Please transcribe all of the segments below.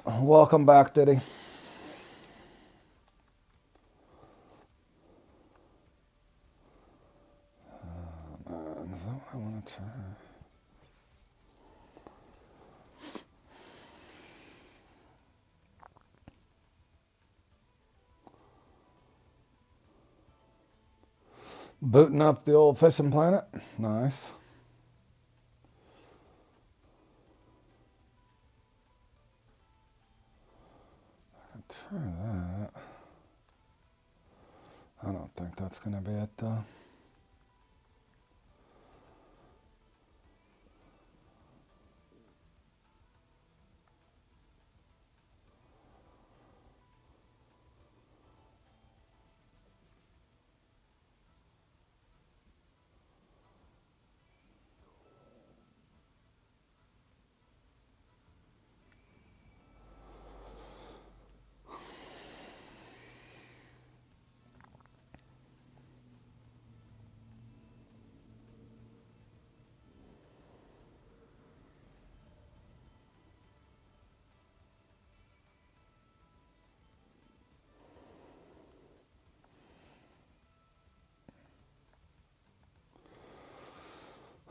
Welcome back, Diddy. Is that what I want to try? Booting up the old fishing planet. Nice. Try that. I don't think that's going to be it, though.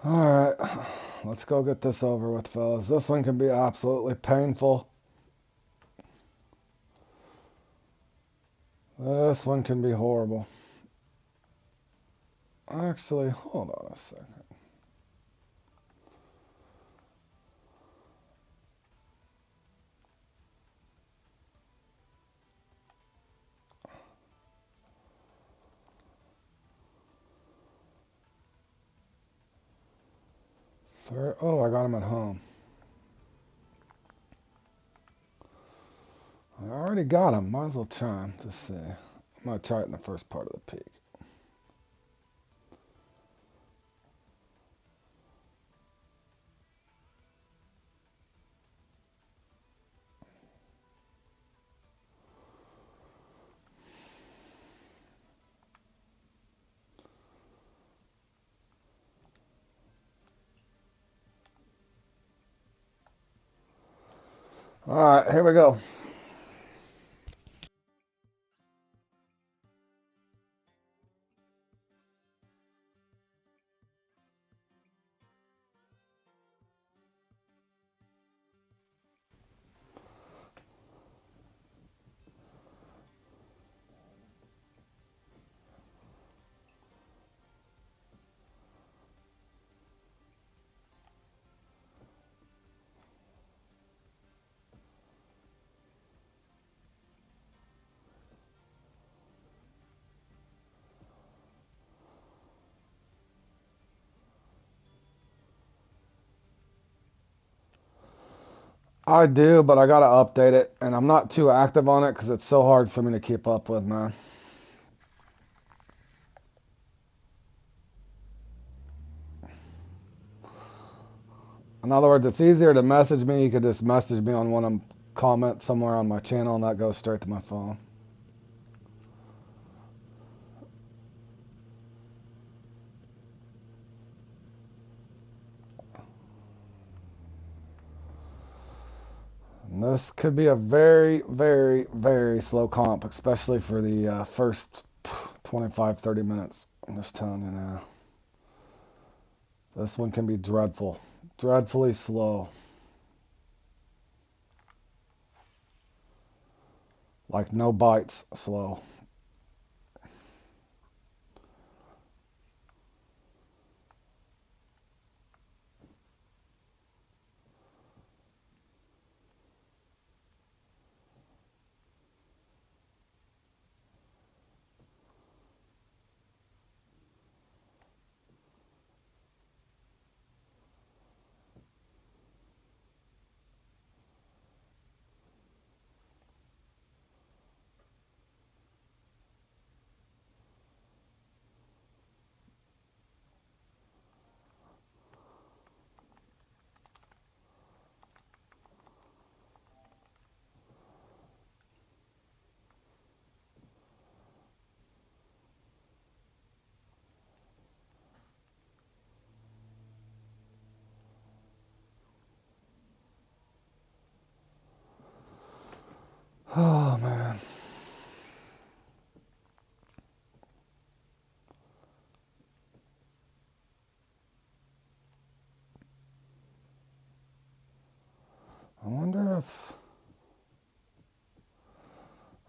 Alright, let's go get this over with, fellas. This one can be absolutely painful. This one can be horrible. Actually, hold on a second. Oh, I got him at home. I already got him. Might as well try him to see. I'm going to try it in the first part of the peak. Alright, here we go. I do, but I gotta update it, and I'm not too active on it because it's so hard for me to keep up with, man. In other words, it's easier to message me. You could just message me on one of comment somewhere on my channel, and that goes straight to my phone. And this could be a very, very, very slow comp, especially for the first 25, 30 minutes. I'm just telling you now. This one can be dreadful. Dreadfully slow. Like no bites slow.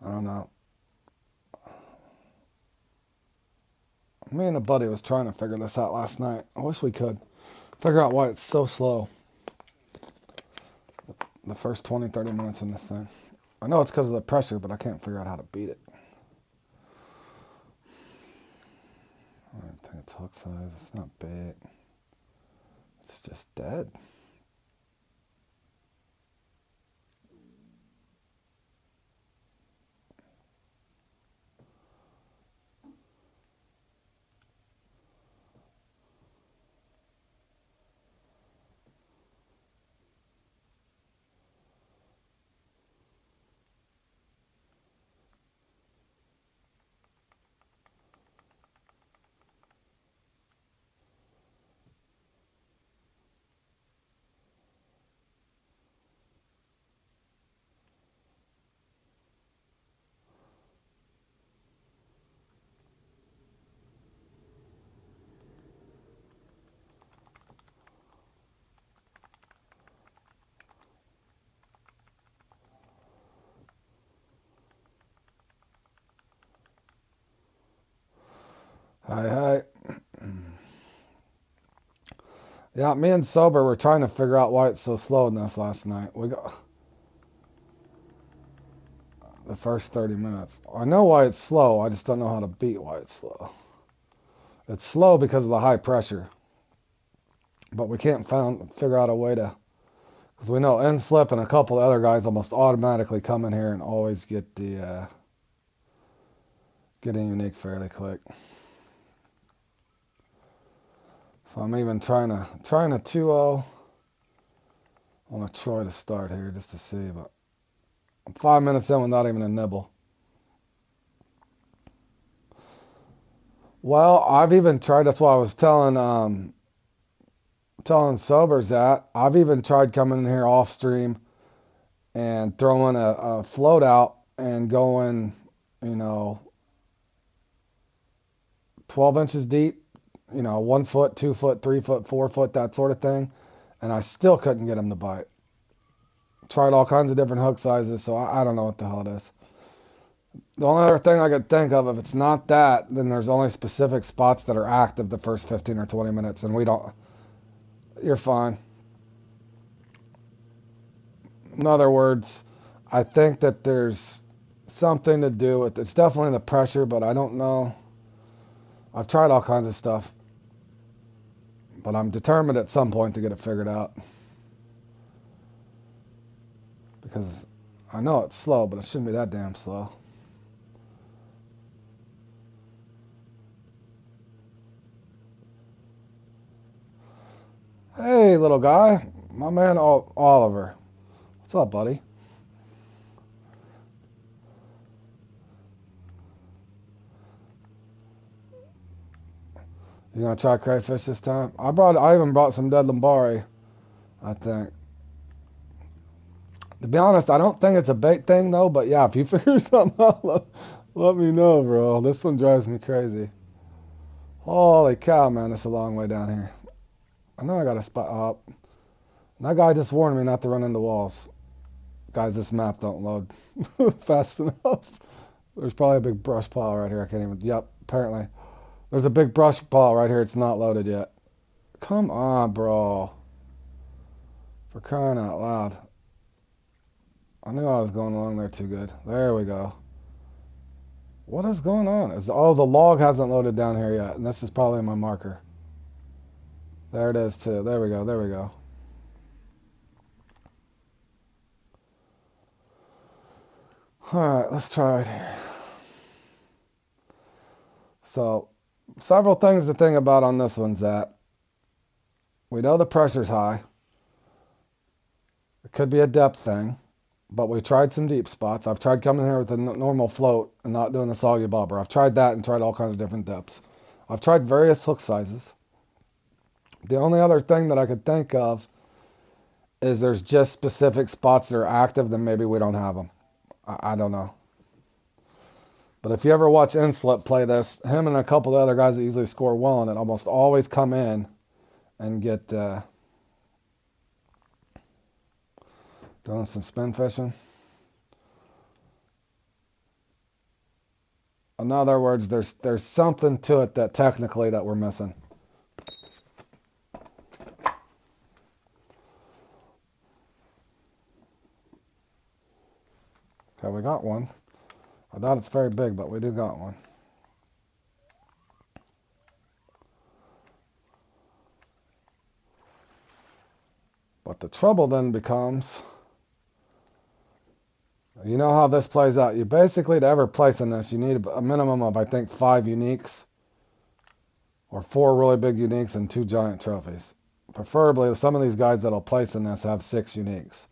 I don't know. Me and a buddy was trying to figure this out last night. I wish we could figure out why it's so slow. The first 20, 30 minutes in this thing. I know it's because of the pressure, but I can't figure out how to beat it. I think it's hook size. It's not big. It's just dead. Hi, hi. Yeah, me and Sober were trying to figure out why it's so slow in this last night. We got the first 30 minutes. I know why it's slow. I just don't know how to beat why it's slow. It's slow because of the high pressure, but we can't figure out a way to. Because we know N-Slip and a couple of other guys almost automatically come in here and always get the get a unique fairly quick. So I'm even trying to 2-0. I want to try to start here just to see, but I'm 5 minutes in without even a nibble. Well, I've even tried. That's why I was telling Sobers that I've even tried coming in here off stream and throwing a float out and going, 12 inches deep, 1 foot, 2 foot, 3 foot, 4 foot, that sort of thing, and I still couldn't get him to bite. Tried all kinds of different hook sizes, so I don't know what the hell it is. The only other thing I could think of, if it's not that, then there's only specific spots that are active the first 15 or 20 minutes, and we don't. You're fine. In other words, I think that there's something to do with it's definitely the pressure, but I don't know. I've tried all kinds of stuff, but I'm determined at some point to get it figured out. Because I know it's slow, but it shouldn't be that damn slow. Hey, little guy. My man Oliver. What's up, buddy? You gonna try crayfish this time? I even brought some dead lambari, I think. To be honest, I don't think it's a bait thing though, but yeah, if you figure something out, let me know, bro. This one drives me crazy. Holy cow, man, it's a long way down here. I know I got a spot up. That guy just warned me not to run into walls. Guys, this map don't load fast enough. There's probably a big brush pile right here. I can't even. Yep, apparently. There's a big brush pile right here. It's not loaded yet. Come on, bro. For crying out loud. I knew I was going along there too good. There we go. What is going on? Oh, the log hasn't loaded down here yet, and this is probably my marker. There it is too. There we go. There we go. All right, let's try it here. So, several things to think about on this one's that we know the pressure's high. It could be a depth thing, but we tried some deep spots. I've tried coming here with a normal float and not doing the soggy bobber. I've tried that and tried all kinds of different depths. I've tried various hook sizes. The only other thing that I could think of is there's just specific spots that are active, then maybe we don't have them. I don't know. But if you ever watch N-Slip play this, him and a couple of other guys that usually score well in it almost always come in and get doing some spin fishing. In other words, there's something to it that technically that we're missing. Okay, we got one. I doubt it's very big, but we do got one. But the trouble then becomes, you know how this plays out. You basically, to ever place in this, you need a minimum of, I think, 5 uniques, or 4 really big uniques and 2 giant trophies. Preferably, some of these guys that'll place in this have 6 uniques.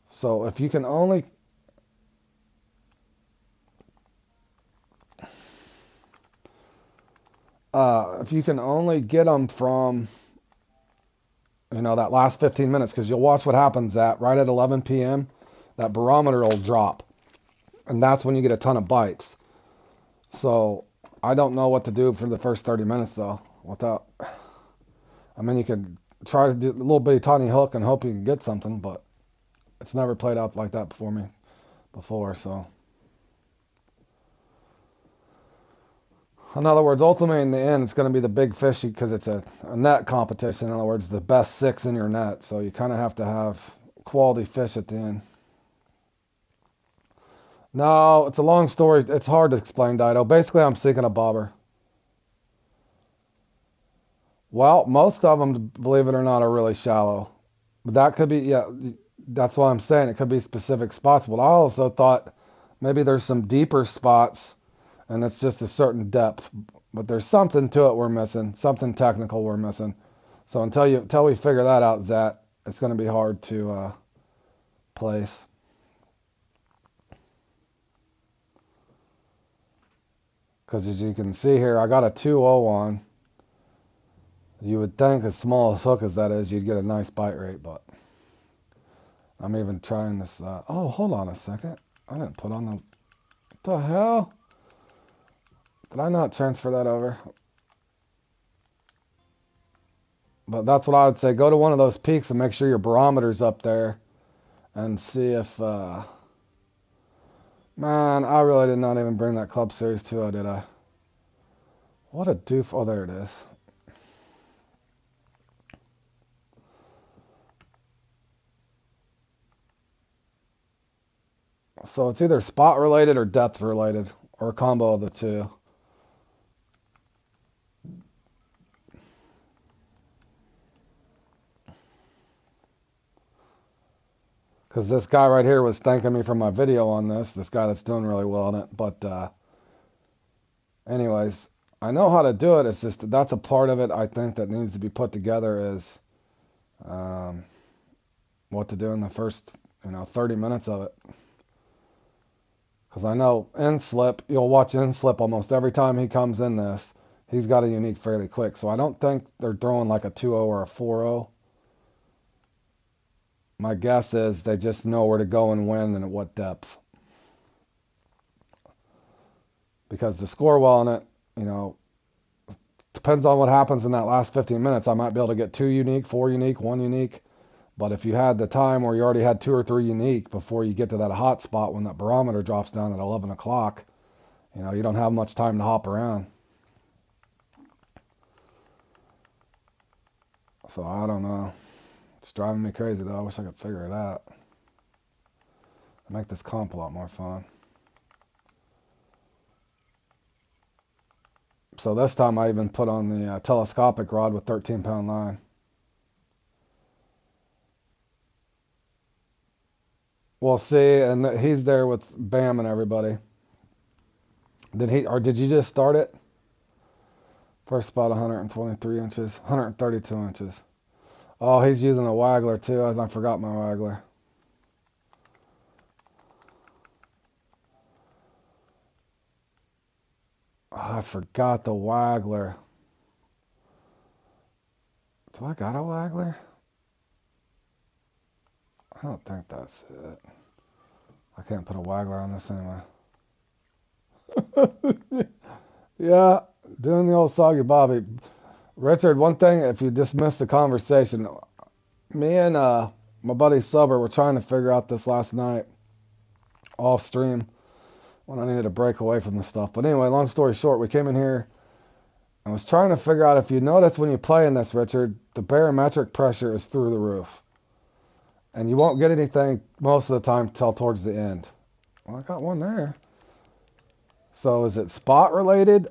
So if you can only get them from, that last 15 minutes, because you'll watch what happens right at 11 p.m., that barometer will drop. And that's when you get a ton of bites. So I don't know what to do for the first 30 minutes, though. You could try to do a little bitty tiny hook and hope you can get something, but it's never played out like that before, so. In other words, ultimately in the end, it's going to be the big fish because it's a net competition. In other words, the best 6 in your net. So you kind of have to have quality fish at the end. No, it's a long story. It's hard to explain, Dido. Basically, I'm seeking a bobber. Well, most of them, believe it or not, are really shallow. But that could be, yeah, that's why I'm saying it could be specific spots. But I also thought maybe there's some deeper spots and it's just a certain depth. But there's something to it we're missing, something technical we're missing. So until we figure that out, Zat, it's going to be hard to place. Because as you can see here, I got a 2-0 on. You would think, as small a hook as that is, you'd get a nice bite rate, but I'm even trying this. Oh, hold on a second. I didn't put on what the hell? Did I not transfer that over? But that's what I would say. Go to one of those peaks and make sure your barometer's up there and see if... Man, I really did not even bring that Club Series 2, did I? What a doof. Oh, there it is. So it's either spot related or depth related, or a combo of the two. Because this guy right here was thanking me for my video on this guy that's doing really well on it. But anyways, I know how to do it. It's just that's a part of it I think that needs to be put together is what to do in the first 30 minutes of it. Because I know Inslip, you'll watch Inslip almost every time he comes in this. He's got a unique fairly quick. So I don't think they're throwing like a 2-0 or a 4-0. My guess is they just know where to go and when and at what depth. Because to score well on it, depends on what happens in that last 15 minutes. I might be able to get 2 unique, 4 unique, 1 unique. But if you had the time where you already had 2 or 3 unique before you get to that hot spot when that barometer drops down at 11 o'clock, you don't have much time to hop around. So I don't know. It's driving me crazy though. I wish I could figure it out. Make this comp a lot more fun. So this time I even put on the telescopic rod with 13-pound line. We'll see, and he's there with Bam and everybody. Did you just start it? First spot 123 inches, 132 inches. Oh, he's using a waggler too, as I forgot my waggler. Oh, I forgot the waggler. Do I got a waggler? I don't think that's it. I can't put a waggler on this anyway. Yeah, doing the old soggy Bobby. Richard, one thing, if you just missed the conversation, me and my buddy Suber were trying to figure out this last night off stream. when I needed to break away from the stuff. But anyway, long story short, we came in here and was trying to figure out, if you notice when you play in this, Richard, the barometric pressure is through the roof. And you won't get anything most of the time till towards the end. Well, I got one there. So is it spot related,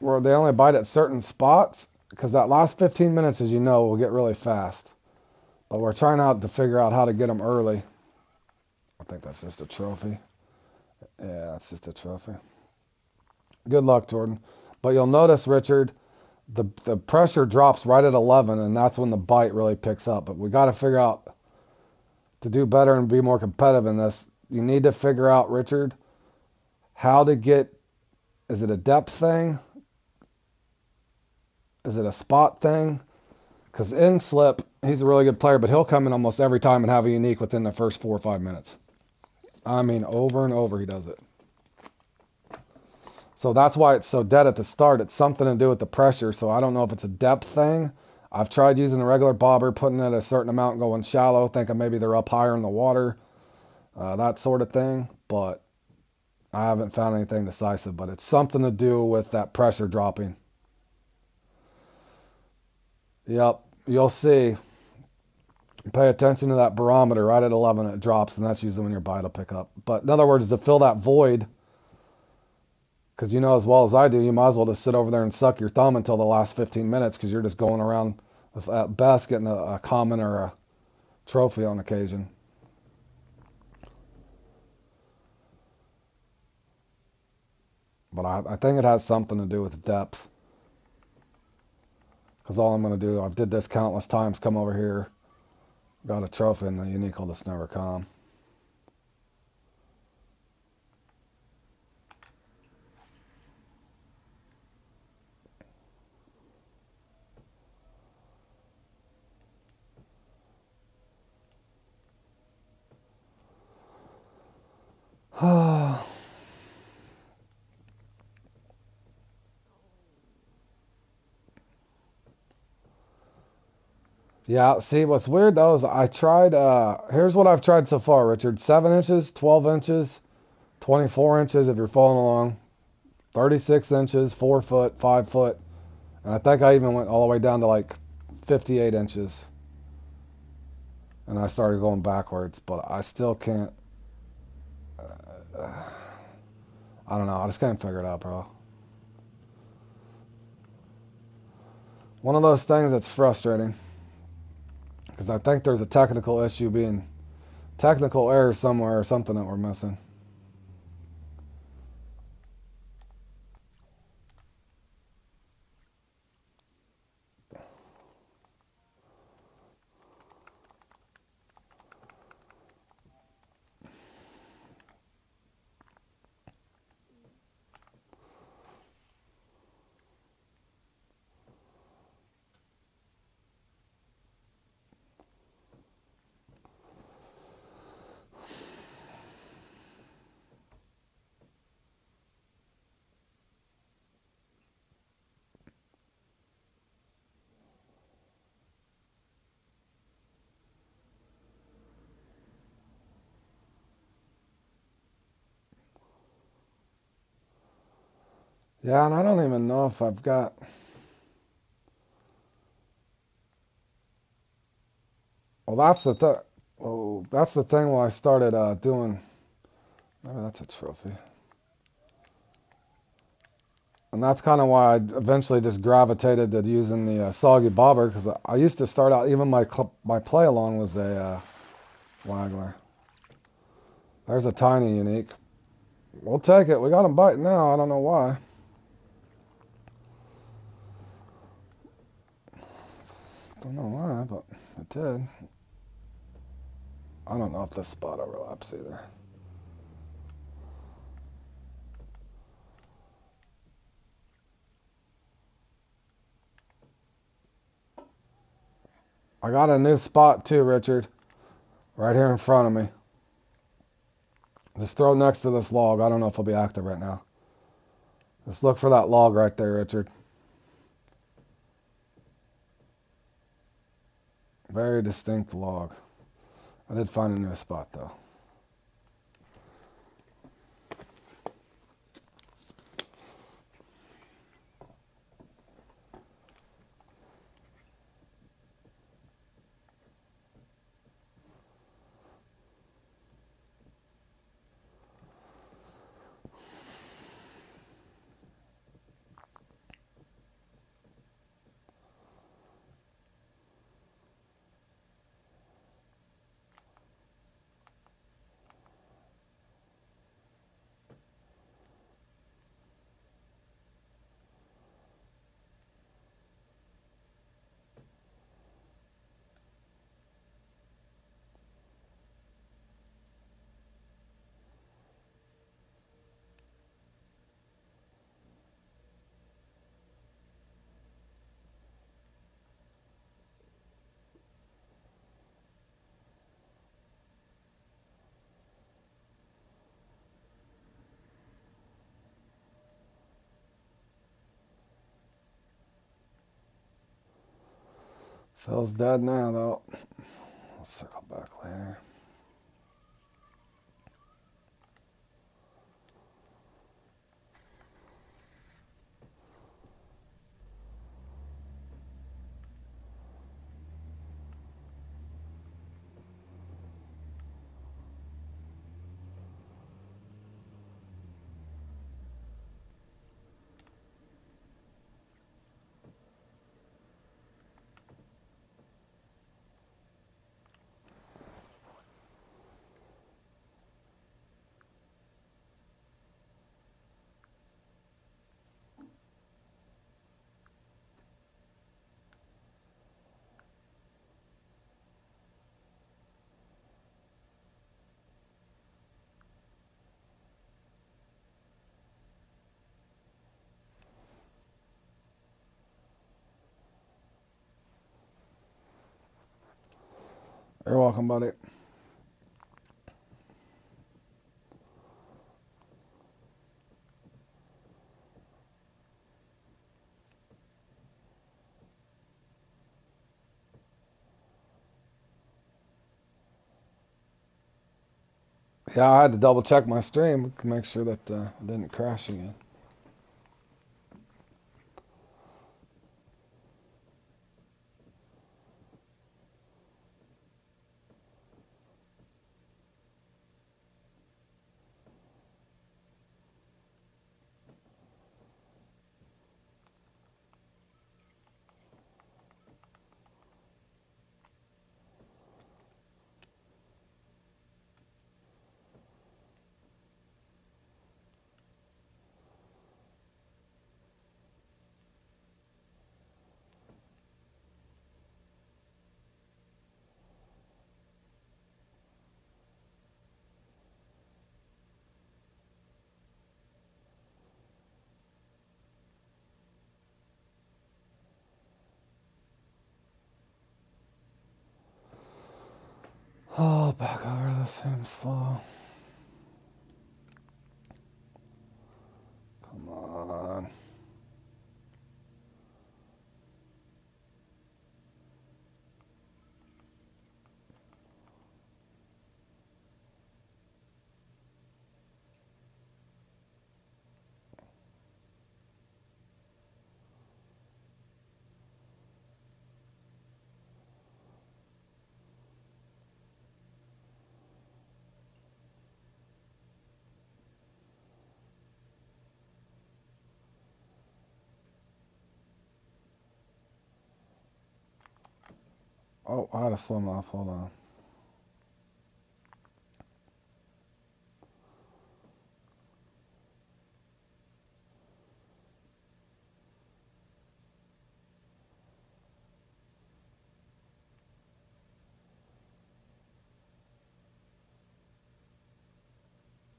where they only bite at certain spots? Because that last 15 minutes, as you know, will get really fast. But we're trying out to figure out how to get them early. I think that's just a trophy. Yeah, that's just a trophy. Good luck, Jordan. But you'll notice, Richard, the pressure drops right at 11, and that's when the bite really picks up. But we got to figure out, to do better and be more competitive in this, you need to figure out, Richard, how to get, is it a depth thing? Is it a spot thing? Because in slip, he's a really good player, but he'll come in almost every time and have a unique within the first 4 or 5 minutes. I mean, over and over he does it. So that's why it's so dead at the start. It's something to do with the pressure. So I don't know if it's a depth thing. I've tried using a regular bobber, putting it a certain amount, going shallow, thinking maybe they're up higher in the water, that sort of thing. But I haven't found anything decisive. But it's something to do with that pressure dropping. Yep, you'll see. Pay attention to that barometer right at 11. It drops, and that's usually when your bite will pick up. But in other words, to fill that void, because you know as well as I do, you might as well just sit over there and suck your thumb until the last 15 minutes, because you're just going around, at best, getting a common or a trophy on occasion. But I think it has something to do with the depth. Because all I'm going to do, I've did this countless times, come over here, got a trophy, and the unique will just never come. Yeah, see, what's weird though is I tried, here's what I've tried so far, Richard. 7 inches, 12 inches, 24 inches if you're following along, 36 inches, 4 foot, 5 foot, and I think I even went all the way down to like 58 inches. And I started going backwards, but I still can't, I don't know, I just can't figure it out, bro. One of those things that's frustrating, because I think there's a technical issue being, technical error somewhere or something that we're missing. Yeah, and I don't even know if I've got, well, that's the thing. Oh, that's the thing when I started doing. Maybe that's a trophy. And that's kind of why I eventually just gravitated to using the soggy bobber, because I used to start out, even my play along was a waggler. There's a tiny unique. We'll take it. We got him biting now. I don't know why. Don't know why, but it did. I don't know if this spot overlaps either. I got a new spot too, Richard. Right here in front of me. Just throw next to this log. I don't know if it'll be active right now. Just look for that log right there, Richard. Very distinct log. I did find a new spot though. Phil's dead now, though. Let's circle back later. You're welcome, buddy. Yeah, I had to double check my stream to make sure that it didn't crash again. Oh, back over the same slow. Come on. Oh, I had to swim off. Hold on.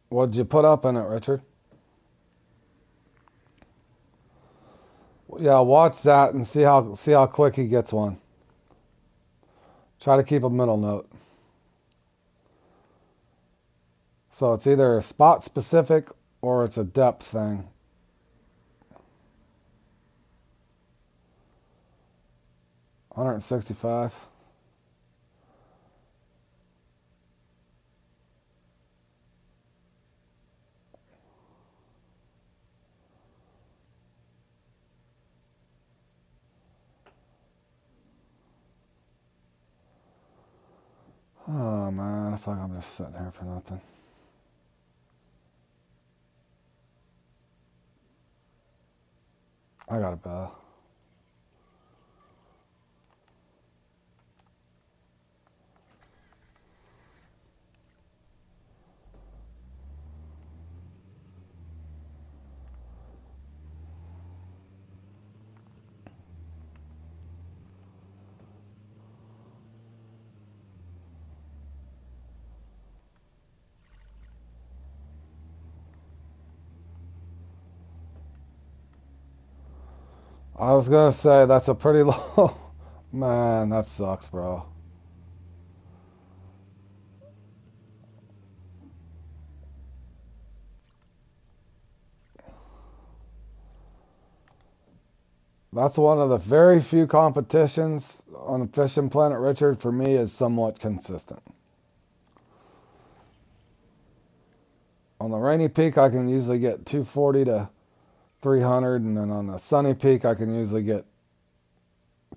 What'd you put up in it, Richard? Yeah, watch that and see how quick he gets one. Try to keep a middle note. So it's either spot specific or it's a depth thing. $165. Oh man, I feel like I'm just sitting here for nothing. I got a bell. I was gonna say that's a pretty low. Man, that sucks, bro. That's one of the very few competitions on Fishing Planet Richard for me is somewhat consistent. On the rainy peak, I can usually get 240 to 300, and then on the sunny peak, I can usually get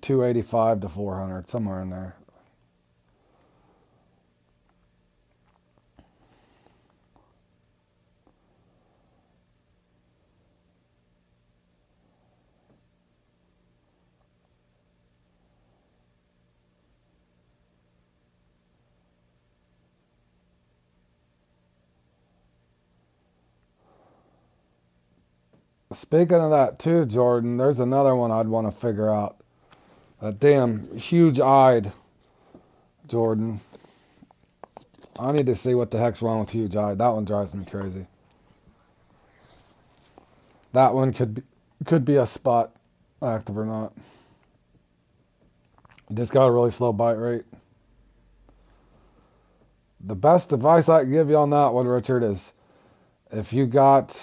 285 to 400, somewhere in there. Speaking of that too, Jordan, there's another one I'd want to figure out. That damn huge-eyed Jordan. I need to see what the heck's wrong with huge-eyed. That one drives me crazy. That one could be a spot active or not. Just got a really slow bite rate. The best advice I can give you on that one, Richard, is if you got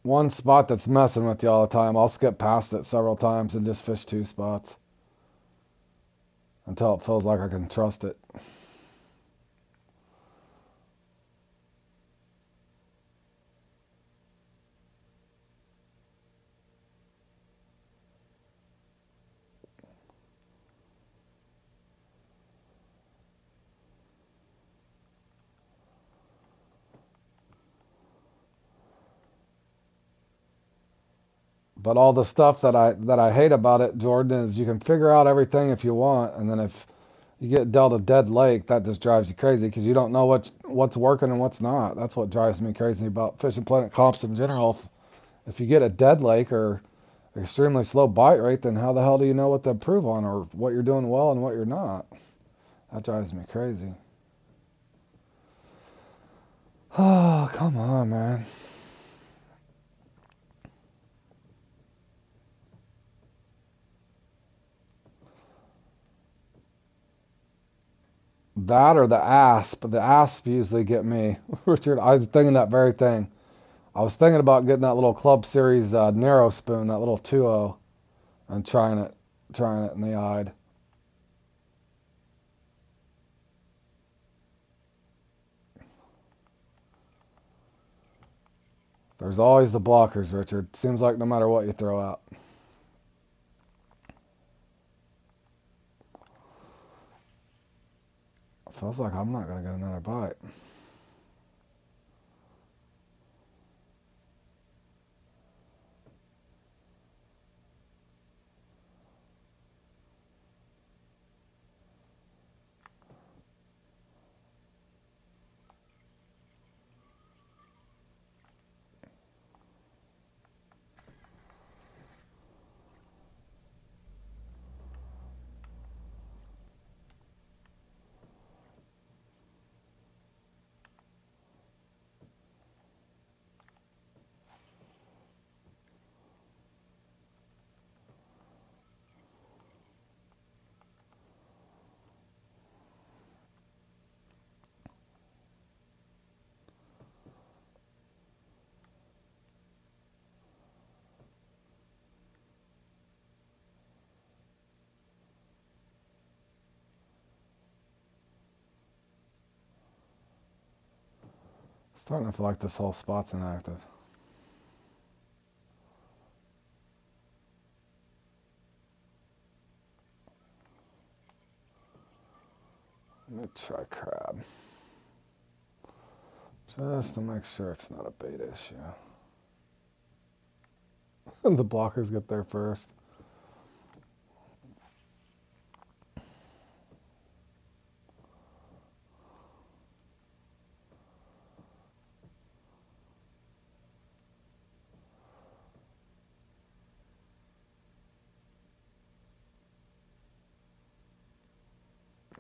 one spot that's messing with you all the time, I'll skip past it several times and just fish 2 spots until it feels like I can trust it. But all the stuff that I hate about it, Jordan, is you can figure out everything if you want, and then if you get dealt a dead lake, that just drives you crazy because you don't know what's working and what's not. That's what drives me crazy about Fishing Planet comps in general. If you get a dead lake or extremely slow bite rate, then how the hell do you know what to improve on or what you're doing well and what you're not? That drives me crazy. Oh, come on, man. That or the asp. The asp usually get me. Richard, I was thinking that very thing. I was thinking about getting that little Club Series narrow spoon, that little 2.0, and trying it in the eye. There's always the blockers, Richard. Seems like no matter what you throw out. Feels like I'm not going to get another bite. Starting to feel like this whole spot's inactive. Let me try crab. Just to make sure it's not a bait issue. And the blockers get there first.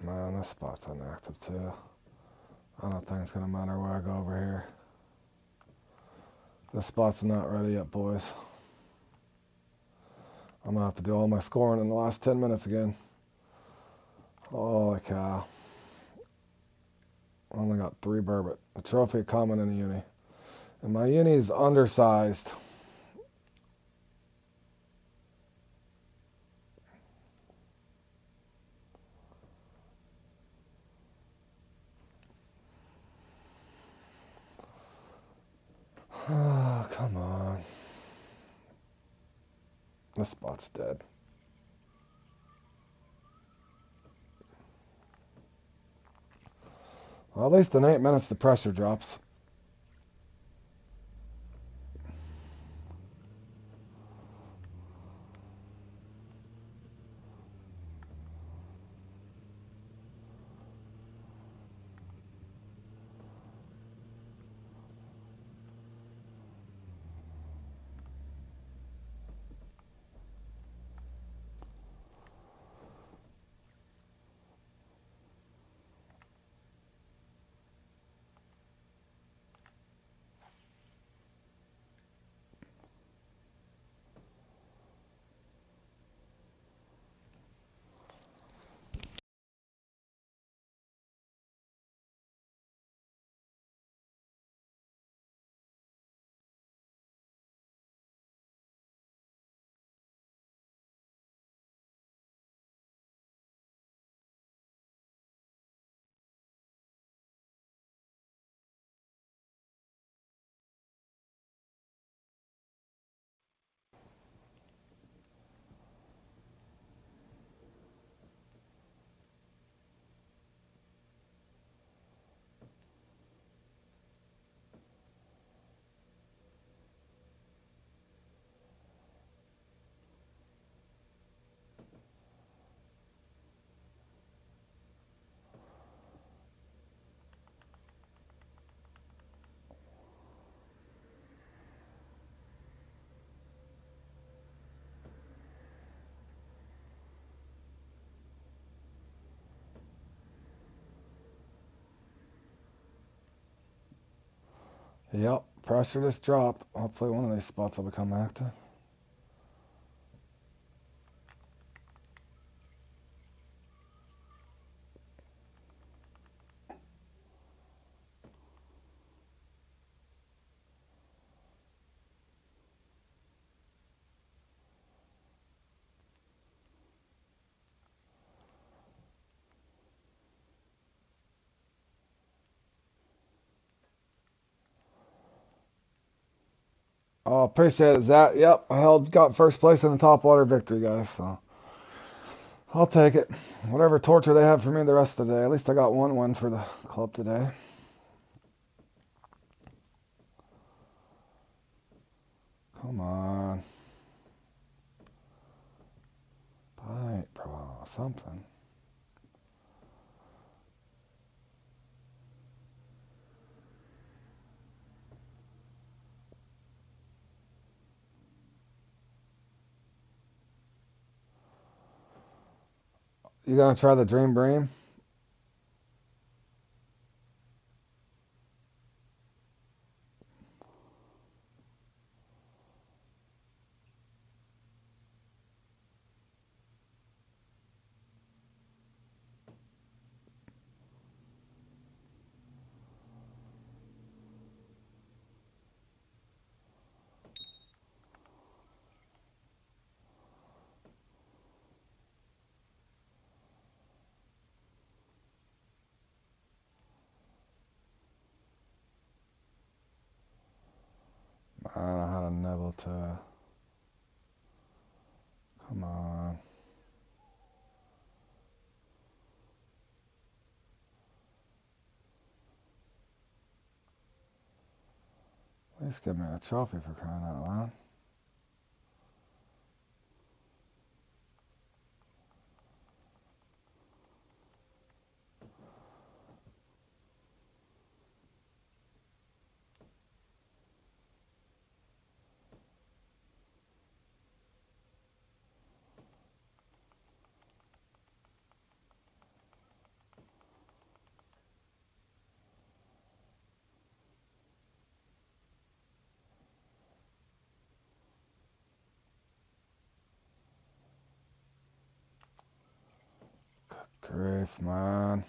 Man, this spot's inactive too. I don't think it's going to matter where I go over here. This spot's not ready yet, boys. I'm going to have to do all my scoring in the last 10 minutes again. Holy cow. I only got 3 burbot. A trophy, a common, and a uni. And my uni's undersized. Come on. This spot's dead. Well, at least in 8 minutes the pressure drops. Yep, pressure just dropped. Hopefully one of these spots will become active. Oh, appreciate it, Zach. Yep, got first place in the top water victory, guys. So I'll take it. Whatever torture they have for me the rest of the day. At least I got one win for the club today. Come on. Bite, bro. Something. You gonna try the Dream Bream? I don't know how to nibble to. Come on. At least give me a trophy for crying out loud. Grief, man.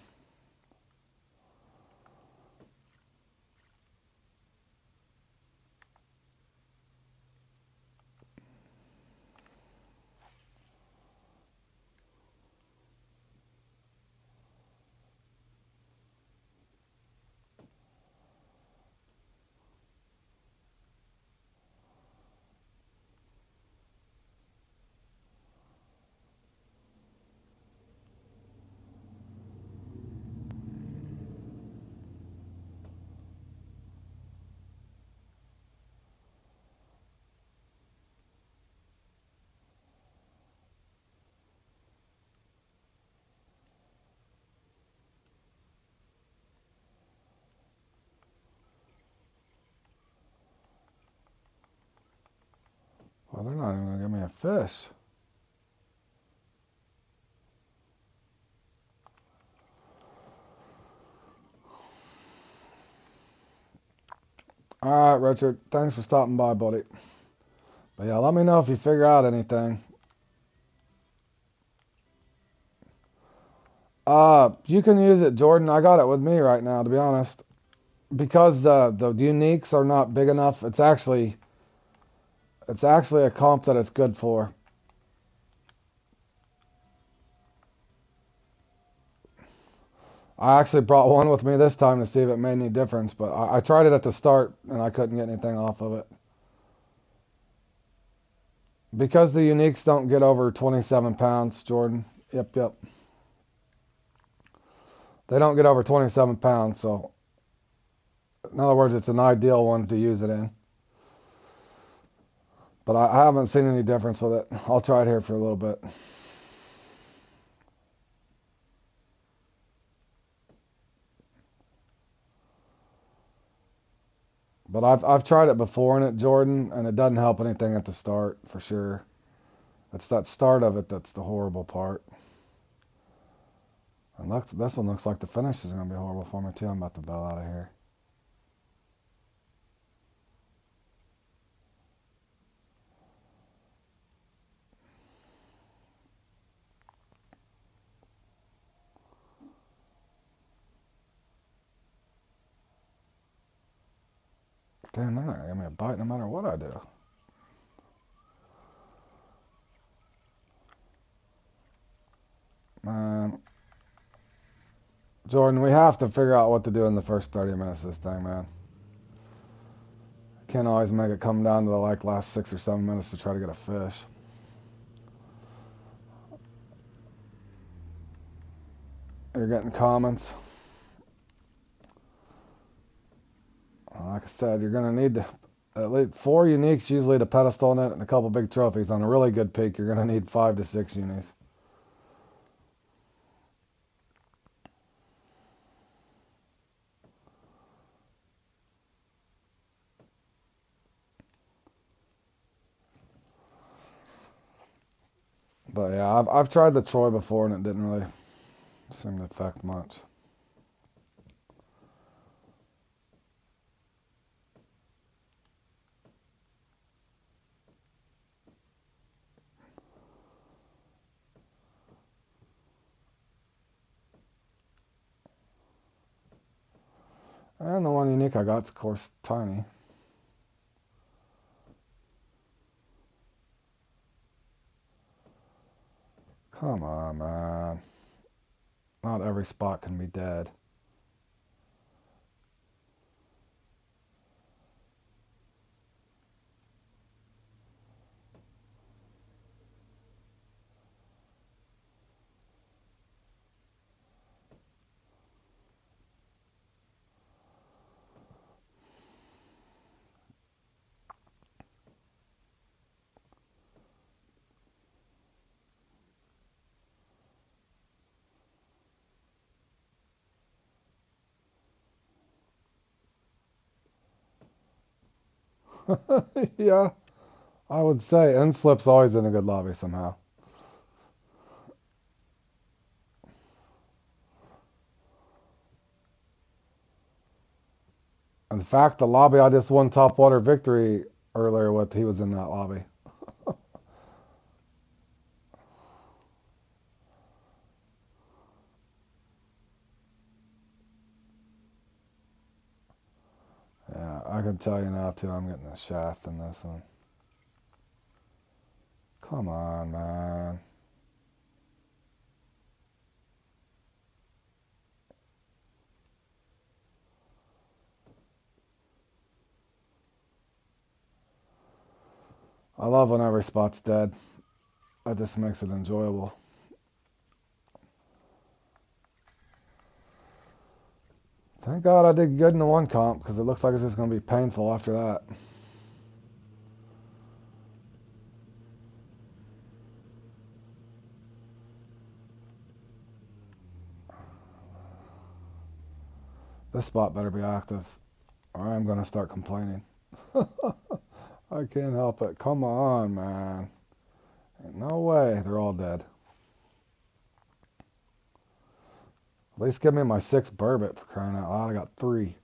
they're not even going to give me a fish. Alright, Richard. Thanks for stopping by, buddy. But yeah, let me know if you figure out anything. You can use it, Jordan. I got it with me right now, to be honest. Because the uniques are not big enough, it's actually a comp that it's good for. I actually brought one with me this time to see if it made any difference, but I tried it at the start and I couldn't get anything off of it. Because the uniques don't get over 27 pounds, Jordan. Yep. They don't get over 27 pounds, so in other words, it's an ideal one to use it in. But I haven't seen any difference with it. I'll try it here for a little bit. But I've tried it before in it, Jordan, and it doesn't help anything at the start, for sure. It's that start of it that's the horrible part. And look, this one looks like the finish is going to be horrible for me, too. I'm about to bail out of here. Damn, they're not going to give me a bite no matter what I do. Man. Jordan, we have to figure out what to do in the first 30 minutes of this thing, man. Can't always make it come down to the last 6 or 7 minutes to try to get a fish. You're getting comments. Like I said, you're going to need at least 4 uniques usually to pedestal in it and a couple big trophies. On a really good peak, you're going to need 5 to 6 unis. But yeah, I've tried the Troy before and it didn't really seem to affect much. And the one unique I got's of course tiny. Come on, man. Not every spot can be dead. Yeah, I would say end slip's always in a good lobby somehow. In fact, the lobby I just won top water victory earlier with, he was in that lobby. Yeah, I can tell you now too, I'm getting a shaft in this one. Come on, man. I love when every spot's dead. That just makes it enjoyable. Thank God I did good in the one comp, because it looks like it's just going to be painful after that. This spot better be active, or I'm going to start complaining. I I can't help it. Come on, man. Ain't no way. They're all dead. At least give me my 6 burbot for crying out loud. I got 3.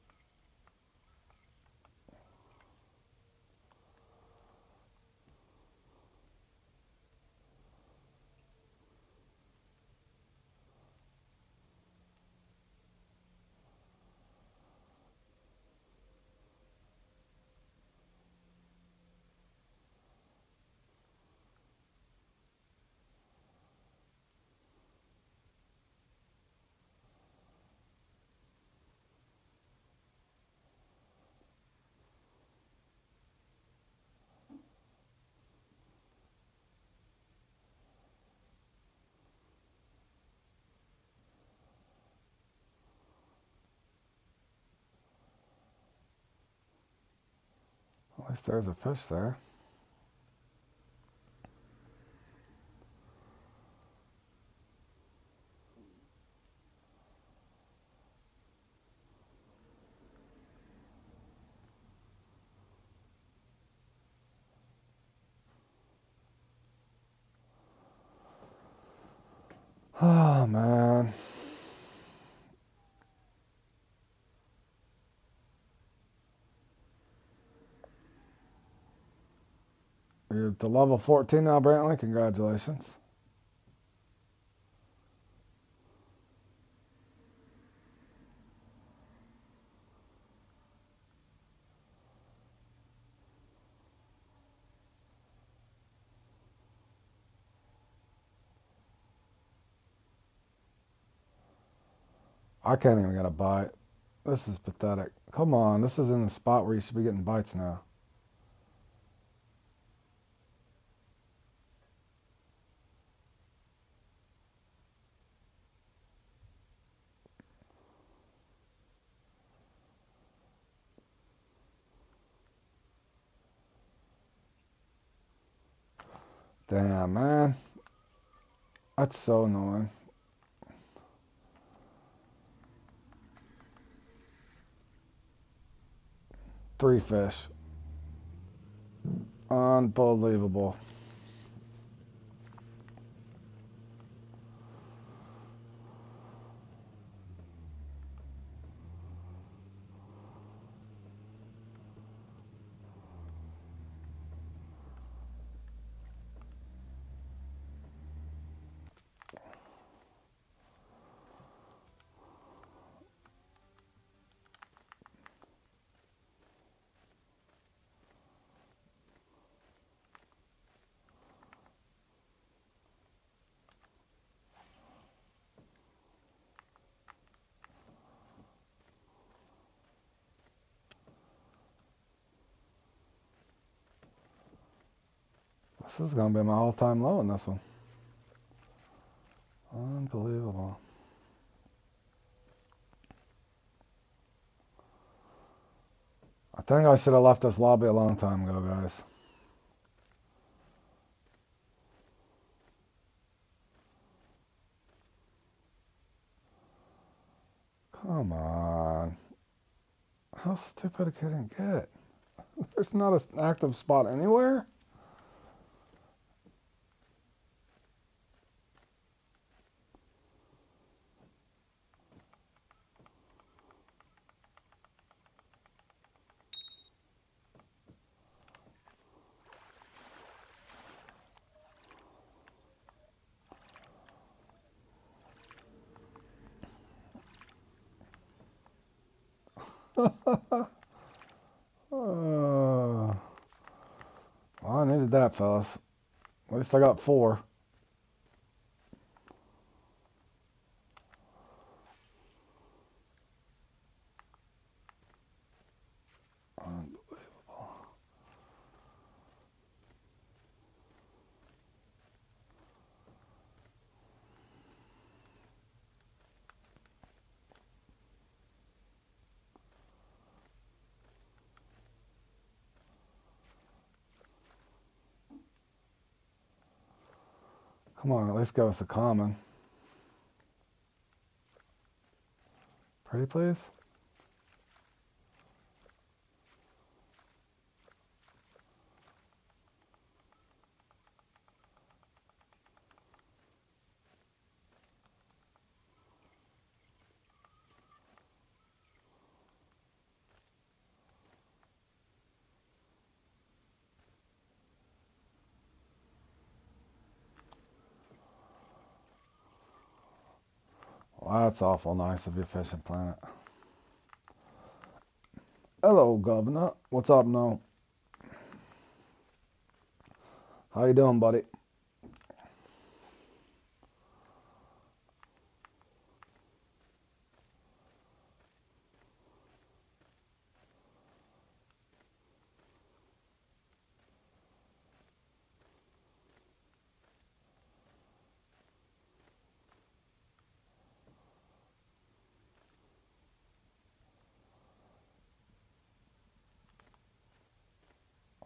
At least there's a fish there. Oh, man. You're to level 14 now, Brantley. Congratulations. I can't even get a bite. This is pathetic. Come on, this is in the spot where you should be getting bites now. Damn, man. That's so annoying. Three fish. Unbelievable. This is going to be my all-time low in this one. Unbelievable. I think I should have left this lobby a long time ago, guys. Come on. How stupid can it get? There's not an active spot anywhere? Well, I needed that, fellas. At least I got 4. Unbelievable. Come on, at least give us a common. Pretty please? Well, that's awful nice of your fishing planet. Hello, Governor. What's up, no? How you doing, buddy?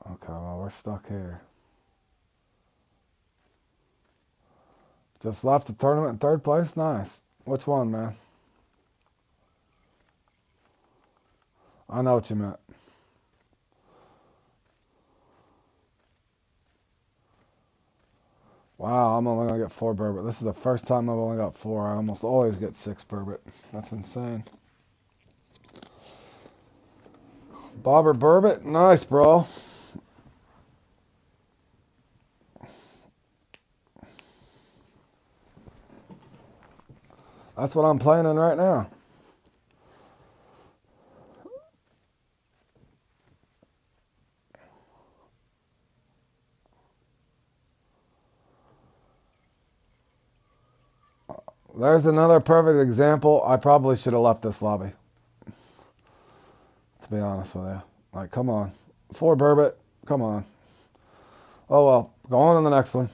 Okay, well, we're stuck here. Just left the tournament in third place? Nice. Which one, man? I know what you meant. Wow, I'm only going to get 4 burbot. This is the first time I've only got 4. I almost always get 6 burbot. That's insane. Bobber burbot? Nice, bro. That's what I'm planning right now. There's another perfect example. I probably should have left this lobby, to be honest with you. Like, come on. 4 burbot. Come on. Oh, well. Go on to the next one.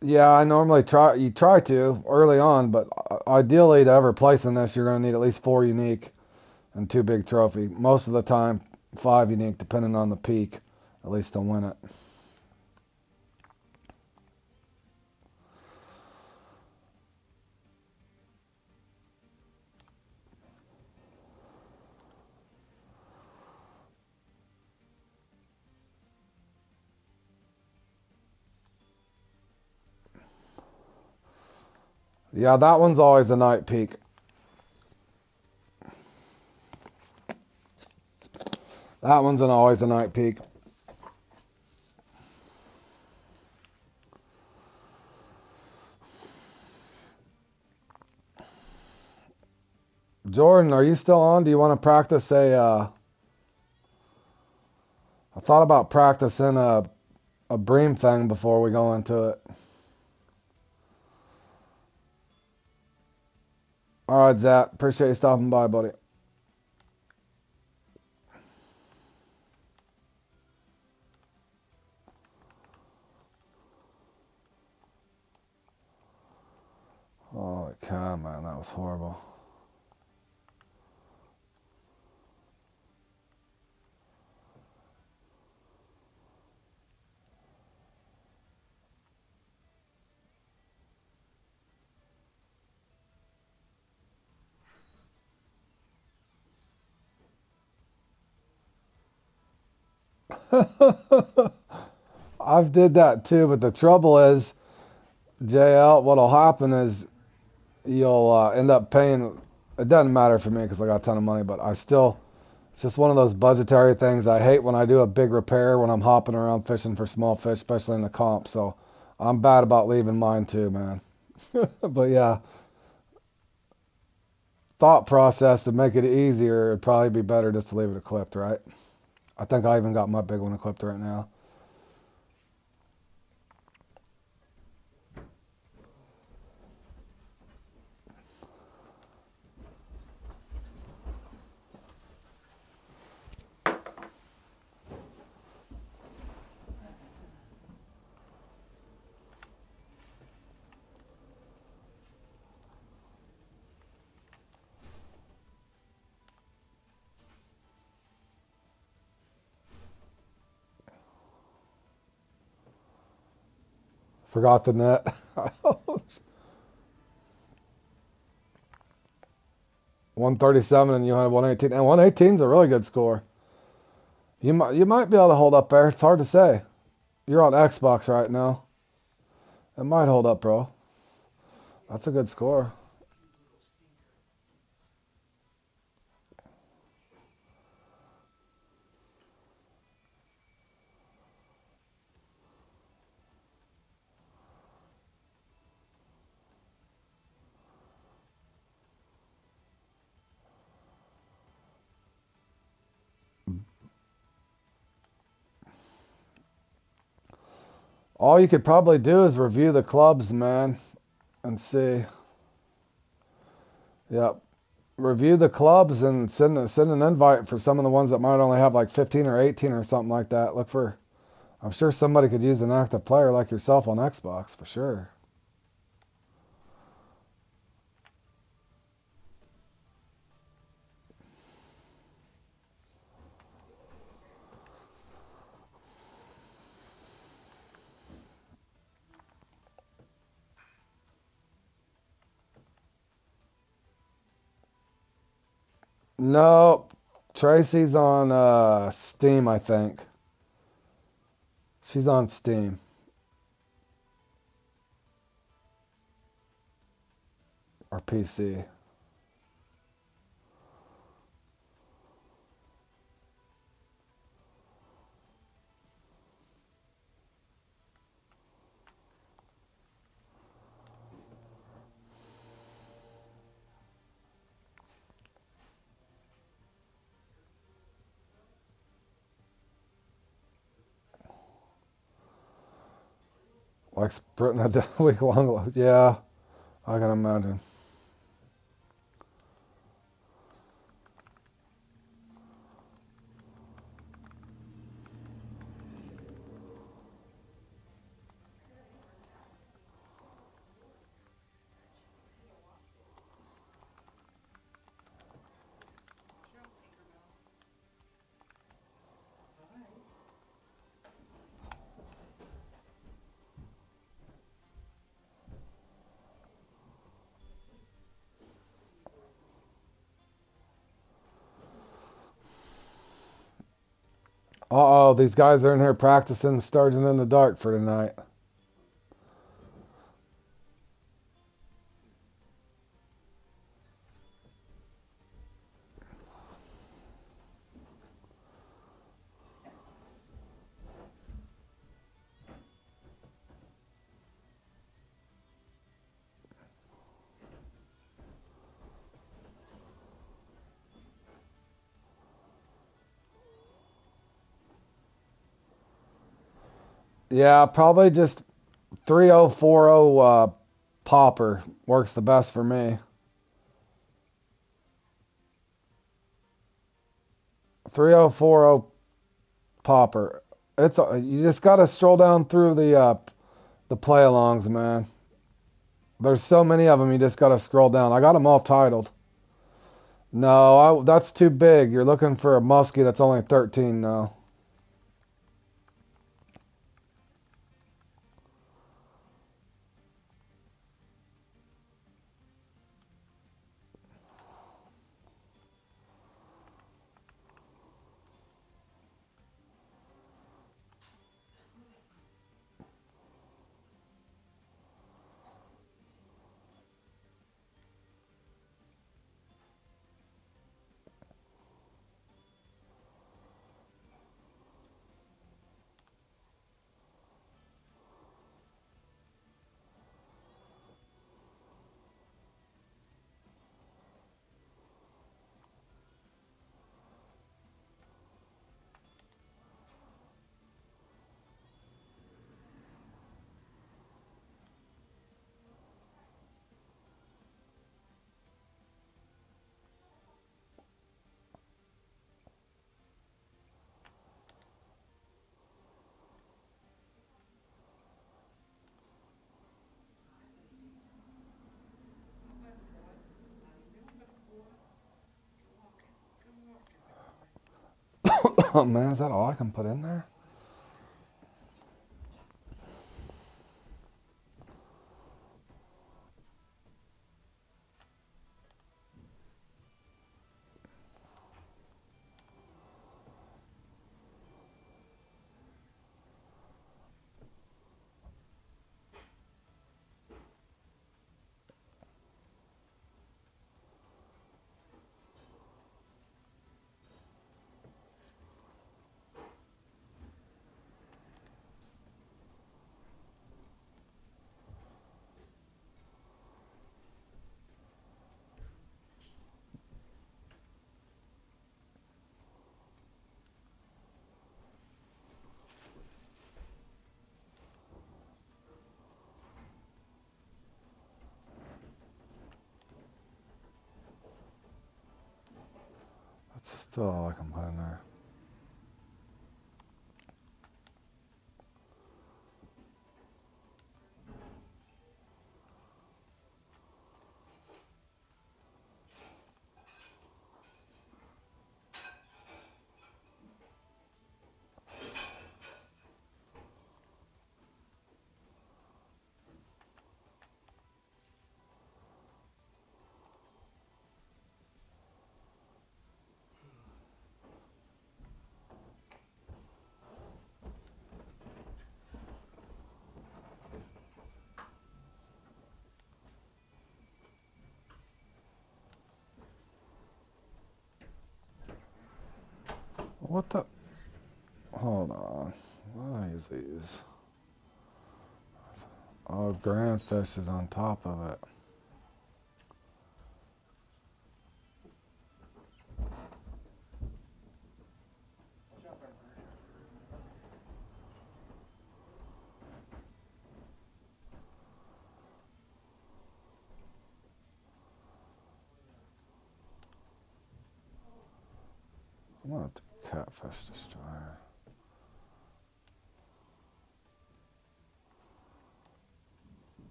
Yeah, I normally try to early on, but ideally to ever place in this, you're going to need at least 4 unique and 2 big trophy. Most of the time, 5 unique, depending on the peak, at least to win it. Yeah, that one's always a night peak. That one's always a night peak. Jordan, are you still on? Do you want to practice I thought about practicing a bream thing before we go into it. All right, Zach. Appreciate you stopping by, buddy. Holy cow, man. That was horrible. I've did that too, but the trouble is, JL, what'll happen is you'll end up paying. It doesn't matter for me because I got a ton of money, but I still, it's just one of those budgetary things. I hate when I do a big repair when I'm hopping around fishing for small fish, especially in the comp. So I'm bad about leaving mine too, man. But yeah, thought process to make it easier, it'd probably be better just to leave it equipped, right? I think I even got my big one equipped right now. Forgot the net. 137 and you had 118. And 118 is a really good score. You might be able to hold up there. It's hard to say. You're on Xbox right now. It might hold up, bro. That's a good score. All you could probably do is review the clubs, man, and see. Yep. Review the clubs and send an invite for some of the ones that might only have like 15 or 18 or something like that. Look for. I'm sure somebody could use an active player like yourself on Xbox for sure. No, Tracy's on Steam, I think. She's on Steam or PC. Like sprinting a week long. Yeah, I can imagine. Uh-oh, these guys are in here practicing Starting in the Dark for tonight. Yeah, probably just 3040 Popper works the best for me. 3040 Popper. You just got to stroll down through the play-alongs, man. There's so many of them, you just got to scroll down. I got them all titled. No, that's too big. You're looking for a muskie that's only 13 now. Oh man, is that all I can put in there? Still like I'm playing there. What the? Hold on. What are these? Oh, Grandfish is on top of it. I'm gonna have to Catfish Destroyer.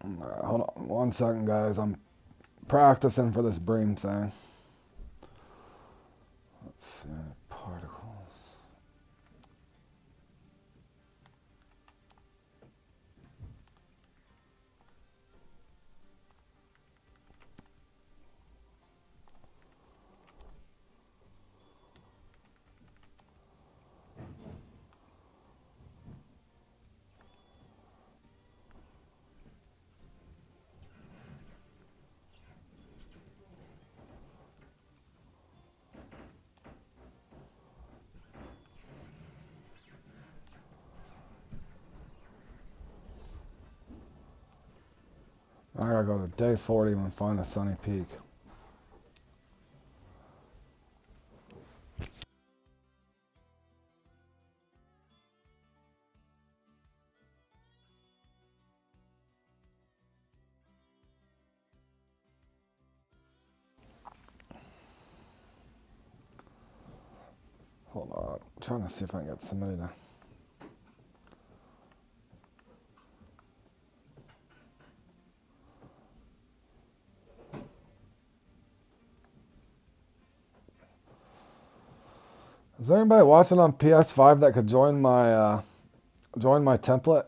Alright, hold on 1 second, guys. I'm practicing for this Bream thing. Let's see, particles. I gotta go to day 40 and find the Sunny Peak. Hold on, I'm trying to see if I can get somebody to. Is there anybody watching on PS5 that could join my template?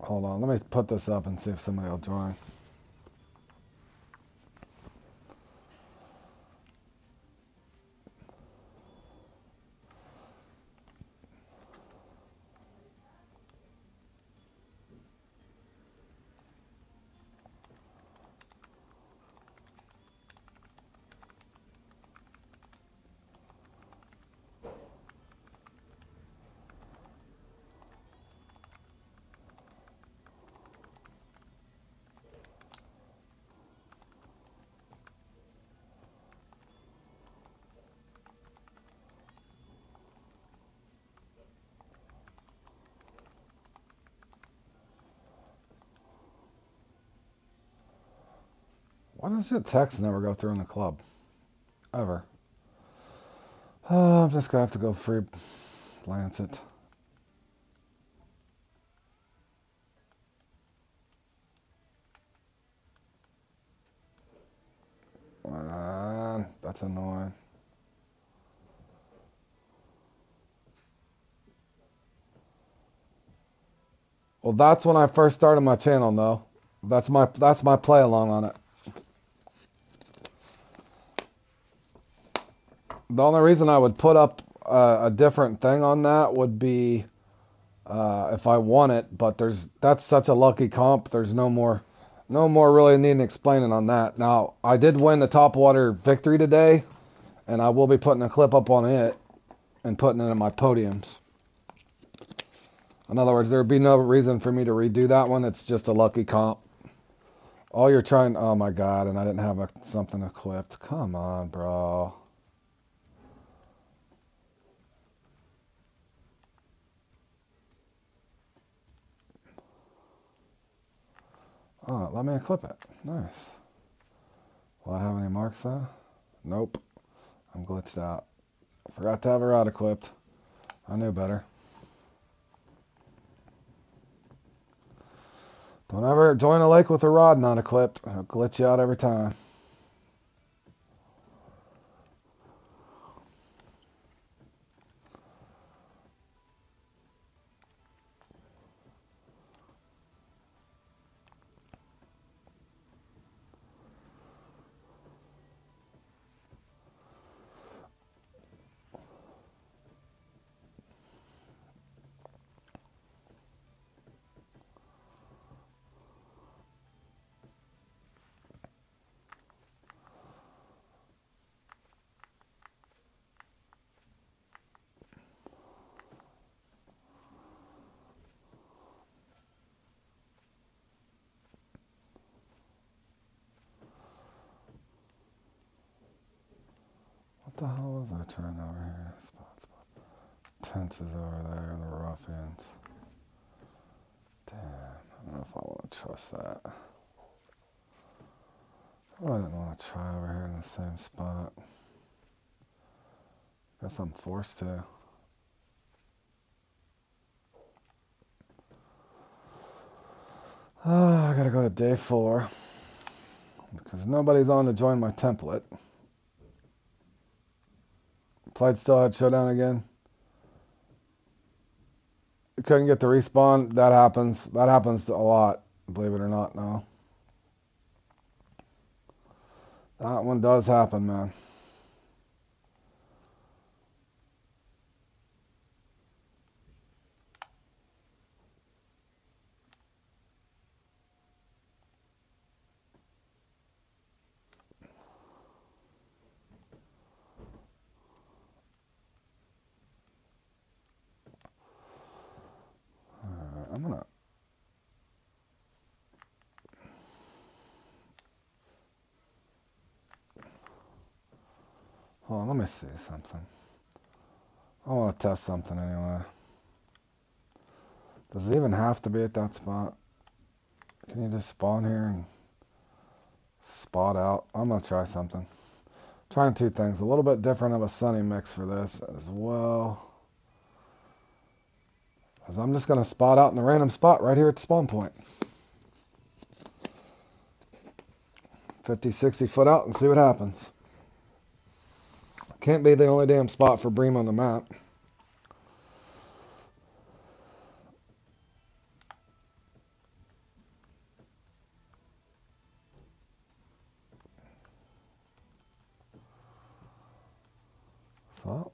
Hold on, let me put this up and see if somebody will join. Why does your text never go through in the club? Ever. I'm just gonna have to go free Lancet. That's annoying. Well, that's when I first started my channel, though. That's my play along on it. The only reason I would put up a different thing on that would be if I won it, but that's such a lucky comp. There's no more really needing explaining on that. Now, I did win the top water victory today, and I will be putting a clip up on it and putting it in my podiums. In other words, there would be no reason for me to redo that one. It's just a lucky comp. All you're trying, oh my God, and I didn't have something equipped. Come on, bro. Oh, let me equip it. Nice. Will I have any marks though? Nope. I'm glitched out. Forgot to have a rod equipped. I knew better. Don't ever join a lake with a rod not equipped. It'll glitch you out every time. What the hell is I trying over here? Spot. Tents is over there in the rough ends. Damn, I don't know if I want to trust that. Oh, I didn't want to try over here in the same spot. Guess I'm forced to. Oh, I gotta go to day 4. Because nobody's on to join my template. Played still had showdown again. Couldn't get the respawn. That happens. That happens a lot, believe it or not now. That one does happen, man. I'm gonna... Hold on, let me see something. I want to test something anyway. Does it even have to be at that spot? Can you just spawn here and spot out? I'm gonna try something. Trying 2 things. A little bit different of a sunny mix for this as well. Because I'm just gonna spot out in a random spot right here at the spawn point. 50, 60 foot out and see what happens. Can't be the only damn spot for bream on the map. So,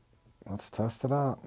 let's test it out.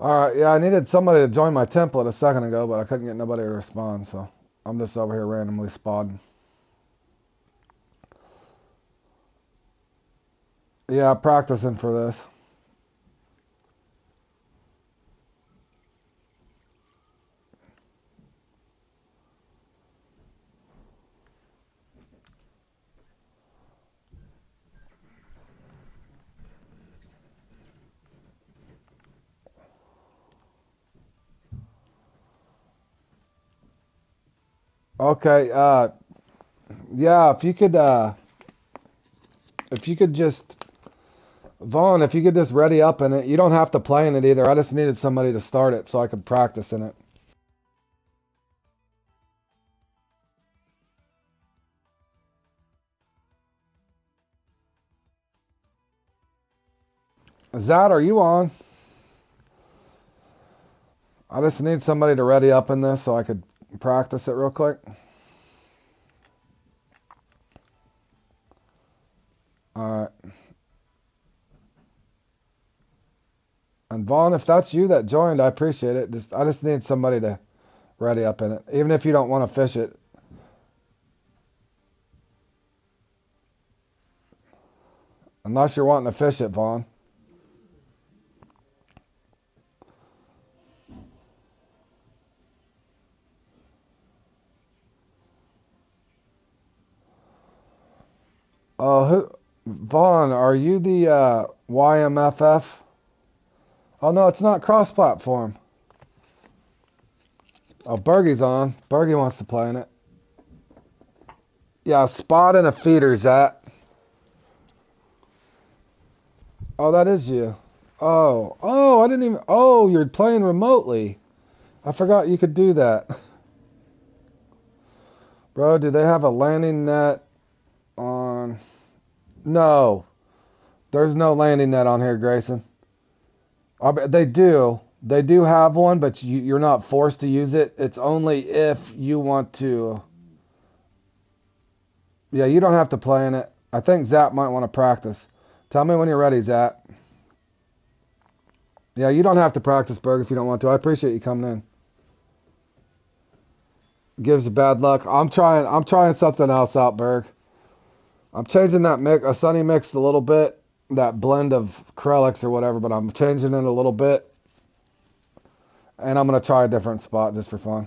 Alright, yeah, I needed somebody to join my template a second ago, but I couldn't get nobody to respond, so I'm just over here randomly spotting. Yeah, practicing for this. Okay, yeah, if you could just, Vaughn, if you could just ready up in it. You don't have to play in it either. I just needed somebody to start it so I could practice in it. Zad, are you on? I just need somebody to ready up in this so I could practice it real quick. Alright. And Vaughn, if that's you that joined, I appreciate it. I just need somebody to ready up in it. Even if you don't want to fish it. Unless you're wanting to fish it, Vaughn. Vaughn, are you the YMFF? Oh no, it's not cross-platform. Oh, Bergie's on. Bergie wants to play in it. Yeah, spot and a feeder's that. Oh, that is you. Oh, I didn't even. Oh, you're playing remotely. I forgot you could do that. Bro, do they have a landing net on? No, there's no landing net on here, Grayson. They do. They do have one, but you're not forced to use it. It's only if you want to. Yeah, you don't have to play in it. I think Zap might want to practice. Tell me when you're ready, Zap. Yeah, you don't have to practice, Berg, if you don't want to. I appreciate you coming in. Gives you bad luck. I'm trying something else out, Berg. I'm changing that mix, a Sunny mix a little bit, that blend of Krelix or whatever, but I'm changing it a little bit. And I'm going to try a different spot just for fun.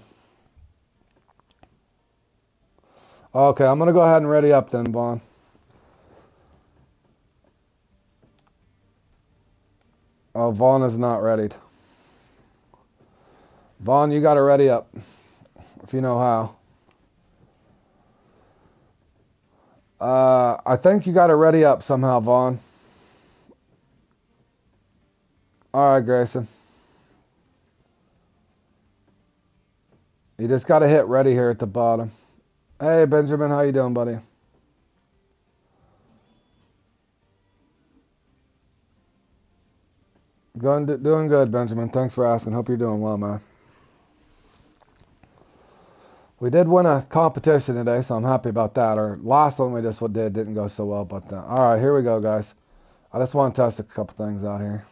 Okay, I'm going to go ahead and ready up then, Vaughn. Oh, Vaughn is not ready. Vaughn, you got to ready up, if you know how. I think you got to ready up somehow, Vaughn. All right, Grayson. You just got to hit ready here at the bottom. Hey, Benjamin, how you doing, buddy? Doing good, Benjamin. Thanks for asking. Hope you're doing well, man. We did win a competition today, so I'm happy about that. Our last one we just didn't go so well, but all right, here we go, guys. I just want to test a couple things out here.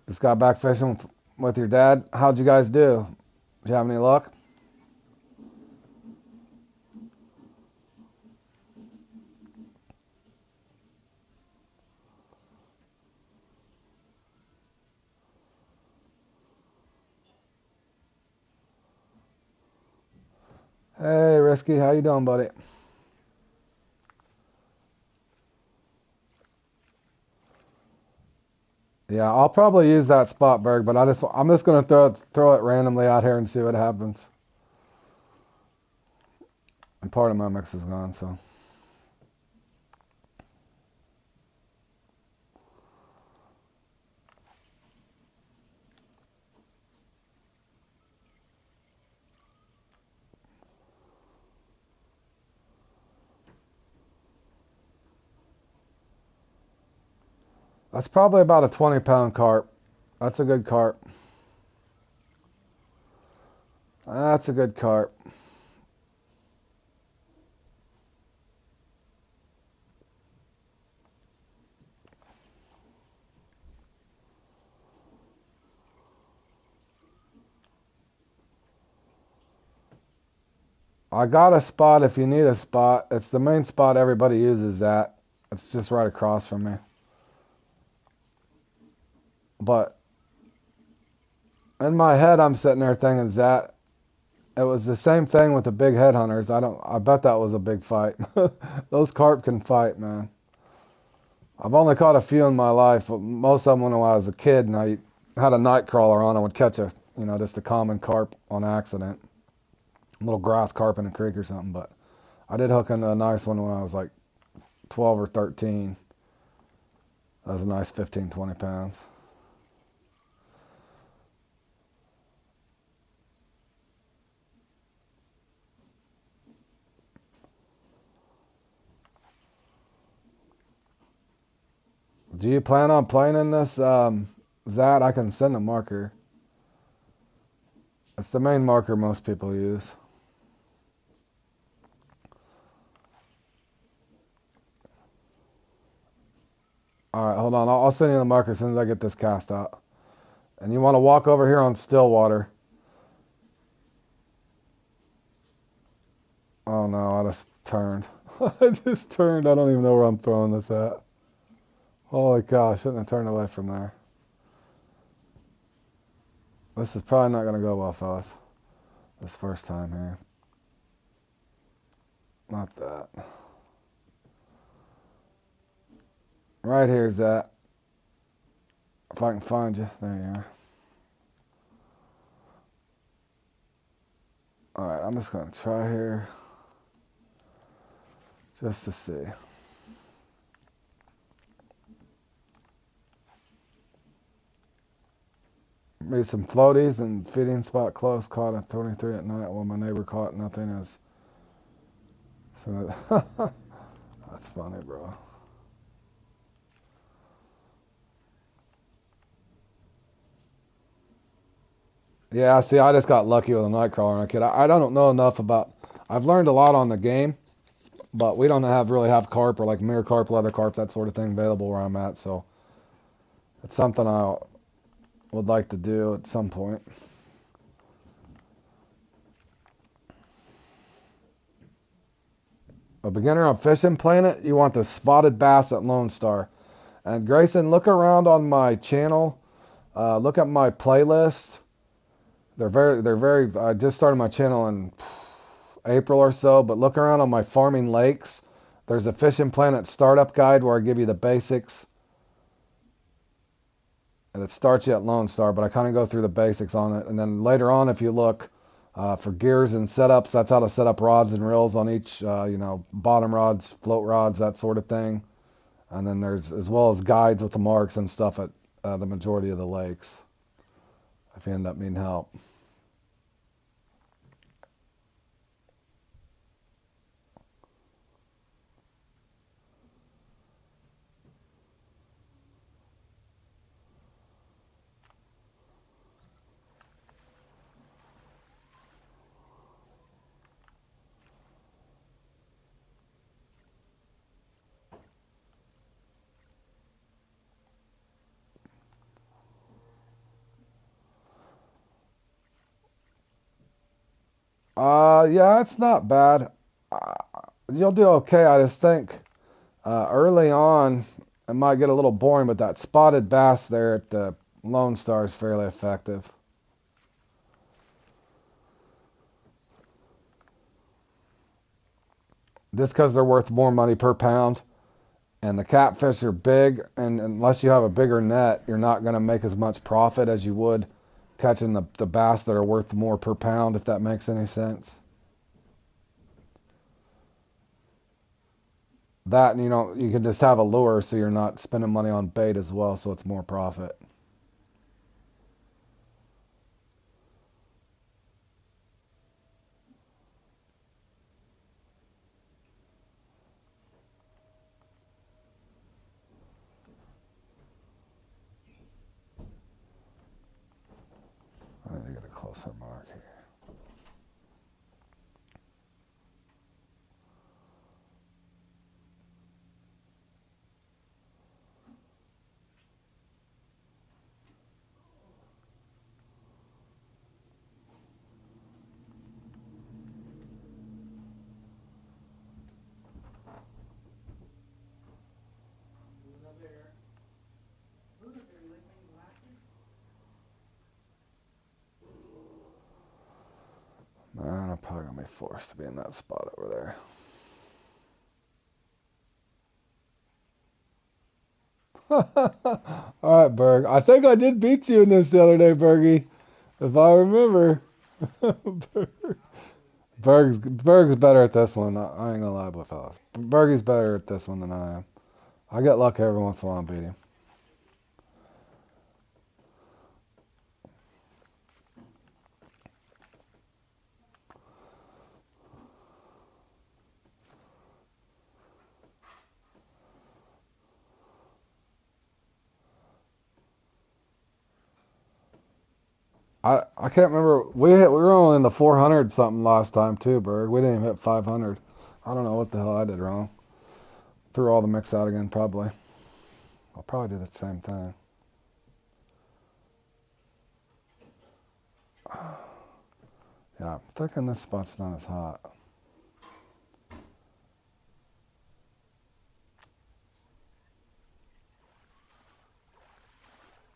Just got back fishing with your dad. How'd you guys do? Did you have any luck? Hey, Risky, how you doing, buddy? Yeah, I'll probably use that spot, Berg, but I'm just gonna throw it randomly out here and see what happens. And part of my mix is gone, so. That's probably about a 20-pound carp. That's a good carp. That's a good carp. I got a spot if you need a spot. It's the main spot everybody uses at. It's just right across from me. But in my head, I'm sitting there thinking that it was the same thing with the big headhunters. I bet that was a big fight. Those carp can fight, man. I've only caught a few in my life. Most of them when I was a kid, and I had a night crawler on. I would catch just a common carp on accident, a little grass carp in a creek or something. But I did hook into a nice one when I was like 12 or 13. That was a nice 15, 20 pounds. Do you plan on playing in this, Zad? I can send a marker. It's the main marker most people use. Alright, hold on. I'll send you the marker as soon as I get this cast out. And you want to walk over here on Stillwater. Oh no, I just turned. I just turned. I don't even know where I'm throwing this at. Holy cow, I shouldn't have turned away from there. This is probably not going to go well, fellas. This first time here. Not that. Right here's that. If I can find you. There you are. Alright, I'm just going to try here. Just to see. Made some floaties and feeding spot close. Caught a 23 at night while my neighbor caught nothing as. So that's funny, bro. Yeah, see, I just got lucky with a nightcrawler and a kid. I don't know enough about. I've learned a lot on the game, but we don't really have carp or like mirror carp, leather carp, that sort of thing available where I'm at. So it's something I would like to do at some point. A beginner on Fishing Planet, you want the spotted bass at Lone Star. And Grayson, look around on my channel. Look at my playlist. They're very. I just started my channel in April or so, but look around on my farming lakes. There's a Fishing Planet startup guide where I give you the basics. And it starts you at Lone Star, but I kind of go through the basics on it. And then later on, if you look for gears and setups, that's how to set up rods and reels on each, bottom rods, float rods, that sort of thing. And then there's as well as guides with the marks and stuff at the majority of the lakes. If you end up needing help. Yeah, it's not bad. Uh, you'll do okay. I just think early on it might get a little boring, but that spotted bass there at the Lone Star is fairly effective. Just because they're worth more money per pound, and the catfish are big, and unless you have a bigger net, you're not going to make as much profit as you would catching the bass that are worth more per pound, if that makes any sense. That, and you can just have a lure so you're not spending money on bait as well, so it's more profit. What's our mark here? Man, I'm probably going to be forced to be in that spot over there. All right, Berg. I think I did beat you in this the other day, Bergie. If I remember. Berg's better at this one. I ain't gonna lie, but fellas. Bergie's better at this one than I am. I get lucky every once in a while and beat him. I can't remember. We were only in the 400 something last time too, Berg. We didn't even hit 500. I don't know what the hell I did wrong. Threw all the mix out again, probably. I'll probably do the same thing. Yeah, I'm thinking this spot's not as hot.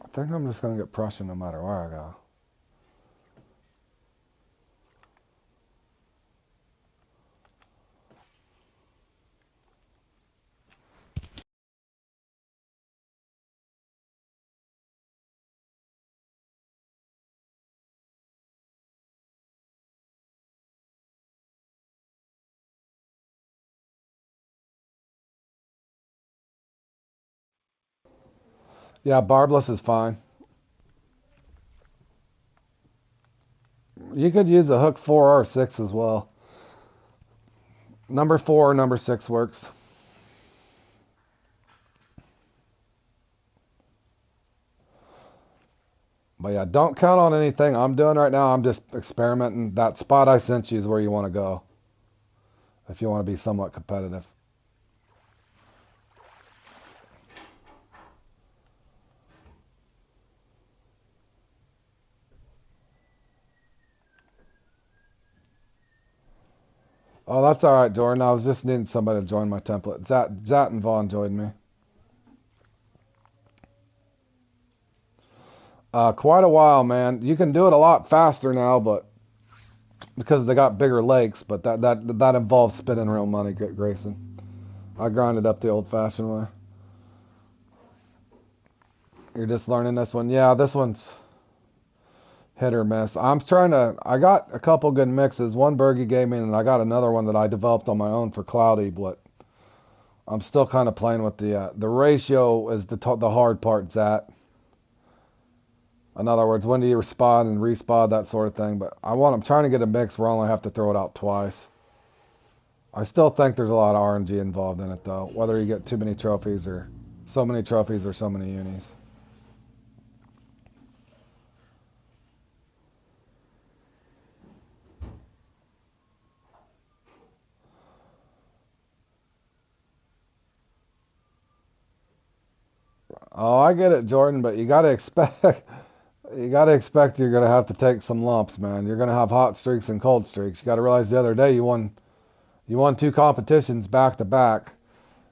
I think I'm just gonna get Prussian no matter where I go. Yeah, barbless is fine. You could use a hook 4 or 6 as well. Number 4 or number 6 works. But yeah, don't count on anything I'm doing right now. I'm just experimenting. That spot I sent you is where you want to go if you want to be somewhat competitive. Oh, that's all right, Jordan. I was just needing somebody to join my template. Zat and Vaughn joined me. Quite a while, man. You can do it a lot faster now, but because they got bigger lakes. But that involves spending real money, Grayson. I grinded up the old-fashioned way. You're just learning this one. Yeah, this one's hit or miss. I got a couple good mixes. One Bergie gave me, and I got another one that I developed on my own for Cloudy, but I'm still kind of playing with the ratio is the hard part, Zat. In other words, when do you respond and respawn, that sort of thing. But I'm trying to get a mix where I only have to throw it out twice. I still think there's a lot of RNG involved in it, though, whether you get too many trophies or so many trophies or so many unis. Oh, I get it, Jordan, but you got to expect you're going to have to take some lumps, man. You're going to have hot streaks and cold streaks. You got to realize the other day you won 2 competitions back to back,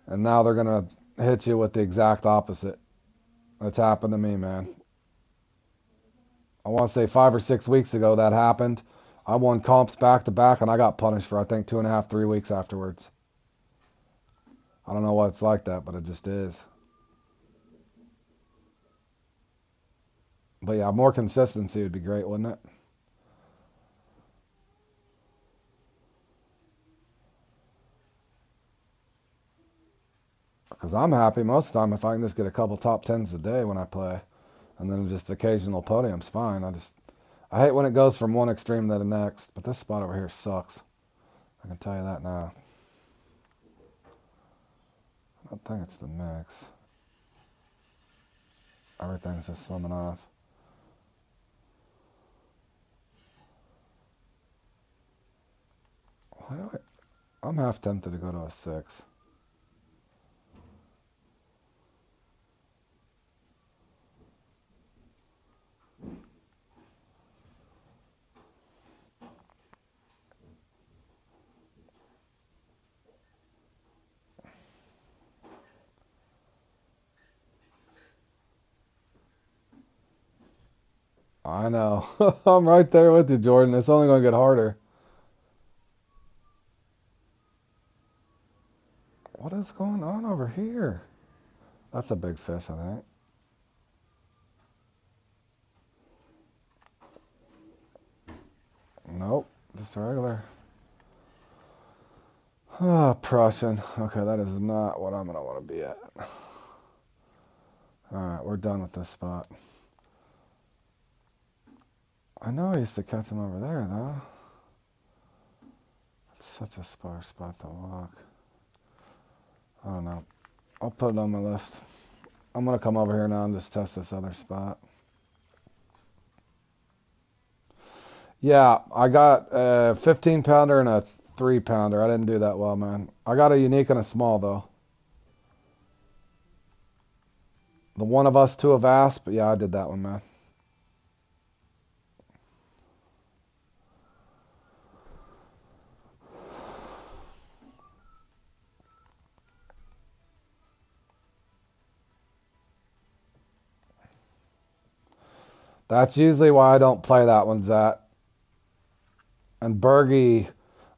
and now they're going to hit you with the exact opposite. That's happened to me, man. I want to say 5 or 6 weeks ago that happened. I won comps back to back, and I got punished for I think 2.5, 3 weeks afterwards. I don't know why it's like that, but it just is. But yeah, more consistency would be great, wouldn't it? Because I'm happy most of the time if I can just get a couple top tens a day when I play, and then just occasional podiums, fine. I hate when it goes from one extreme to the next, but this spot over here sucks. I can tell you that now. I don't think it's the mix. Everything's just swimming off. Why do I'm half tempted to go to a 6. I know. I'm right there with you, Jordan. It's only going to get harder. What is going on over here? That's a big fish, I think. Nope, just a regular. Ah, Prussian. Okay, that is not what I'm going to want to be at. Alright, we're done with this spot. I know I used to catch them over there, though. It's such a sparse spot to walk. I don't know. I'll put it on my list. I'm going to come over here now and just test this other spot. Yeah, I got a 15 pounder and a 3 pounder. I didn't do that well, man. I got a unique and a small, though. The one of us, two of Asp. But yeah, I did that one, man. That's usually why I don't play that one, Zat. And Bergie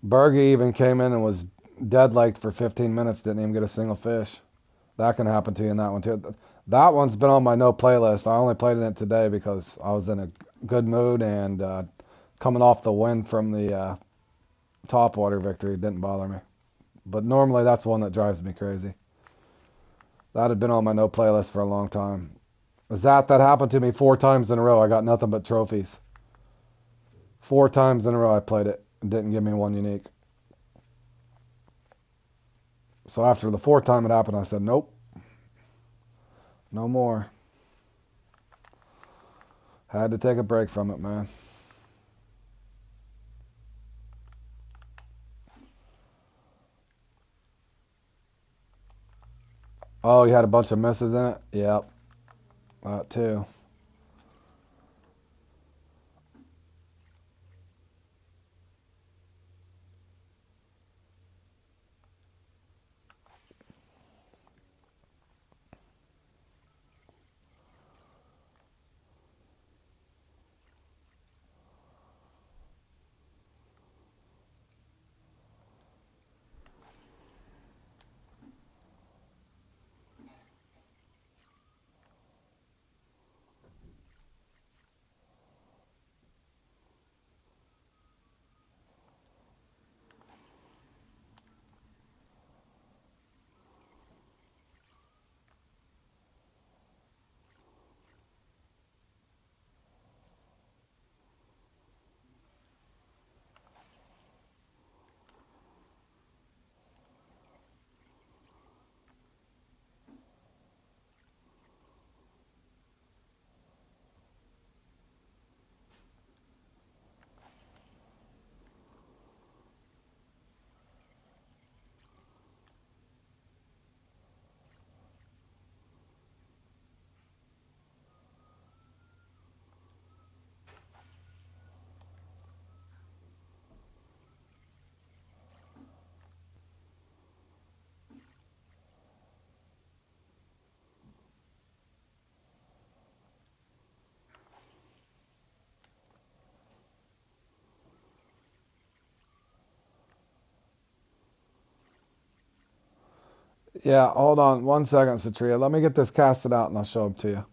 even came in and was dead-liked for 15 minutes, didn't even get a single fish. That can happen to you in that one, too. That one's been on my no playlist. I only played in it today because I was in a good mood and coming off the win from the topwater victory didn't bother me. But normally that's one that drives me crazy. That had been on my no playlist for a long time. That happened to me 4 times in a row. I got nothing but trophies. 4 times in a row I played it and didn't give me one unique. So after the 4th time it happened, I said, nope. No more. Had to take a break from it, man. Oh, you had a bunch of misses in it? Yep. That too. Yeah, hold on 1 second, Satria. Let me get this casted out and I'll show them to you.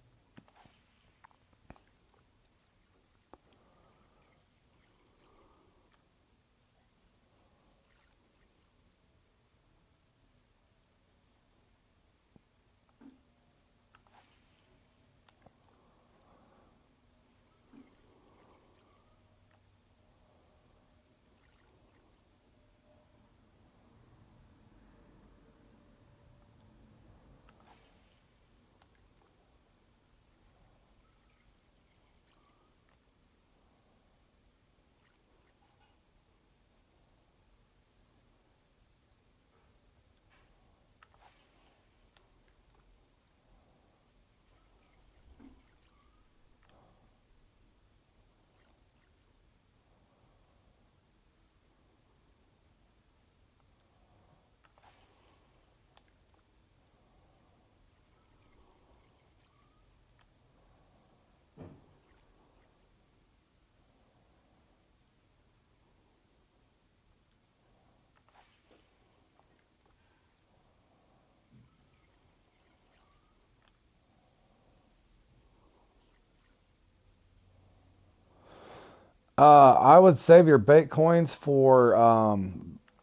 I would save your bait coins for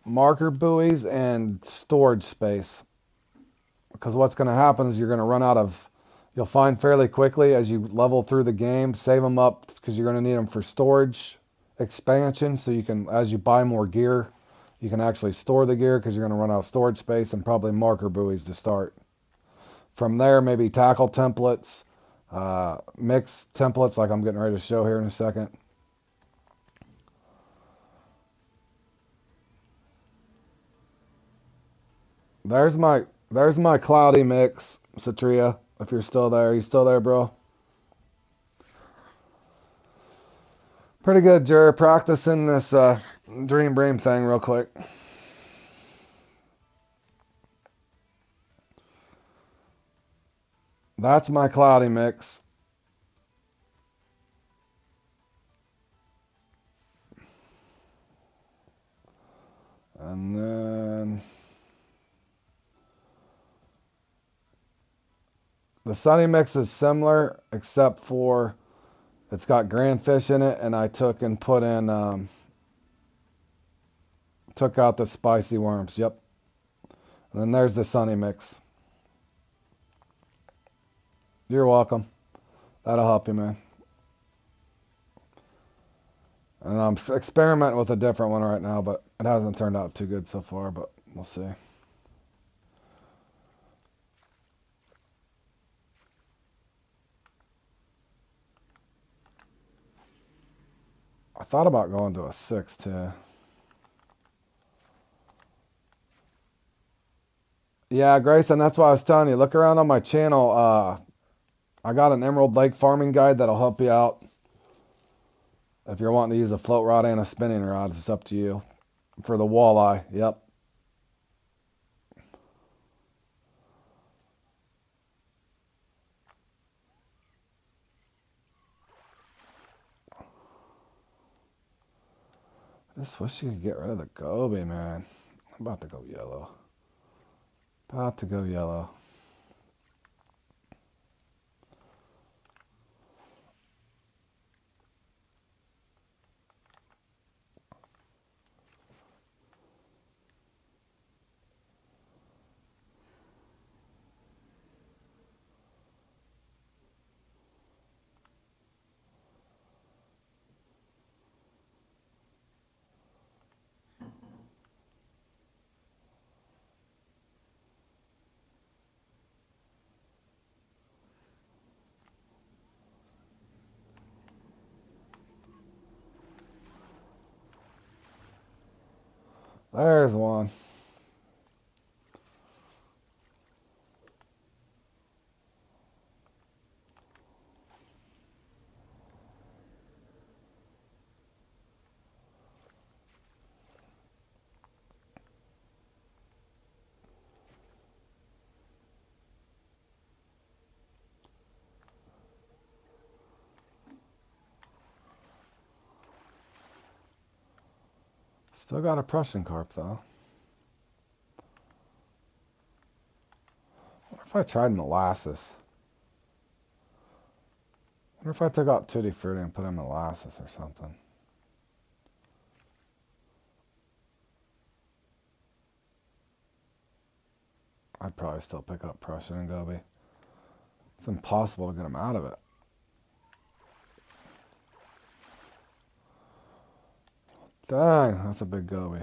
marker buoys and storage space. Because what's going to happen is you're going to run out of, you'll find fairly quickly as you level through the game, save them up because you're going to need them for storage expansion. So you can, as you buy more gear, you can actually store the gear because you're going to run out of storage space, and probably marker buoys to start. From there, maybe tackle templates, mix templates like I'm getting ready to show here in a second. There's my cloudy mix, Satria. If you're still there, you still there, bro? Pretty good, Jer. Practicing this Dream Bream thing real quick. That's my cloudy mix. And then the sunny mix is similar, except for it's got grand fish in it, and I took and put in, took out the spicy worms. Yep. And then there's the sunny mix. You're welcome. That'll help you, man. And I'm experimenting with a different one right now, but it hasn't turned out too good so far, but we'll see. I thought about going to a 6 too. Yeah, Grayson, that's why I was telling you. Look around on my channel. I got an Emerald Lake farming guide that'll help you out. If you're wanting to use a float rod and a spinning rod, it's up to you. For the walleye, yep. I just wish you could get rid of the goby, man. I'm about to go yellow. About to go yellow. There's one. Still got a Prussian carp, though. What if I tried molasses? What if I took out Tutti Frutti and put in molasses or something? I'd probably still pick up Prussian and goby. It's impossible to get them out of it. Dang, that's a big goby.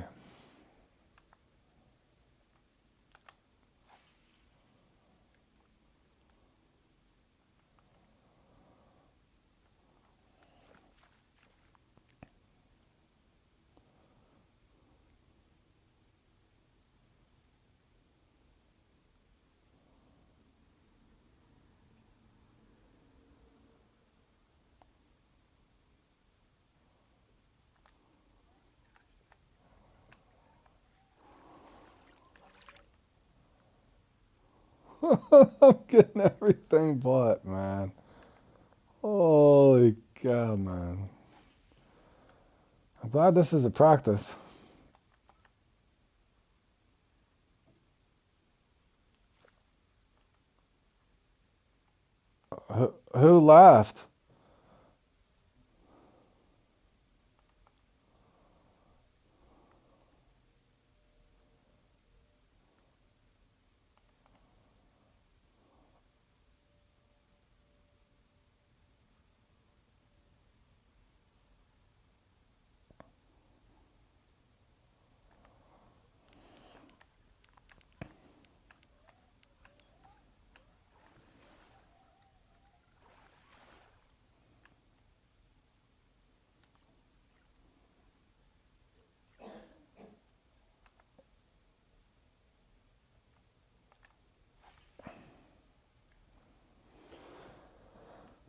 I'm getting everything but, man. Holy cow, man. I'm glad this is a practice. Who left?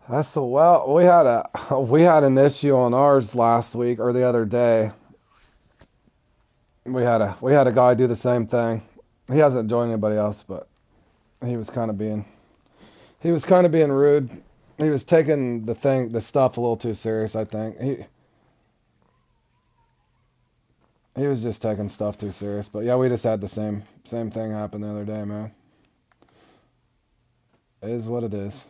That's the well. We had an issue on ours last week or the other day. We had a guy do the same thing. He hasn't joined anybody else, but he was kind of being he was kind of being rude. He was taking the stuff a little too serious. I think he was just taking stuff too serious. But yeah, we just had the same thing happen the other day, man. It is what it is.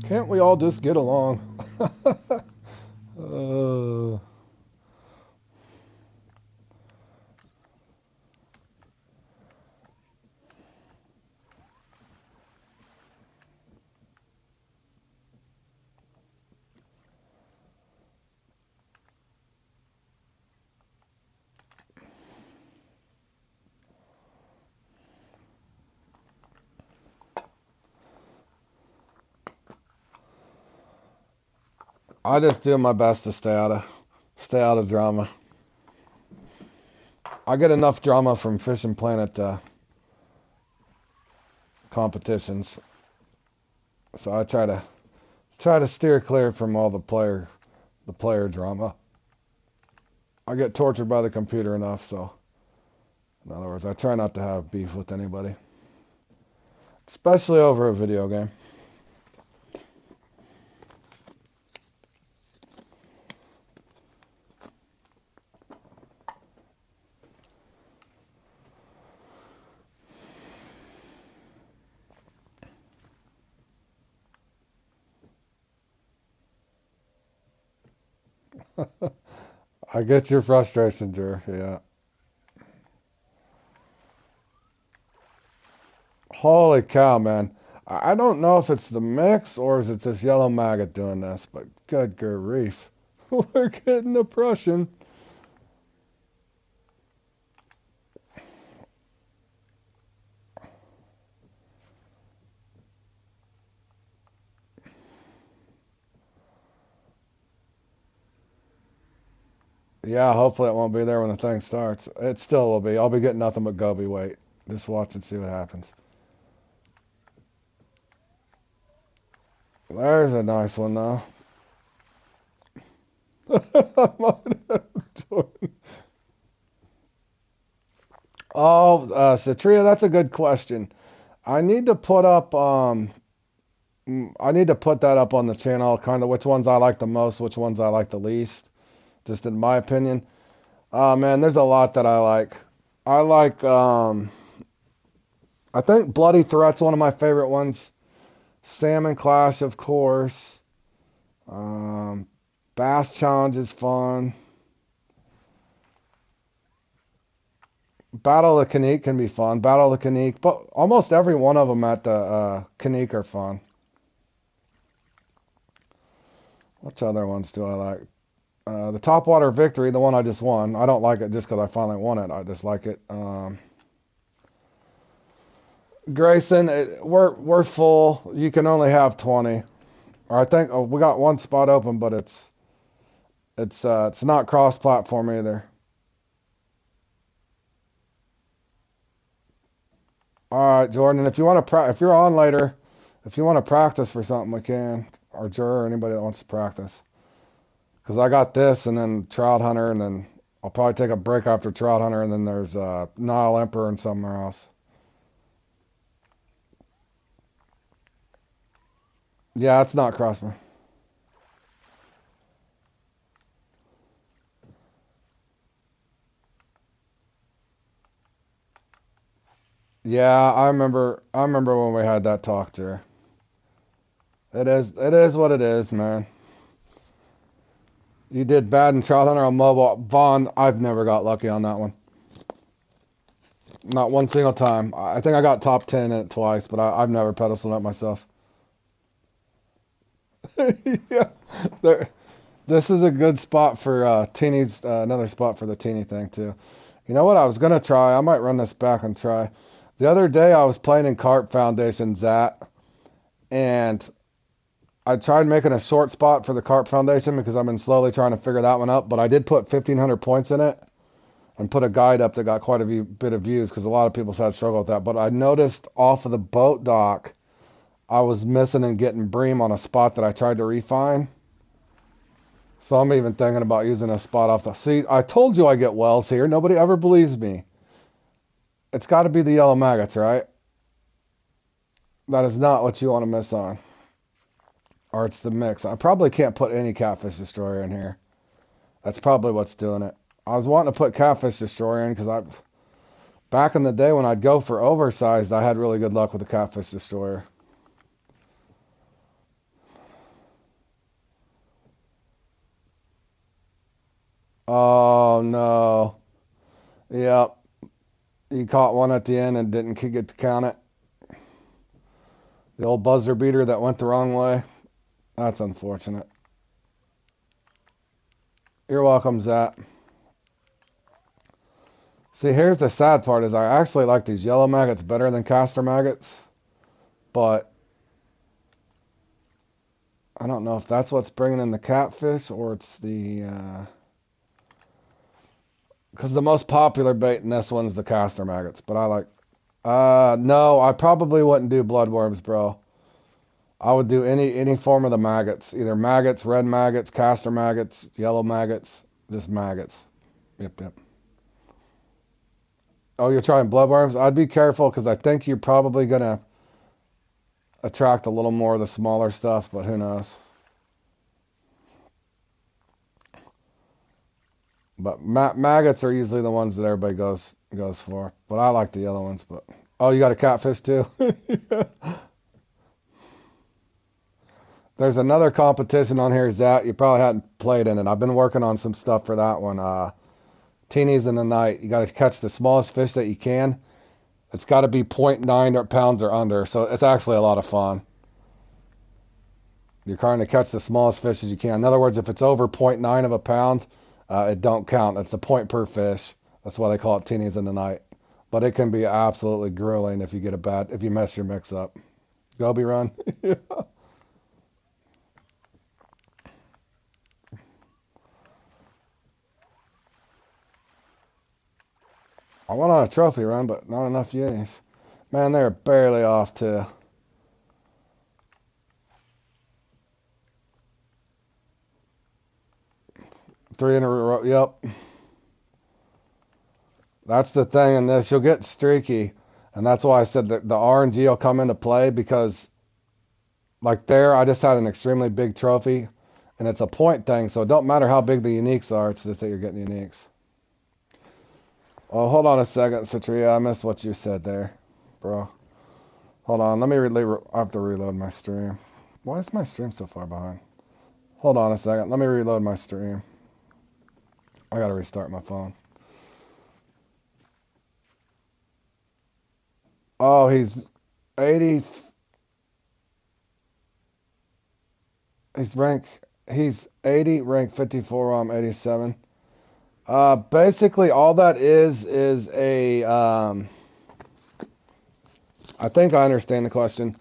Can't we all just get along? uh, I just do my best to stay out of drama. I get enough drama from Fishing Planet competitions, so I try to steer clear from all the player drama. I get tortured by the computer enough, so in other words, I try not to have beef with anybody, especially over a video game. I get your frustration, Jer. Yeah. Holy cow, man. I don't know if it's the mix or is it this yellow maggot doing this, but good grief. We're getting depression. Yeah, hopefully it won't be there when the thing starts. It still will be. I'll be getting nothing but Gobi weight. Just watch and see what happens. There's a nice one, though. Oh, Satria, that's a good question. I need to put up, I need to put that up on the channel, kind of which ones I like the most, which ones I like the least, just in my opinion. Man, there's a lot that I like. I like, I think Bloody Threat's one of my favorite ones. Salmon Clash, of course. Um, Bass Challenge is fun. Battle of the Canik can be fun. Battle of the Canik, but almost every one of them at the Canik are fun. Which other ones do I like? The Topwater Victory, the one I just won. I don't like it just because I finally won it. I just like it. Grayson, we're full. You can only have 20. Or I think we got one spot open, but it's not cross-platform either. All right, Jordan. If you want to, if you're on later, if you want to practice for something, we can. Or Jur, or anybody that wants to practice. Because I got this, and then Trout Hunter, and then I'll probably take a break after Trout Hunter, and then there's Nile Emperor and somewhere else. Yeah, it's not Crossman. Yeah, I remember when we had that talk, Jer. It is what it is, man. You did bad in Trout Hunter on mobile. Vaughn, I've never got lucky on that one. Not one single time. I think I got top 10 in it twice, but I've never pedestaled it myself. Yeah, there, this is a good spot for Teeny's, another spot for the Teeny thing, too. You know what I was going to try? I might run this back and try. The other day I was playing in Carp Foundation Zat, and I tried making a short spot for the Carp Foundation because I've been slowly trying to figure that one out, but I did put 1,500 points in it and put a guide up that got quite a bit of views because a lot of people said struggle with that. But I noticed off of the boat dock, I was missing and getting bream on a spot that I tried to refine. So I'm even thinking about using a spot off the... See, I told you I get wells here. Nobody ever believes me. It's got to be the yellow maggots, right? That is not what you want to miss on. Or it's the mix. I probably can't put any Catfish Destroyer in here. That's probably what's doing it. I was wanting to put Catfish Destroyer in because back in the day when I'd go for oversized, I had really good luck with the Catfish Destroyer. Oh, no. Yep. You caught one at the end and didn't get to count it. The old buzzer beater that went the wrong way. That's unfortunate. You're welcome, Zach. See, here's the sad part is I actually like these yellow maggots better than castor maggots. But I don't know if that's what's bringing in the catfish or it's the... Because the most popular bait in this one's the castor maggots. But I like... no, I probably wouldn't do bloodworms, bro. I would do any form of the maggots. Either maggots, red maggots, castor maggots, yellow maggots. Just maggots. Yep. Oh, you're trying bloodworms? I'd be careful because I think you're probably going to attract a little more of the smaller stuff, but who knows. But maggots are usually the ones that everybody goes for. But I like the yellow ones. But oh, you got a catfish too? Yeah. There's another competition on here, Zach. You probably hadn't played in it. I've been working on some stuff for that one. Teenies in the night. You got to catch the smallest fish that you can. It's got to be 0.9 pounds or under. So it's actually a lot of fun. You're trying to catch the smallest fish as you can. In other words, if it's over 0.9 of a pound, it don't count. It's a point per fish. That's why they call it teenies in the night. But it can be absolutely grueling if you if you mess your mix up. Goby run. Yeah. I went on a trophy run, but not enough unis. Man, they're barely off to... Three in a row. Yep. That's the thing in this. You'll get streaky. And that's why I said that the RNG will come into play because, like there, I just had an extremely big trophy. And it's a point thing, so it don't matter how big the uniques are. It's just that you're getting uniques. Oh, hold on a second, Satria. I missed what you said there, bro. Hold on. Let me I have to reload my stream. Why is my stream so far behind? Hold on a second. Let me reload my stream. I gotta restart my phone. Oh, he's 80. He's 80, rank 54, I'm 87. Basically all that is a, I think I understand the question.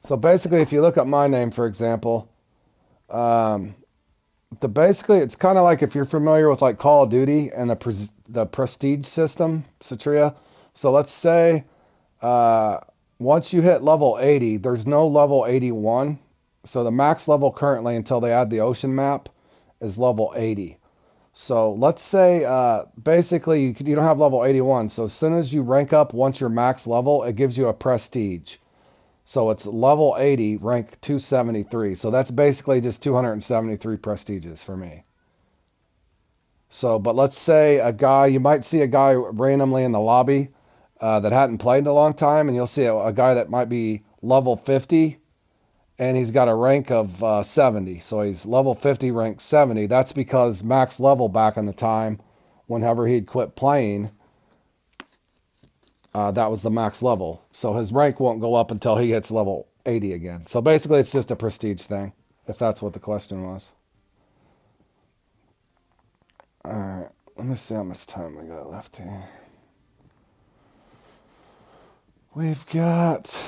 So basically if you look at my name, for example, basically it's kind of like if you're familiar with like Call of Duty and the prestige system, Satria. So let's say, once you hit level 80, there's no level 81. So the max level currently until they add the ocean map is level 80. So let's say, basically you don't have level 81. So as soon as you rank up once you're max level, it gives you a prestige. So it's level 80, rank 273. So that's basically just 273 prestiges for me. So, but let's say you might see a guy randomly in the lobby that hadn't played in a long time, and you'll see a guy that might be level 50, and he's got a rank of 70. So he's level 50, rank 70. That's because max level back in the time, whenever he'd quit playing, that was the max level. So his rank won't go up until he hits level 80 again. So basically it's just a prestige thing, if that's what the question was. Alright, let me see how much time we got left here. We've got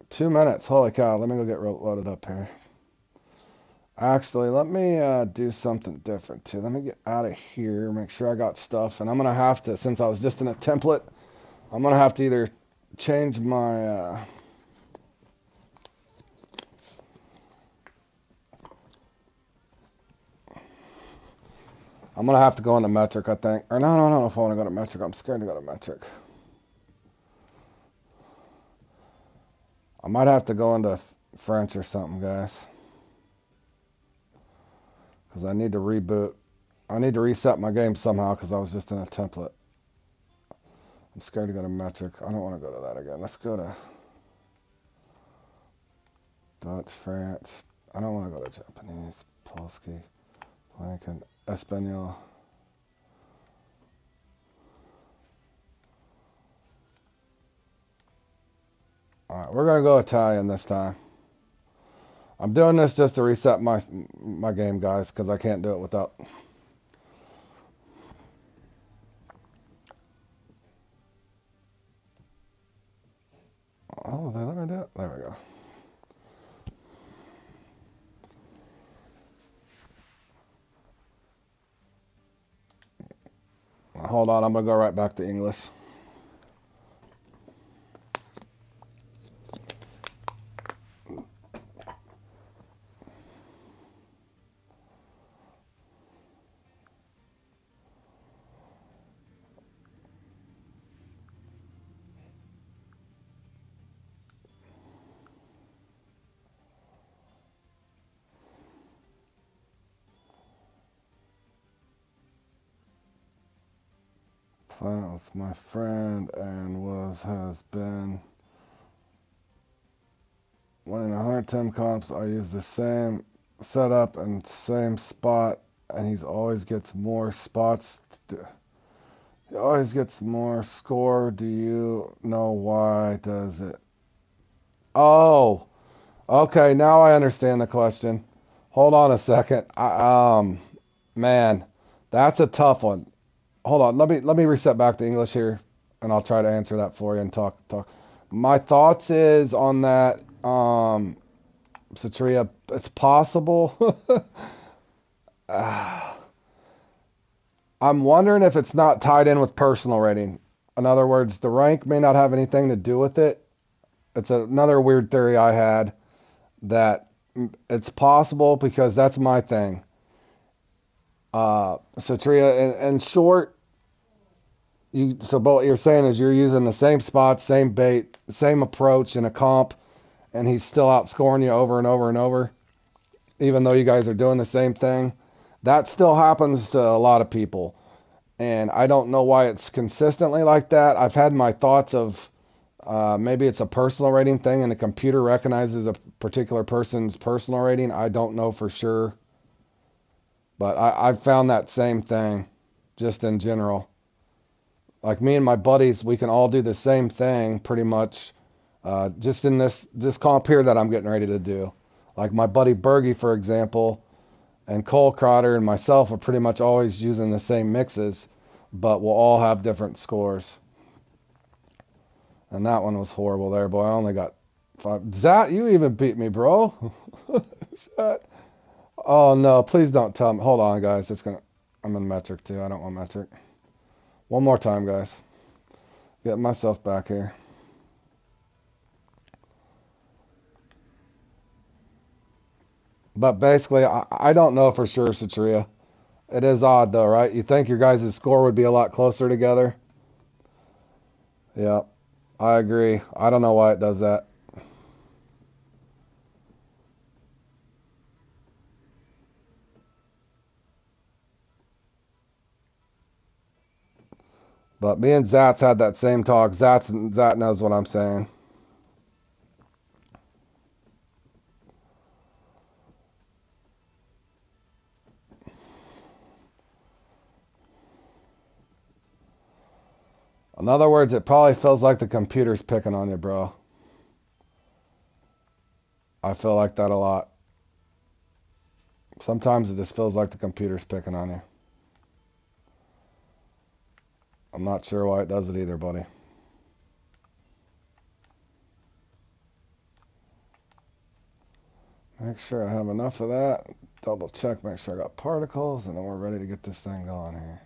2 minutes. Holy cow. Let me go get loaded up here. Actually, let me do something different too. Let me get out of here, make sure I got stuff. And I'm going to have to, since I was just in a template, I'm going to have to either change my... I'm going to have to go into metric, I think. Or no, I don't know if I want to go to metric. I'm scared to go to metric. I might have to go into French or something, guys. Because I need to reboot. I need to reset my game somehow because I was just in a template. I'm scared to go to metric. I don't want to go to that again. Let's go to Dutch, France. I don't want to go to Japanese. Polski, Blanken, Espanol. Alright, we're going to go Italian this time. I'm doing this just to reset my game, guys, because I can't do it without... Oh, they let me do it? There we go. Hold on, I'm going to go right back to English. Playing with my friend and has been winning 110 comps. I use the same setup and same spot, and he always gets more spots. He always gets more score. Do you know why does it? Oh, okay. Now I understand the question. Hold on a second. Man, that's a tough one. Hold on. Let me reset back to English here, and I'll try to answer that for you and talk. My thoughts is on that. Satria, it's possible. I'm wondering if it's not tied in with personal rating. In other words, the rank may not have anything to do with it. It's another weird theory I had that it's possible because that's my thing. Satria, in short, so what you're saying is you're using the same spots, same bait, same approach in a comp, and he's still outscoring you over and over and over, even though you guys are doing the same thing. That still happens to a lot of people, and I don't know why it's consistently like that. I've had my thoughts of maybe it's a personal rating thing, and the computer recognizes a particular person's personal rating. I don't know for sure, but I've found that same thing, just in general. Like me and my buddies, we can all do the same thing pretty much, just in this comp here that I'm getting ready to do. Like my buddy Bergie, for example, and Cole Crotter and myself are pretty much always using the same mixes, but we'll all have different scores. And that one was horrible there, boy. I only got 5. Zat, you even beat me, bro. Zat. Oh no, please don't tell me. Hold on, guys. I'm in metric too. I don't want metric. One more time, guys. Get myself back here. But basically, I don't know for sure, Satria. It is odd, though, right? You think your guys' score would be a lot closer together? Yeah, I agree. I don't know why it does that. But me and Zat's had that same talk. Zat knows what I'm saying. In other words, it probably feels like the computer's picking on you, bro. I feel like that a lot. Sometimes it just feels like the computer's picking on you. I'm not sure why it does it either, buddy. Make sure I have enough of that. Double check, make sure I got particles, and then we're ready to get this thing going here.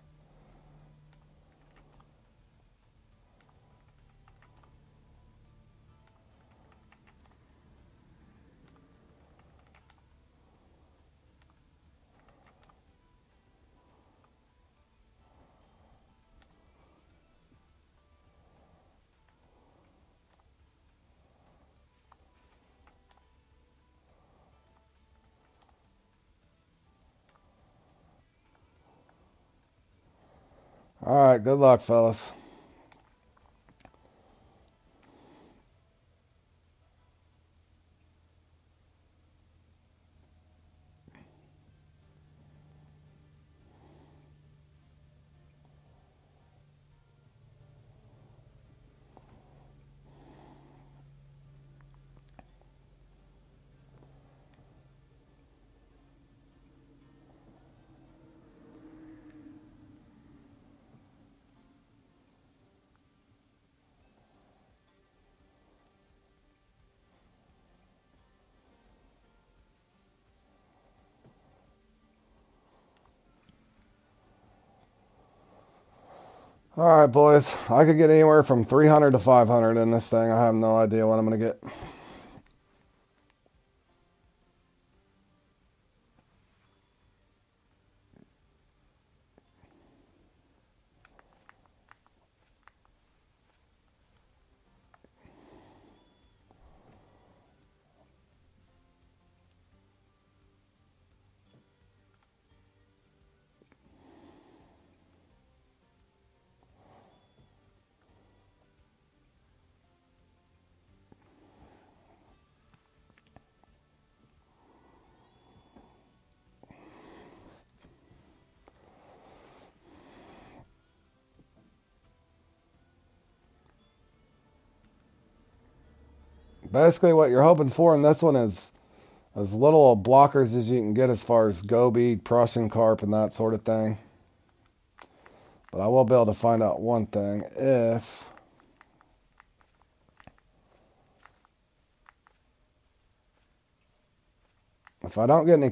All right, good luck, fellas. All right, boys. I could get anywhere from 300 to 500 in this thing. I have no idea what I'm going to get. Basically, what you're hoping for in this one is as little blockers as you can get as far as goby, Prussian carp, and that sort of thing. But I will be able to find out one thing. If I don't get any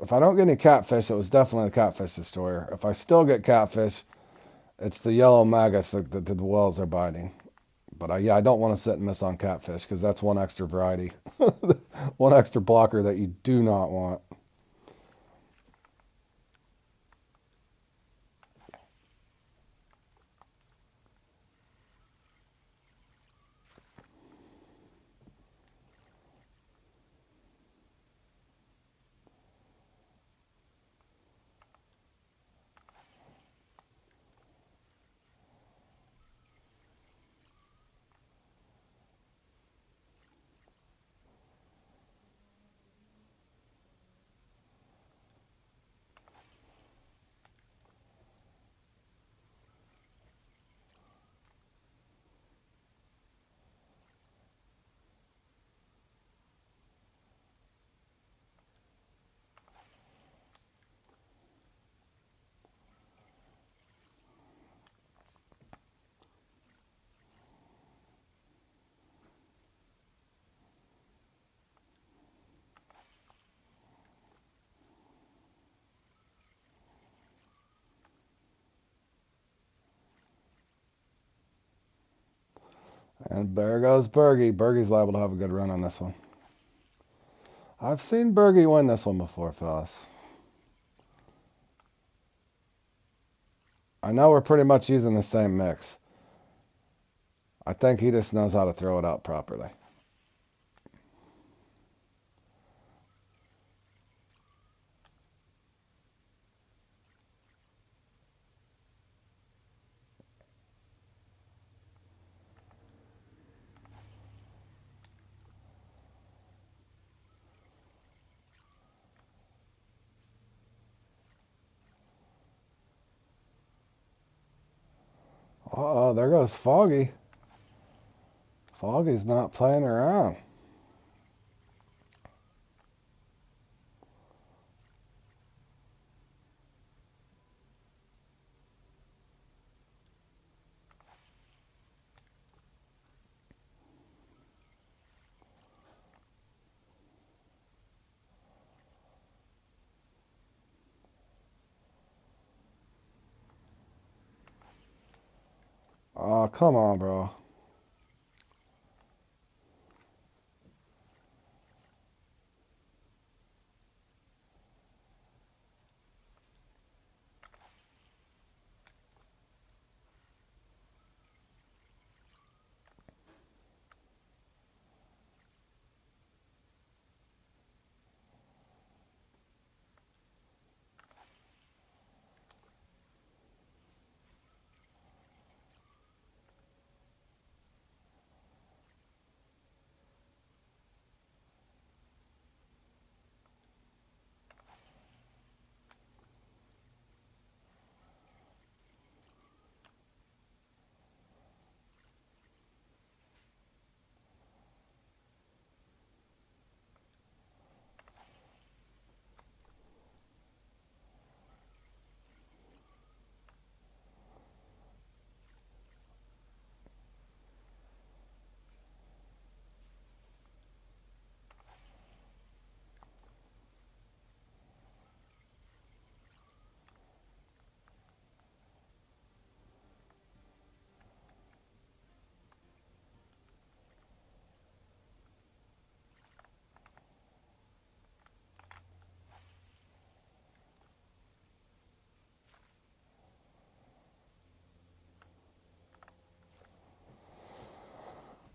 if I don't get any catfish, it was definitely the catfish destroyer. If I still get catfish, it's the yellow maggots that the wells are biting. But yeah, I don't want to sit and miss on catfish because that's one extra variety, one extra blocker that you do not want. And there goes Bergie. Bergie's liable to have a good run on this one. I've seen Bergie win this one before, fellas. I know we're pretty much using the same mix. I think he just knows how to throw it out properly. Uh-oh, there goes Foggy. Foggy's not playing around. Oh, come on, bro.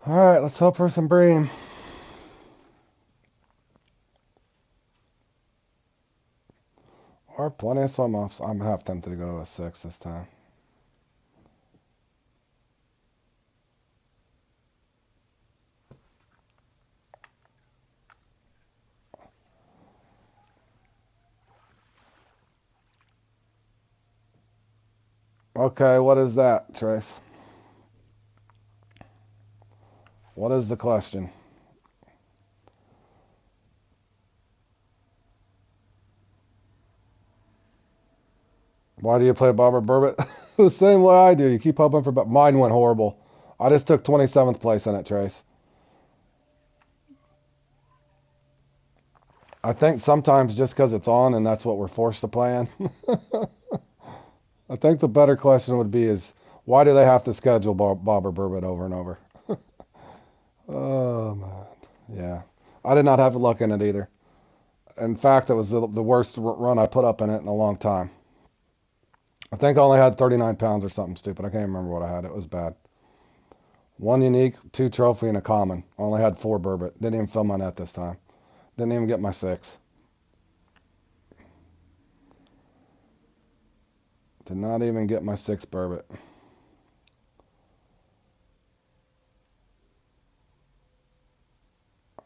All right, let's hope for some bream. Or plenty of swim offs. I'm half tempted to go to a 6 this time. Okay, what is that, Trace? What is the question? Why do you play Bobber Burbot? The same way I do. You keep hoping for, but mine went horrible. I just took 27th place in it, Trace. I think sometimes just because it's on and that's what we're forced to play in. I think the better question would be is why do they have to schedule Bobber Burbot over and over? Oh man, yeah. I did not have luck in it either. In fact, it was the worst run I put up in it in a long time. I think I only had 39 pounds or something stupid. I can't remember what I had. It was bad. One unique, two trophy, and a common. I only had four burbot. Didn't even fill my net this time. Didn't even get my 6. Did not even get my 6 burbot.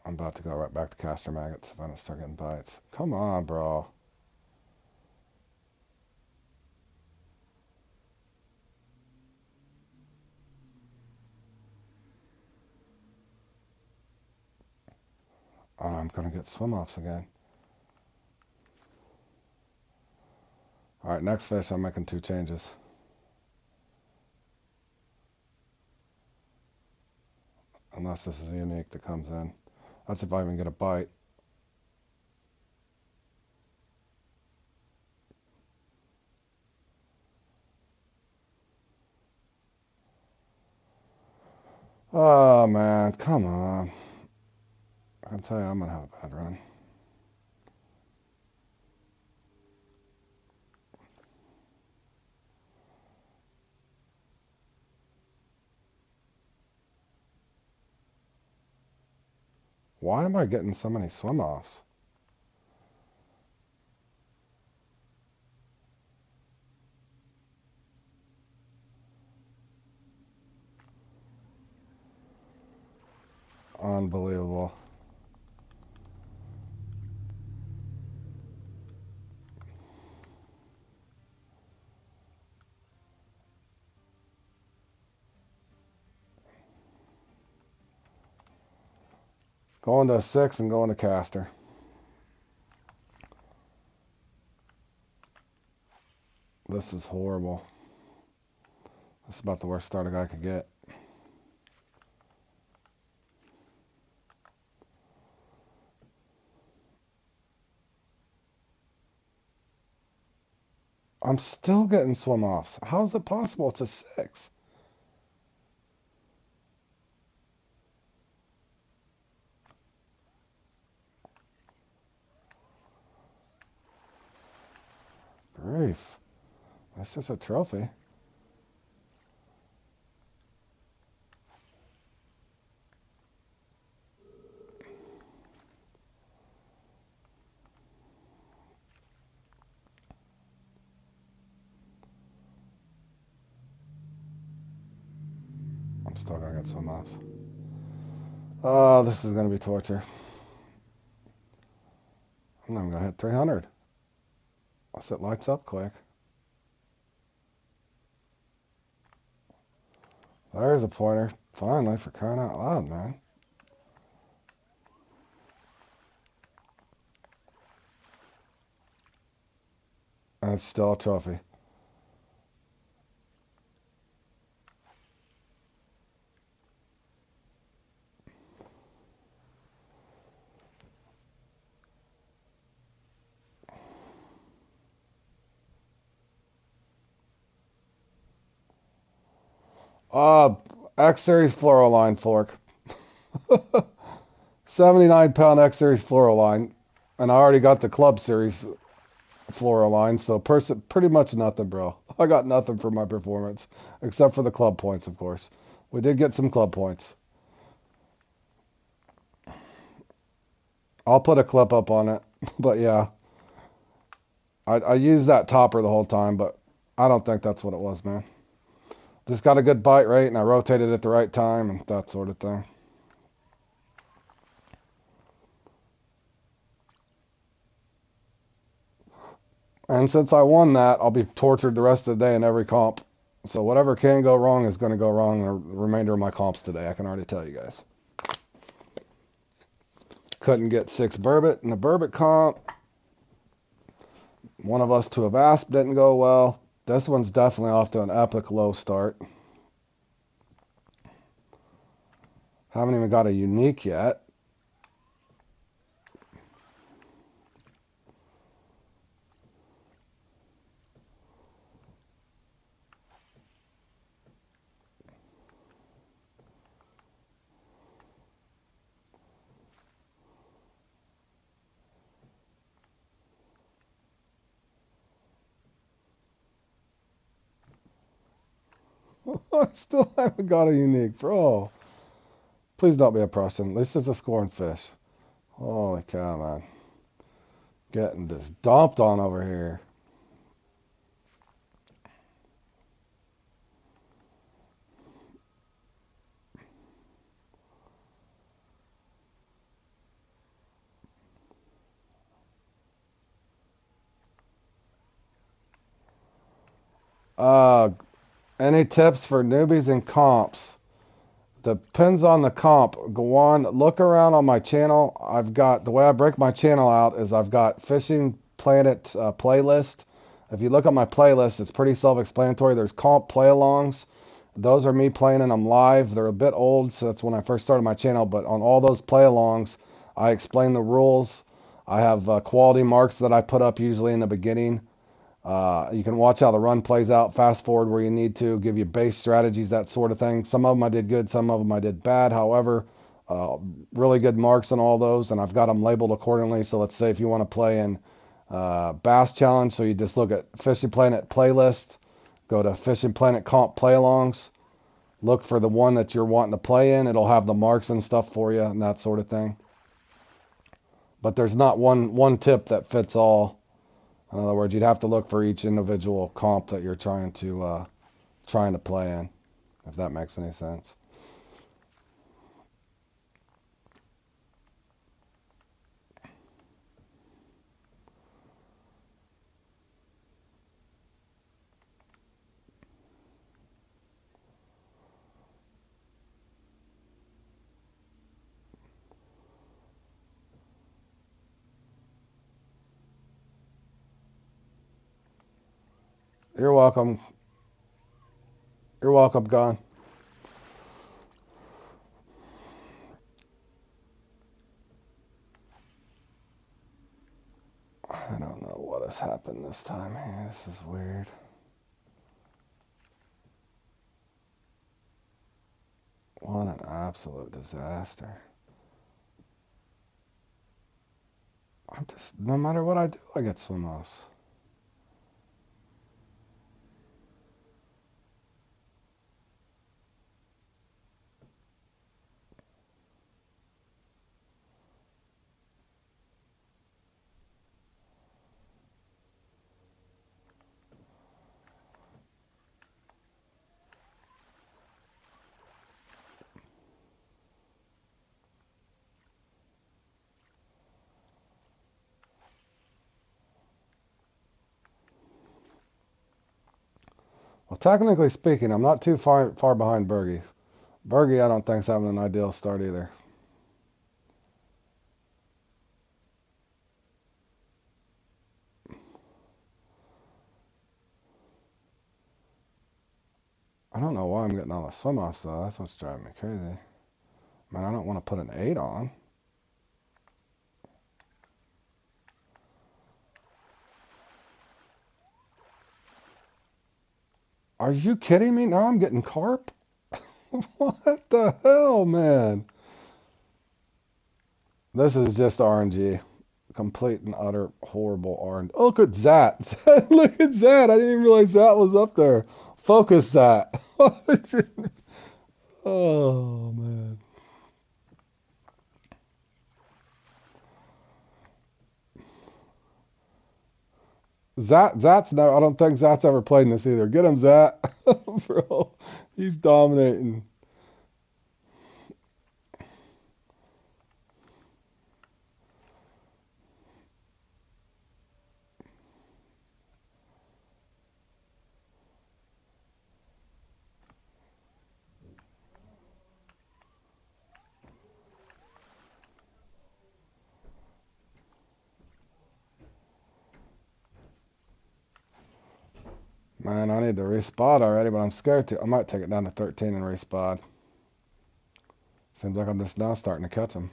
I'm about to go right back to caster maggots if I don't start getting bites. Come on, bro. Oh, I'm gonna get swim offs again. All right, next fish, I'm making 2 changes. Unless this is a unique that comes in. That's if I even get a bite. Oh, man. Come on. I can tell you I'm going to have a bad run. Why am I getting so many swim offs? Unbelievable. Going to a 6 and going to caster. This is horrible. This is about the worst start a guy could get. I'm still getting swim offs. How is it possible? It's a 6. grief. That's just a trophy. I'm still gonna get swim offs. Oh, this is gonna be torture. I'm not gonna hit 300. Unless it lights up quick. There's a pointer. Finally, for crying out loud, man. And it's still a trophy. Uh, X Series Fluoroline fork. 79-pound X Series Fluoroline. And I already got the Club Series Fluoroline, so pretty much nothing, bro. I got nothing for my performance, except for the club points, of course. We did get some club points. I'll put a clip up on it, but yeah. I used that topper the whole time, but I don't think that's what it was, man. Just got a good bite rate, and I rotated at the right time, and that sort of thing. And since I won that, I'll be tortured the rest of the day in every comp. So whatever can go wrong is going to go wrong in the remainder of my comps today. I can already tell you guys. Couldn't get 6 Burbot in the Burbot comp. One of us to a VASP didn't go well. This one's definitely off to an epic low start. Haven't even got a unique yet. I still haven't got a unique, bro. Please don't be a Prussian. At least it's a scoring fish. Holy cow, man. Getting just dumped on over here. Uh, any tips for newbies and comps? Depends on the comp. Go on, look around on my channel. I've got, the way I break my channel out is I've got Fishing Planet playlist. If you look at my playlist, it's pretty self-explanatory. There's comp play-alongs. Those are me playing in them live. They're a bit old, so that's when I first started my channel. But on all those play-alongs, I explain the rules. I have quality marks that I put up usually in the beginning. You can watch how the run plays out, fast forward where you need to, give you base strategies, that sort of thing. Some of them I did good, some of them I did bad. However, really good marks on all those, and I've got them labeled accordingly. So let's say if you want to play in Bass Challenge, so you just look at Fishing Planet playlist, go to Fishing Planet comp play-alongs, look for the one that you're wanting to play in. It'll have the marks and stuff for you and that sort of thing. But there's not one tip that fits all. In other words, you'd have to look for each individual comp that you're trying to play in, if that makes any sense. You're welcome. You're welcome, Gon. I don't know what has happened this time here. This is weird. What an absolute disaster. I'm just, no matter what I do, I get swim offs. Well, technically speaking, I'm not too far behind Bergie. Bergie, I don't think's having an ideal start either. I don't know why I'm getting all the swim offs though. That's what's driving me crazy. Man, I don't want to put an 8 on. Are you kidding me? Now I'm getting carp? What the hell, man? This is just RNG. Complete and utter horrible RNG. Oh, look at Zat. Look at Zat. I didn't even realize Zat was up there. Focus Zat. Oh, man. Zat's no, I don't think Zat's ever played in this either. Get him, Zat. Bro, he's dominating. Man, I need to respot already, but I'm scared to. I might take it down to 13 and respot. Seems like I'm just now starting to catch him.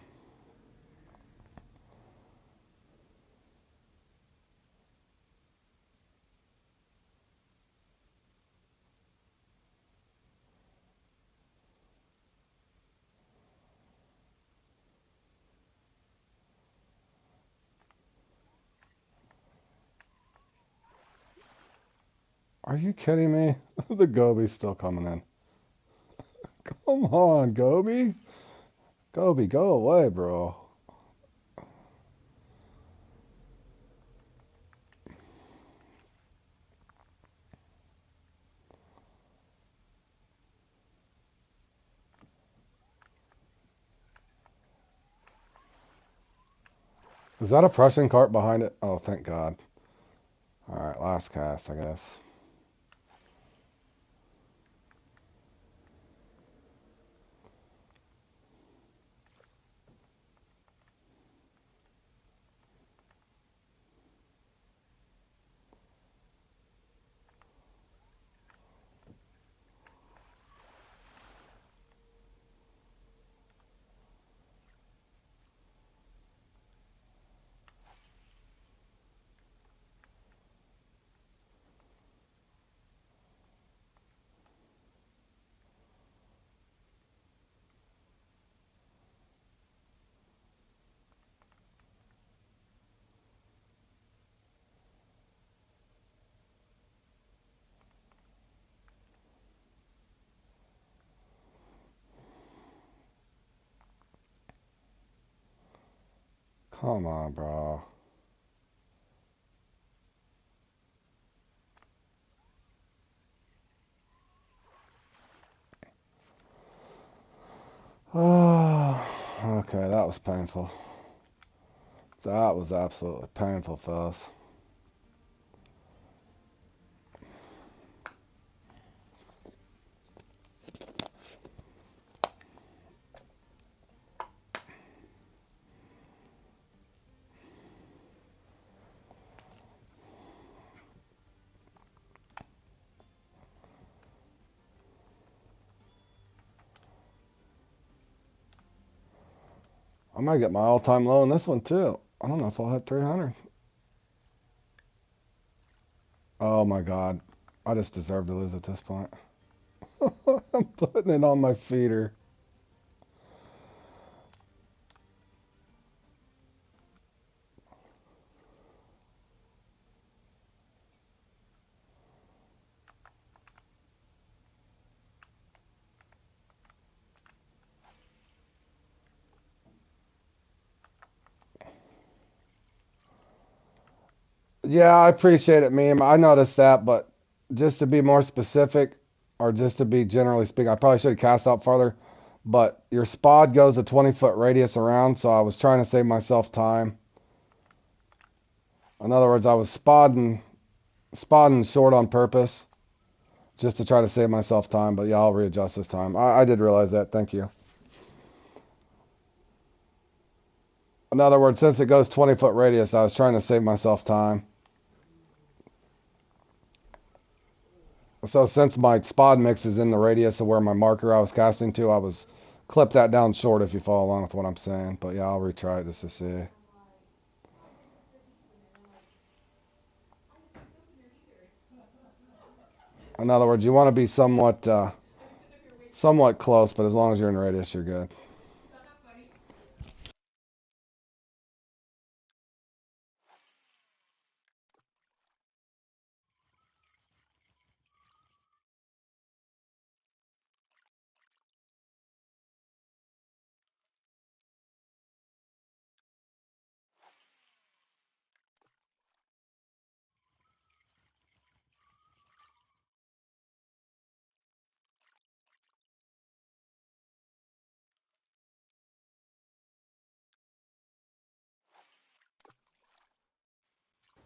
Are you kidding me? The Gobi's still coming in. Come on, Gobi. Gobi, go away, bro. Is that a Prussian cart behind it? Oh, thank God. Alright, last cast, I guess. Come on, bro. Oh, okay, that was painful. That was absolutely painful, fellas. I might get my all-time low in this one, too. I don't know if I'll hit 300. Oh, my God. I just deserve to lose at this point. I'm putting it on my feeder. Yeah, I appreciate it, meme. I noticed that, but just to be more specific, or just to be generally speaking, I probably should have cast out farther. But your spod goes a 20-foot radius around, so I was trying to save myself time. In other words, I was spodding short on purpose. just to try to save myself time. But yeah, I'll readjust this time. I did realize that. Thank you. In other words, since it goes 20-foot radius, I was trying to save myself time. So since my spot mix is in the radius of where my marker I was casting to, I was clip that down short if you follow along with what I'm saying. But yeah, I'll retry it just to see. In other words, you want to be somewhat close, but as long as you're in radius, you're good.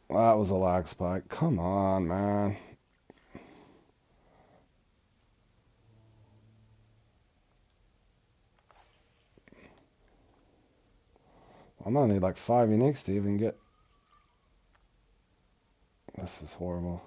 That was a lag spike. Come on, man. I'm gonna need like 5 uniques to even get. This is horrible.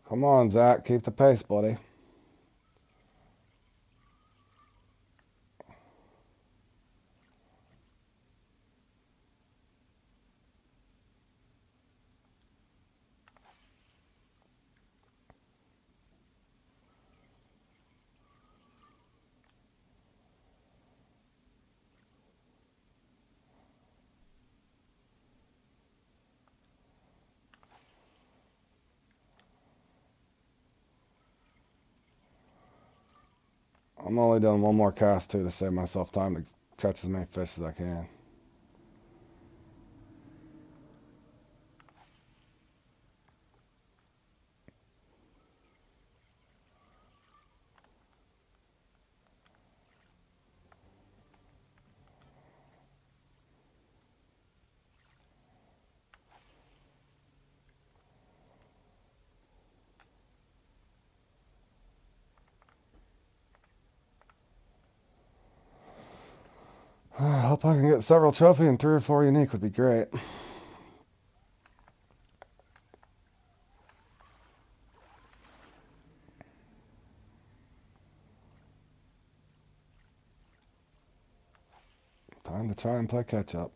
Come on, Zach. Keep the pace, buddy. I'm only doing one more cast too to save myself time to catch as many fish as I can. I hope I can get several trophy and 3 or 4 unique would be great. Time to try and play catch up.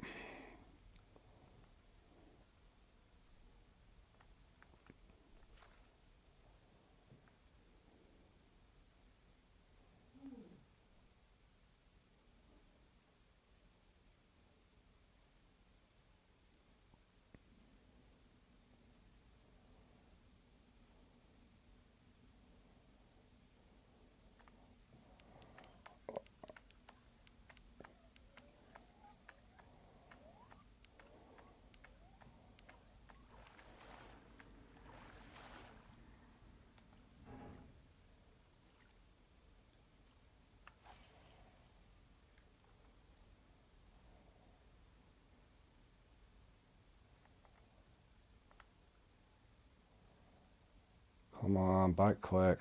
Come on, bite quick.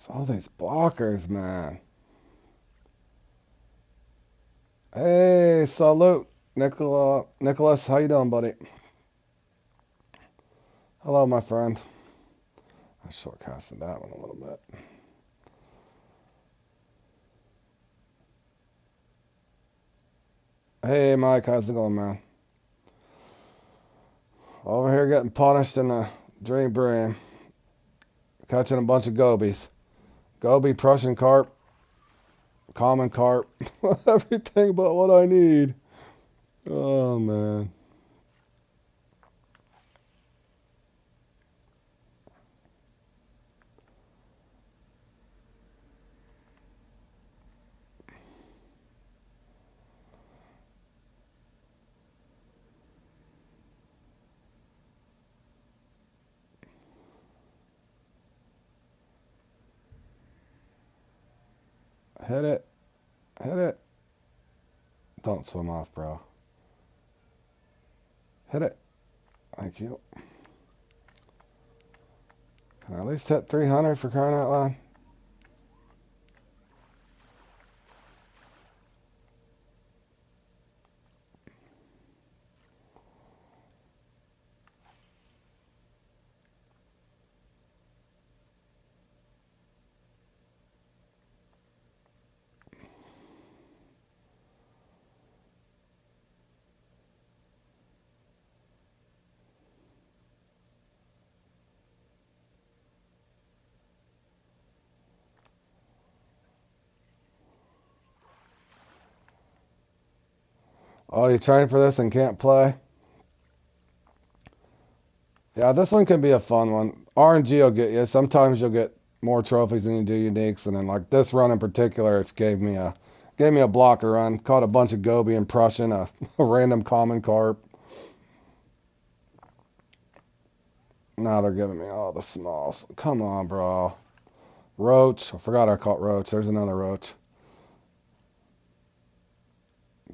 It's all these blockers, man. Hey, salute, Nicholas. How you doing, buddy? Hello, my friend. I shortcasted that one a little bit. Hey, Mike. How's it going, man? Over here getting punished in the Dream Brain. Catching a bunch of gobies. Goby, Prussian carp, common carp. Everything but what I need. Oh, man. Hit it. Hit it. Don't swim off, bro. Hit it. Thank you. Can I at least hit 300 for crying out loud? Oh, you trying for this and can't play? Yeah, this one can be a fun one. RNG will get you. Sometimes you'll get more trophies than you do uniques, and then like this run in particular, it's gave me a blocker run. Caught a bunch of goby and Prussian, a random common carp. Now they're giving me all the smalls. Come on, bro. Roach. I forgot I caught roach. There's another roach.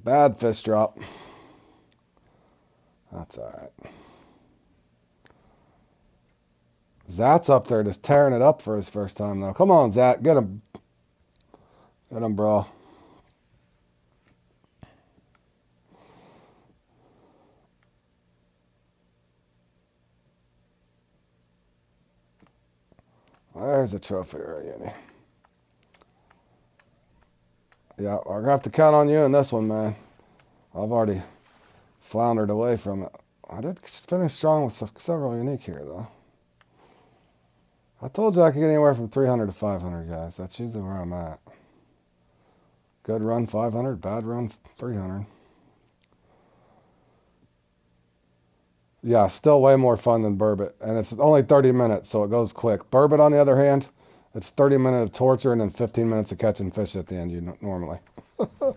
Bad fish drop. That's alright. Zat's up there just tearing it up for his first time, though. Come on, Zat. Get him. Get him, bro. There's a trophy reunion. Yeah, I'm going to have to count on you in this one, man. I've already floundered away from it. I did finish strong with several unique here, though. I told you I could get anywhere from 300 to 500, guys. That's usually where I'm at. Good run, 500. Bad run, 300. Yeah, still way more fun than Burbot. And it's only 30 minutes, so it goes quick. Burbot, on the other hand, it's 30 minutes of torture and then 15 minutes of catching fish at the end, normally. And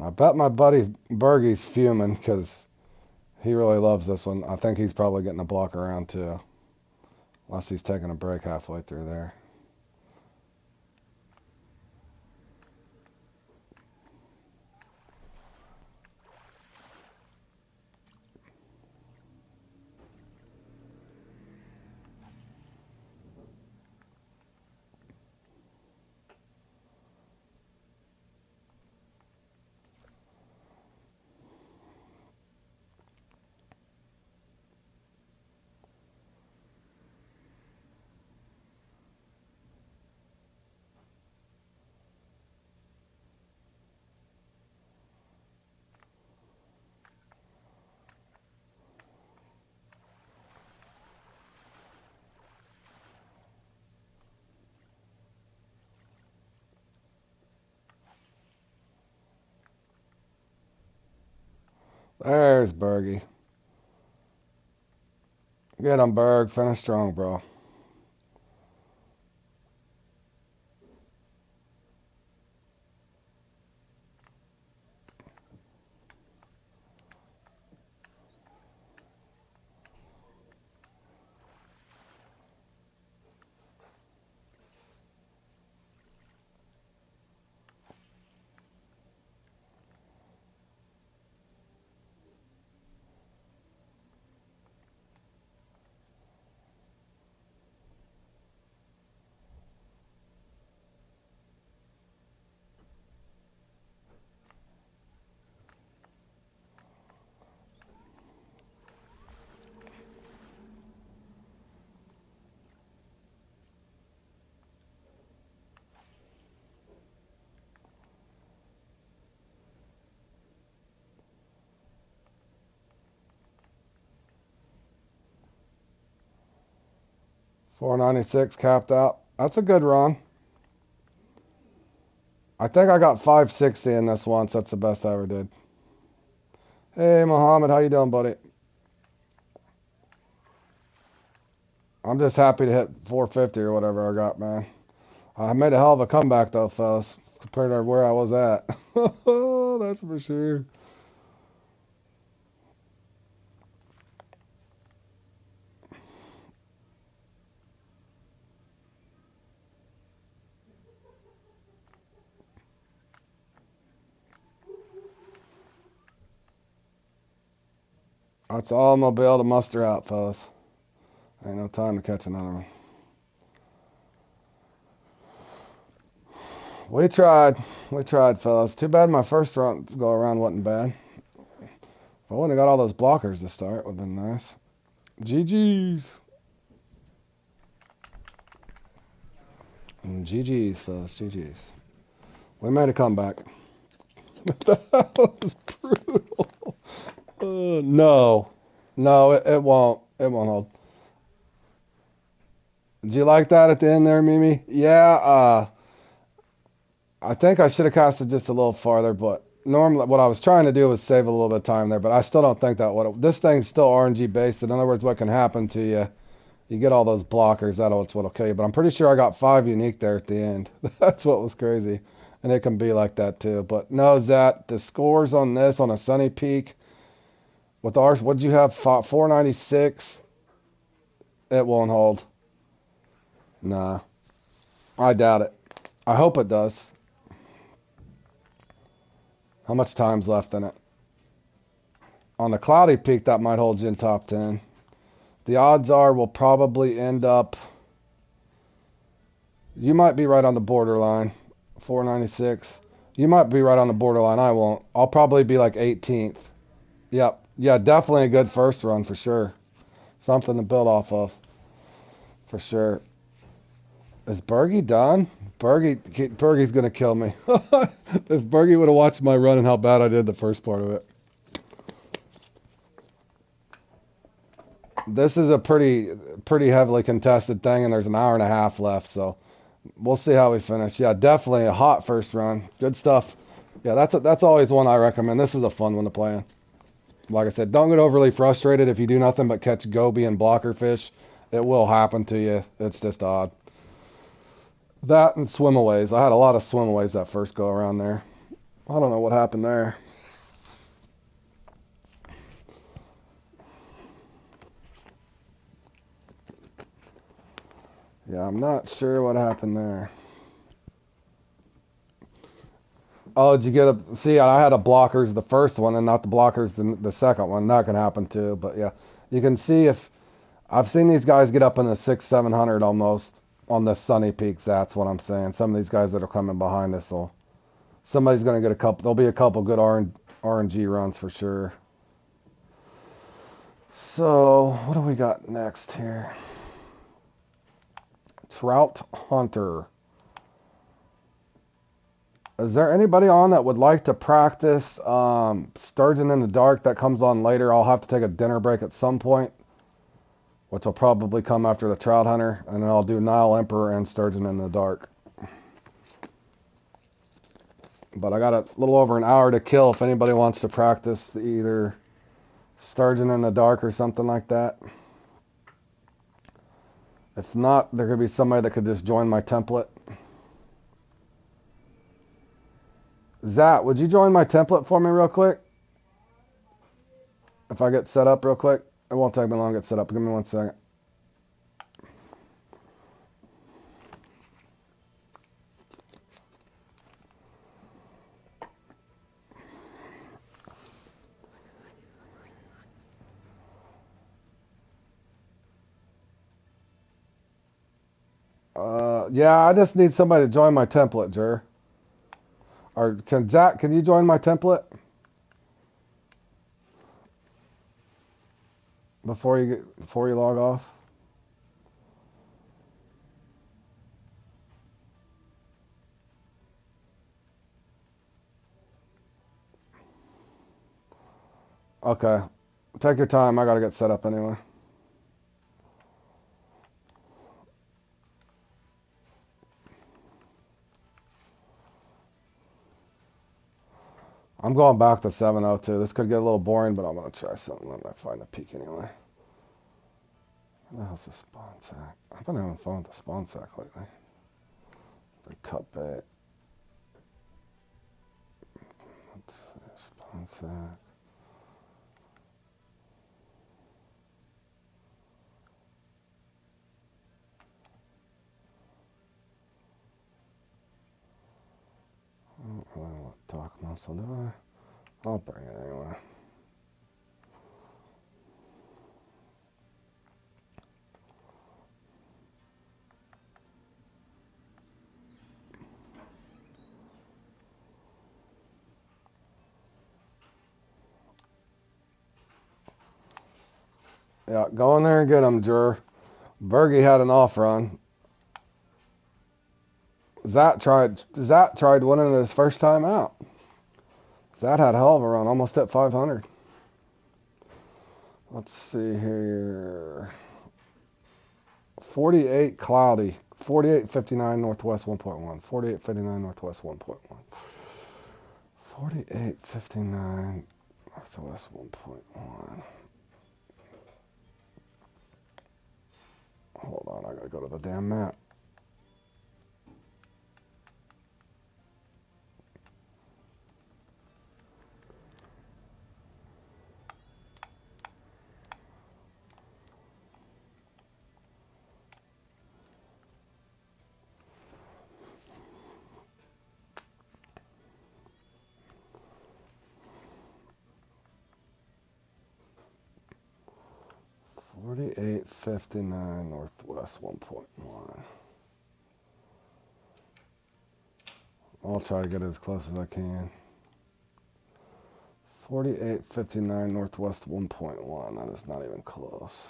I bet my buddy Bergie's fuming because he really loves this one. I think he's probably getting a block around too. Unless he's taking a break halfway through there. There's Bergie. Get him, Berg. Finish strong, bro. 496 capped out. That's a good run. I think I got 560 in this once. That's the best I ever did. Hey, Mohammed, how you doing, buddy? I'm just happy to hit 450 or whatever I got, man. I made a hell of a comeback, though, fellas, compared to where I was at. That's for sure. That's all I'm going to be able to muster out, fellas. Ain't no time to catch another one. We tried, fellas. Too bad my first run go around wasn't bad. If I wouldn't have got all those blockers to start, would have been nice. GG's. GG's, fellas. GG's. We made a comeback. That was brutal. No. No, it won't. It won't hold. Did you like that at the end there, Mimi? Yeah, I think I should have casted just a little farther, but normally what I was trying to do was save a little bit of time there, but I still don't think that would. This thing's still RNG based. In other words, what can happen to you? You get all those blockers. That's what'll kill you. But I'm pretty sure I got 5 unique there at the end. That's what was crazy, and it can be like that too. But no, Zat, the scores on this on a Sunny Peak with ours, what'd you have? 496. It won't hold. Nah, I doubt it. I hope it does. How much time's left in it? On the Cloudy Peak, that might hold you in top 10. The odds are we'll probably end up... You might be right on the borderline. 496. You might be right on the borderline. I won't. I'll probably be like 18th. Yep. Yeah, definitely a good first run for sure. Something to build off of. For sure. Is Bergie done? Bergie's going to kill me. If Bergie would have watched my run and how bad I did the first part of it. This is a pretty heavily contested thing, and there's an hour and a half left, so we'll see how we finish. Yeah, definitely a hot first run. Good stuff. Yeah, that's always one I recommend. This is a fun one to play in. Like I said, don't get overly frustrated if you do nothing but catch goby and blocker fish. It will happen to you. It's just odd. That and swim-aways. I had a lot of swim-aways that first go around there. I don't know what happened there. Yeah, I'm not sure what happened there. Oh, did you get a... See, I had a blockers the first one and not the blockers the second one. That can happen too. But yeah, you can see if... I've seen these guys get up in the 600-700 almost on the Sunny Peaks. That's what I'm saying. Some of these guys that are coming behind us will... Somebody's going to get a couple... There'll be a couple good RNG runs for sure. So, what do we got next here? Trout Hunter. Is there anybody on that would like to practice Sturgeon in the Dark? That comes on later. I'll have to take a dinner break at some point, which will probably come after the Trout Hunter, and then I'll do Nile Emperor and Sturgeon in the Dark. But I got a little over an hour to kill if anybody wants to practice either Sturgeon in the Dark or something like that. If not, there could be somebody that could just join my template. Zat, would you join my template for me real quick? If I get set up real quick. It won't take me long to get set up. Give me 1 second. Yeah, I just need somebody to join my template, Jer. Or Zach, can you join my template? Before you log off? Okay. Take your time. I gotta get set up anyway. I'm going back to 702. This could get a little boring, but I'm going to try something. Let me find a peak anyway. What the hell's the spawn sack? I've been having fun with the spawn sack lately. The cut bait. Let's see, spawn sack. I don't really want dark muscle, do I? I'll bring it anyway. Yeah, go in there and get him, Jer. Bergie had an off run. Zat tried winning it his first time out. Zat had a hell of a run, almost hit 500. Let's see here. 48 cloudy. 48.59 northwest 1.1. 48.59 northwest 1.1. 48.59 northwest 1.1. Hold on, I gotta go to the damn map. .59 northwest 1.1. I'll try to get it as close as I can. 48.59 northwest 1.1. That is not even close.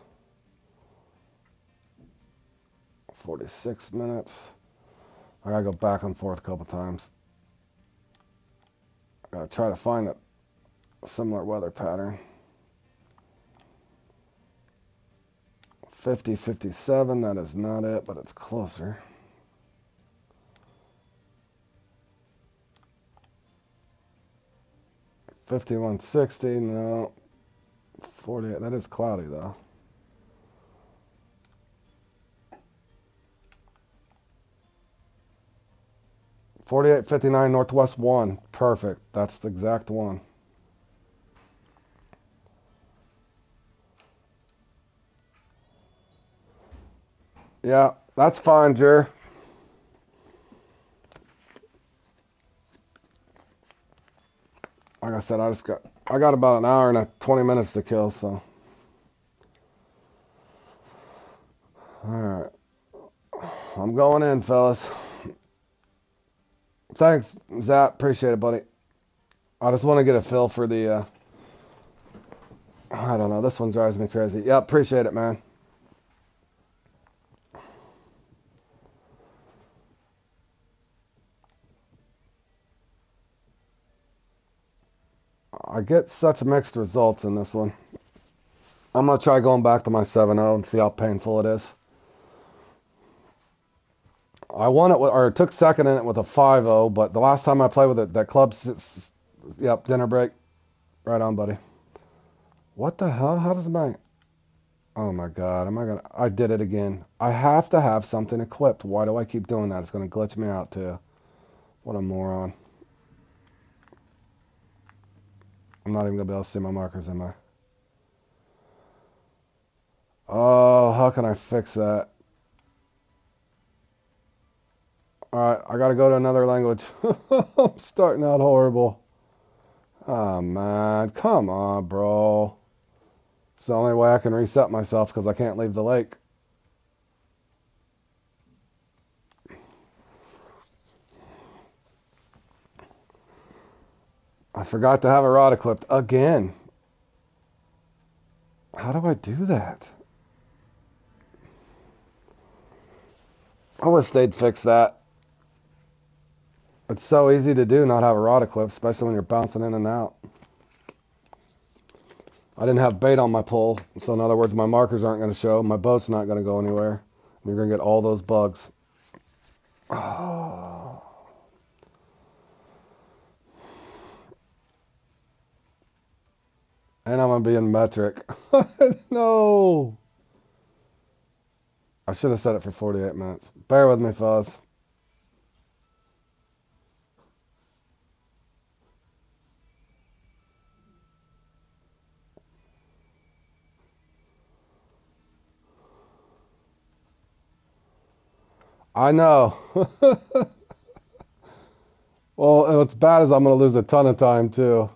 46 minutes. I gotta go back and forth a couple times. I gotta try to find a similar weather pattern. 50.57. That is not it, but it's closer. 51.60. No. 48. That is cloudy though. 48.59 northwest 1. Perfect. That's the exact one. Yeah, that's fine, Jer. Like I said, I got about an hour and 20 minutes to kill, so. Alright. I'm going in, fellas. Thanks, Zap. Appreciate it, buddy. I just want to get a feel for the, I don't know. This one drives me crazy. Yeah, appreciate it, man. I get such mixed results in this one. I'm going to try going back to my 7.0 and see how painful it is. I won it, or took second in it with a 5.0, but the last time I played with it, that club, yep, dinner break. Right on, buddy. What the hell? How does my... Oh my god, I did it again. I have to have something equipped. Why do I keep doing that? It's going to glitch me out too. What a moron. I'm not even going to be able to see my markers, am I? Oh, how can I fix that? Alright, I got to go to another language. I'm starting out horrible. Oh man, come on, bro. It's the only way I can reset myself because I can't leave the lake. I forgot to have a rod equipped again. How do I do that? I wish they'd fix that. It's so easy to do, not have a rod equipped, especially when you're bouncing in and out. I didn't have bait on my pole, so in other words, my markers aren't going to show. My boat's not going to go anywhere. You're going to get all those bugs. Oh. And I'm going to be in metric. No. I should have set it for 48 minutes. Bear with me, fellas. I know. Well, and what's bad is I'm going to lose a ton of time, too.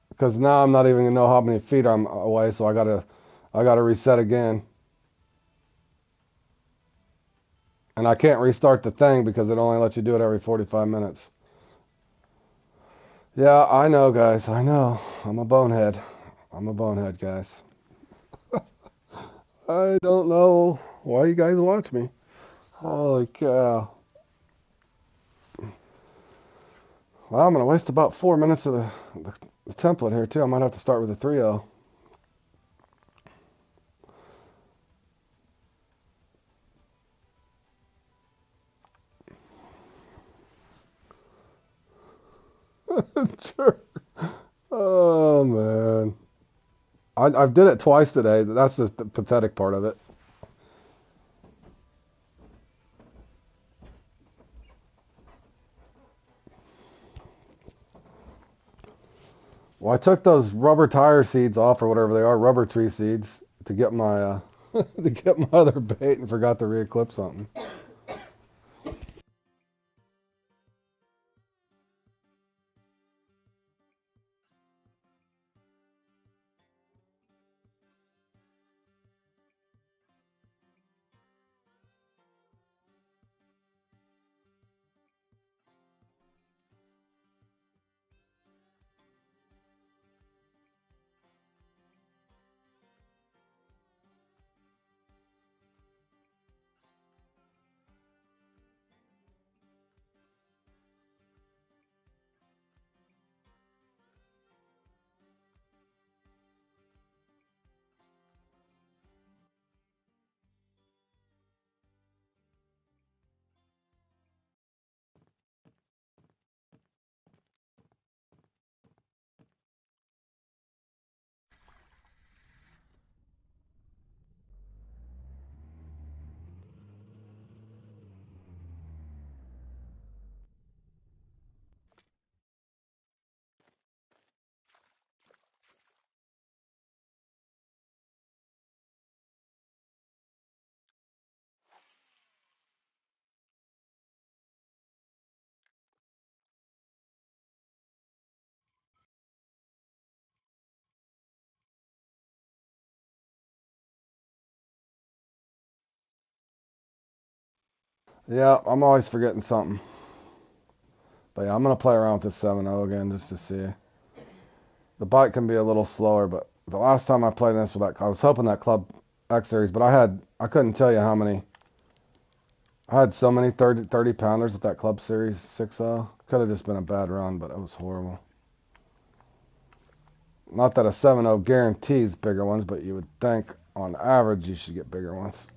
Because now I'm not even going to know how many feet I'm away, so I gotta reset again. And I can't restart the thing because it only lets you do it every 45 minutes. Yeah, I know, guys. I know. I'm a bonehead. I'm a bonehead, guys. I don't know why you guys watch me. Holy cow. Well, I'm going to waste about 4 minutes of the template here, too. I might have to start with a 3-0. Sure. Oh, man. I've did it twice today. That's the pathetic part of it. Well, I took those rubber tire seeds off or whatever they are, rubber tree seeds, to get my to get my other bait and forgot to re-equip something. Yeah, I'm always forgetting something. But yeah, I'm gonna play around with this 7.0 again just to see. The bike can be a little slower, but the last time I played this with that, I was hoping that Club X Series, but I couldn't tell you how many. I had so many 30 pounders with that Club Series 6.0. Could have just been a bad run, but it was horrible. Not that a 7.0 guarantees bigger ones, but you would think on average you should get bigger ones.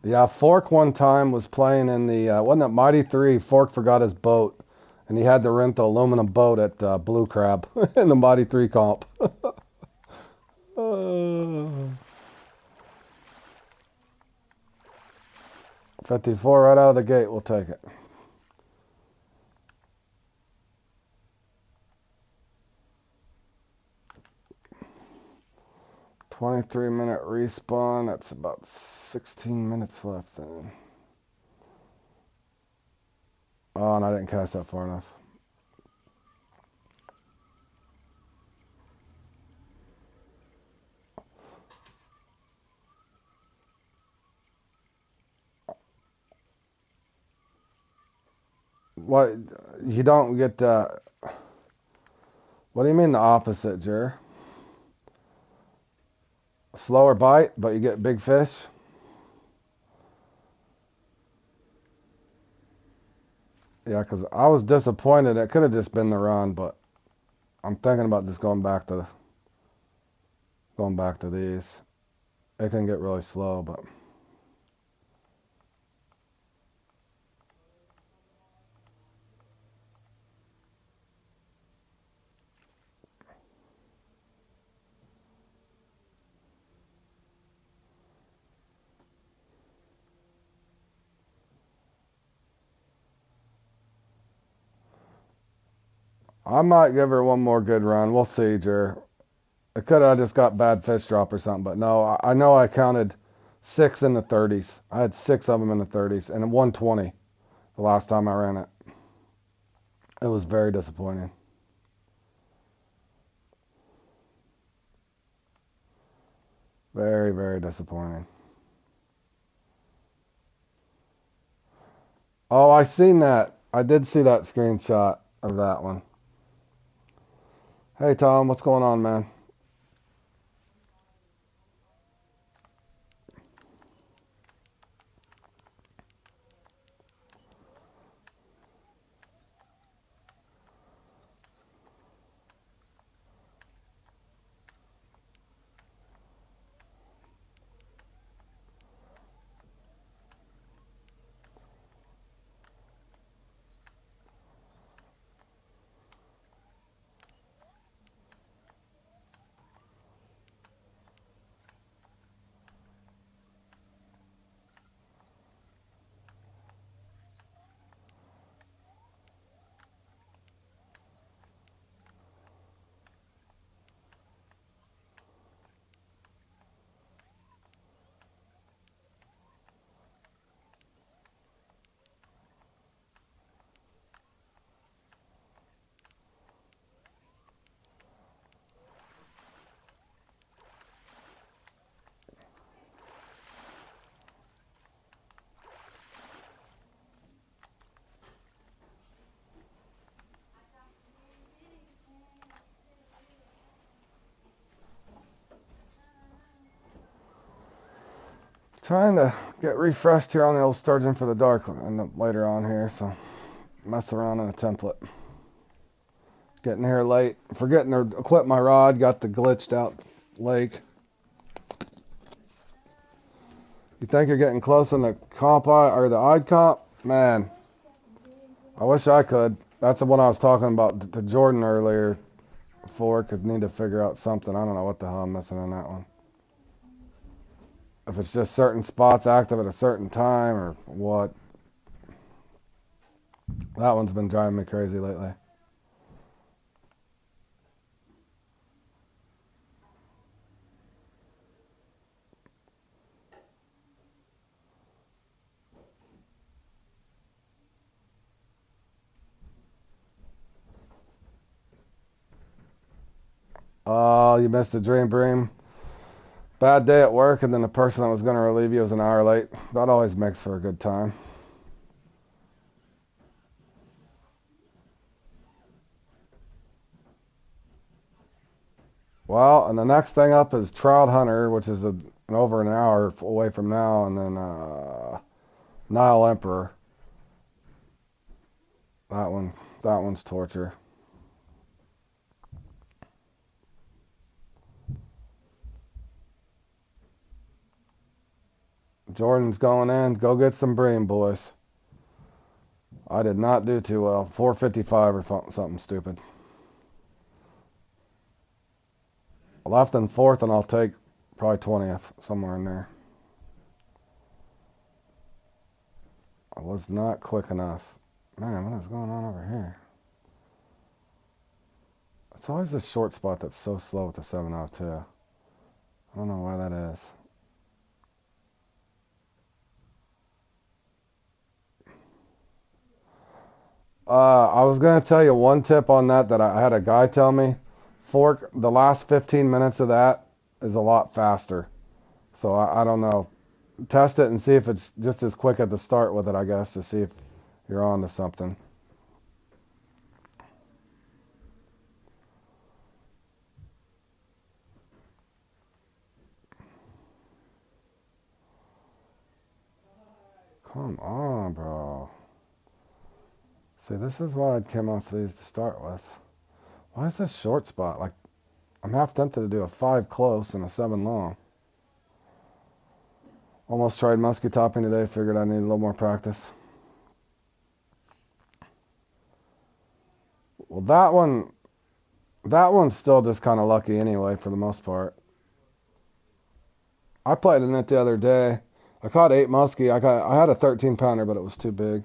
Yeah, Fork one time was playing in the, wasn't it Mighty 3? Fork forgot his boat, and he had to rent the aluminum boat at Blue Crab in the Mighty 3 comp. 54 right out of the gate, we'll take it. "23-minute respawn, that's about 16 minutes left then. Oh, and I didn't cast that far enough. What, you don't get, what do you mean the opposite, Jer? A slower bite, but you get big fish. Yeah, because I was disappointed. It could have just been the run, but I'm thinking about just going back to these. It can get really slow, but I might give her one more good run. We'll see, Jer. It could have just got bad fish drop or something, but no, I know I counted 6 in the 30s. I had 6 of them in the 30s, and 120 the last time I ran it. It was very disappointing. Very, very disappointing. Oh, I seen that. I did see that screenshot of that one. Hey, Tom, what's going on, man? Trying to get refreshed here on the old Sturgeon for the Dark and later on here, so mess around in a template. Getting here late, forgetting to equip my rod, got the glitched out lake. You think you're getting close in the comp or the odd comp? Man, I wish I could. That's the one I was talking about to Jordan earlier for, because need to figure out something. I don't know what the hell I'm missing on that one. If it's just certain spots active at a certain time or what. That one's been driving me crazy lately. Oh, you missed the dream bream. Bad day at work, and then the person that was going to relieve you was an hour late. That always makes for a good time. Well, and the next thing up is Trout Hunter, which is over an hour away from now, and then Nile Emperor. That one's torture. Jordan's going in. Go get some bream, boys. I did not do too well. 455 or something stupid. I left in fourth, and I'll take probably 20th, somewhere in there. I was not quick enough. Man, what is going on over here? It's always the short spot that's so slow with the 702. I don't know why that is. I was going to tell you one tip on that I had a guy tell me. Fork, the last 15 minutes of that is a lot faster. So I don't know. Test it and see if it's just as quick at the start with it, I guess, to see if you're on to something. Come on, bro. See, this is why I'd come off these to start with. Why is this short spot? Like, I'm half tempted to do a 5 close and a 7 long. Almost tried musky topping today. Figured I needed a little more practice. Well, that one's still just kind of lucky anyway for the most part. I played in it the other day. I caught 8 muskie. I had a 13 pounder, but it was too big.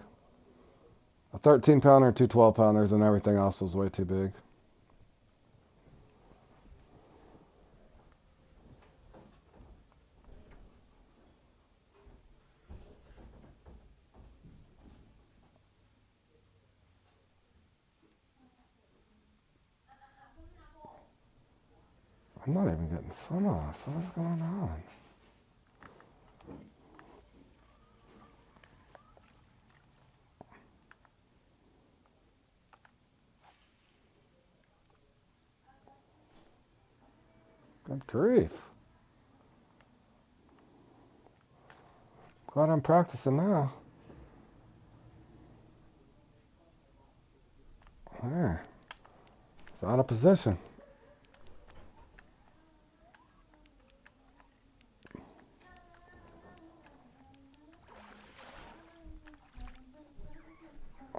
A 13 pounder, 2 12 pounders, and everything else was way too big. I'm not even getting swim offs. What is going on? Good grief. Glad I'm practicing now. There. It's out of position.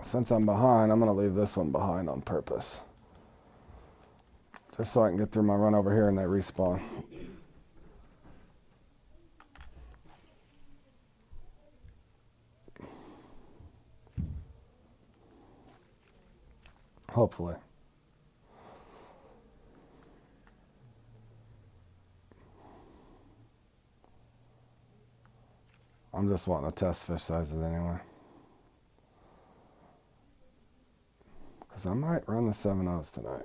Since I'm behind, I'm going to leave this one behind on purpose. Just so I can get through my run over here and they respawn. Hopefully. I'm just wanting to test fish sizes anyway. Because I might run the 7/0s tonight.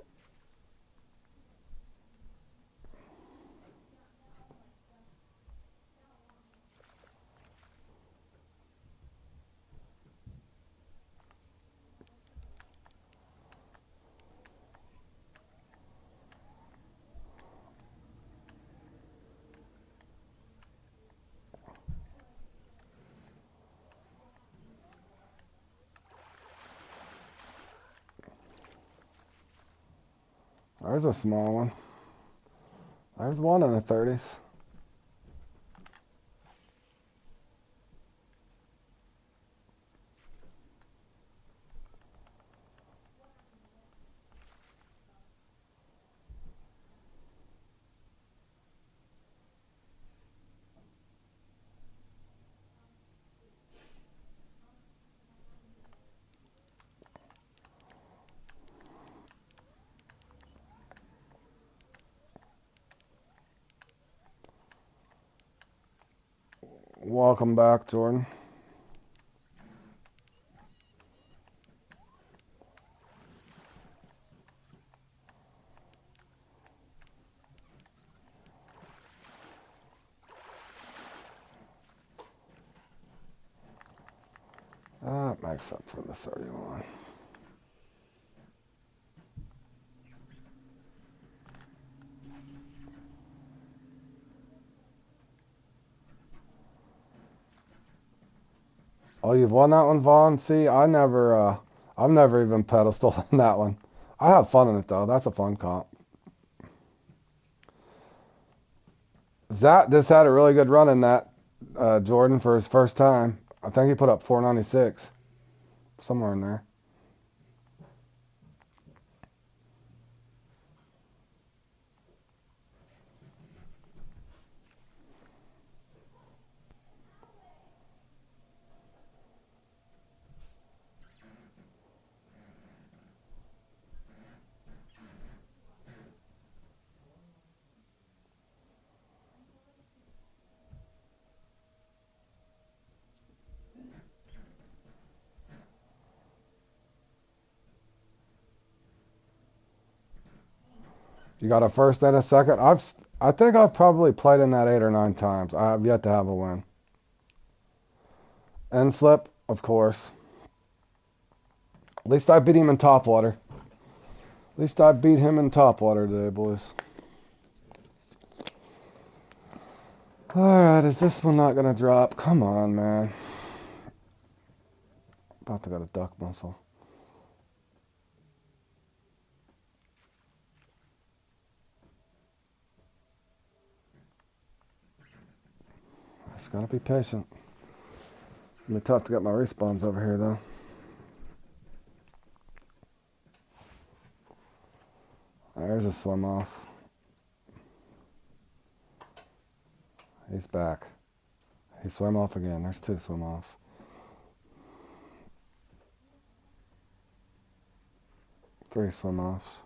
There's a small one. There's one in the 30s. Welcome back, Jordan. That makes up for the 31. Oh, you've won that one, Vaughn? See, I've never even pedestaled on that one. I have fun in it, though. That's a fun comp. Zach just had a really good run in that, Jordan, for his first time. I think he put up 496. Somewhere in there. You got a first and a second? I think I've probably played in that 8 or 9 times. I have yet to have a win. End slip, of course. At least I beat him in topwater. At least I beat him in topwater today, boys. Alright, is this one not going to drop? Come on, man. About to go to duck muscle. Just gotta be patient. It's gonna be tough to get my respawns over here though. There's a swim off. He's back. He swam off again. There's 2 swim offs. Three swim offs.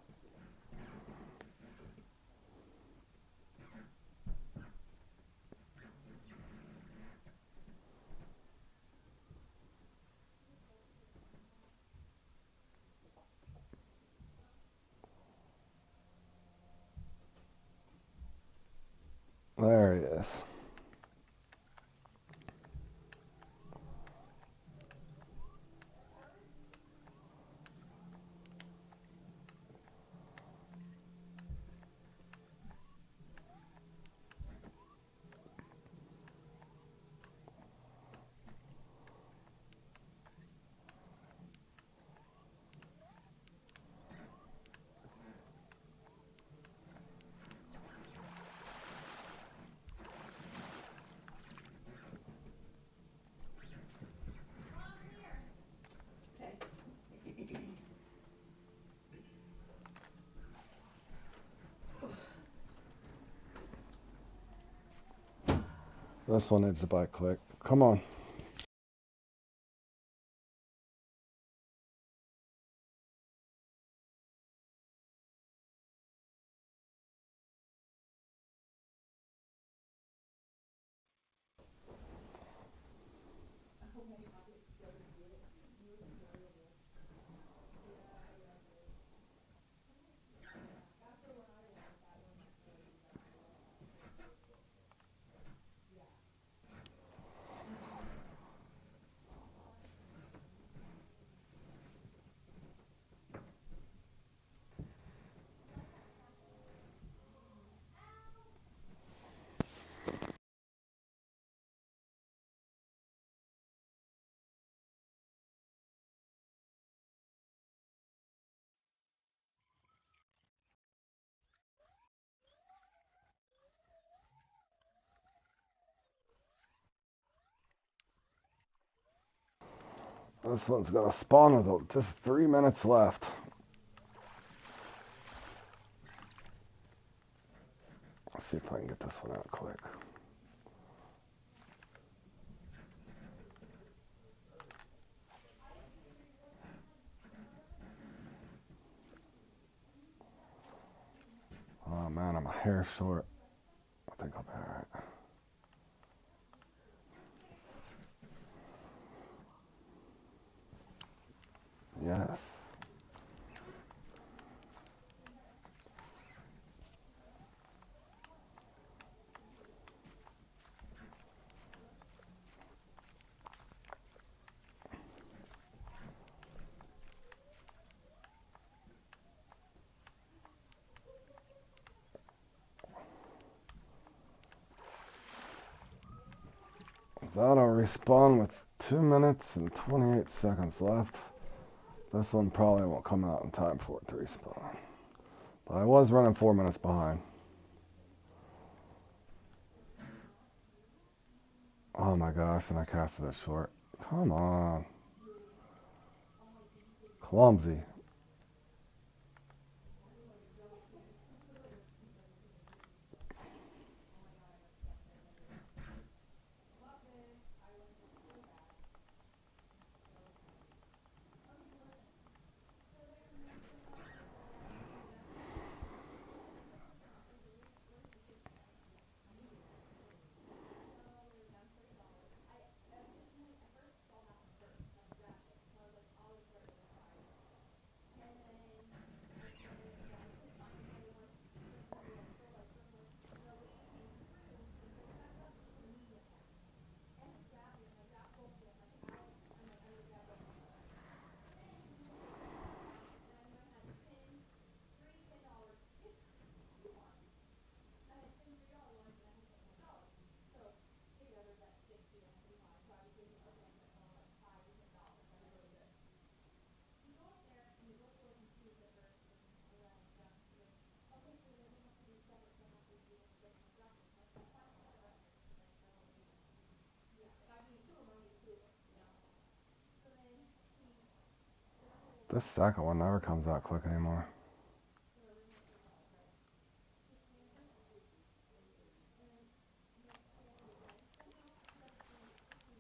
There he is. This one needs to bite quick. Come on. This one's gonna spawn with just 3 minutes left. Let's see if I can get this one out quick. Oh man, I'm a hair short. I think I'll be alright. Yes. That'll respawn with 2 minutes and 28 seconds left. This one probably won't come out in time for it to respawn. But I was running 4 minutes behind. Oh my gosh, and I casted it short. Come on. Clumsy. This second one never comes out quick anymore.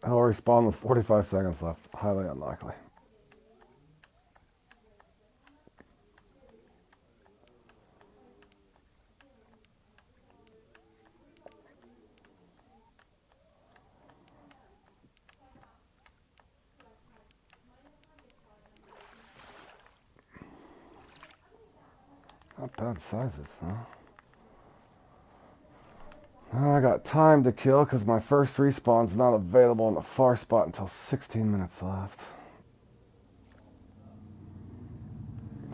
He'll respawn with 45 seconds left. Highly unlikely. Not bad sizes, huh? I got time to kill because my first respawn's not available in the far spot until 16 minutes left.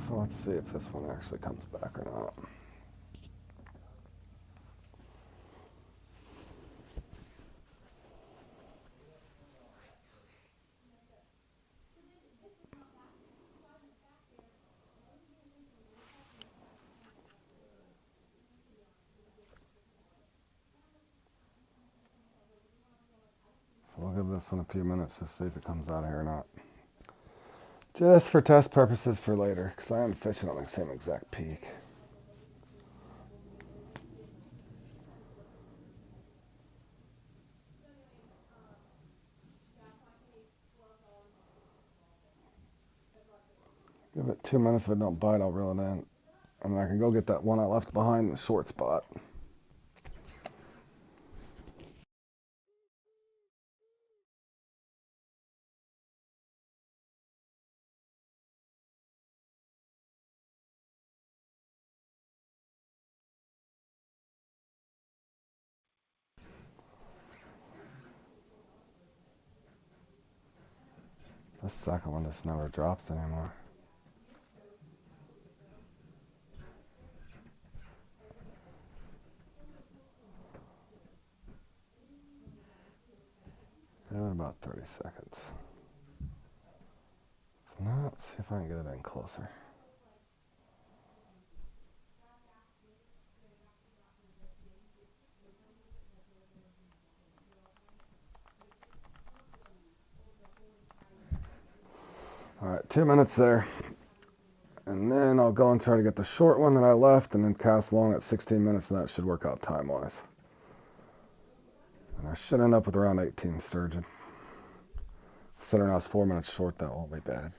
So let's see if this one actually comes back or not. So we'll give this one a few minutes to see if it comes out of here or not. Just for test purposes for later, because I am fishing on the same exact peak. Give it 2 minutes. If it don't bite, I'll reel it in. And then I can go get that one I left behind in the short spot. The second one just never drops anymore. Give it about 30 seconds. If not, let's see if I can get it in closer. Alright, 2 minutes there. And then I'll go and try to get the short one that I left and then cast long at 16 minutes, and that should work out time-wise. And I should end up with around 18 sturgeon. Considering I was 4 minutes short, that won't be bad.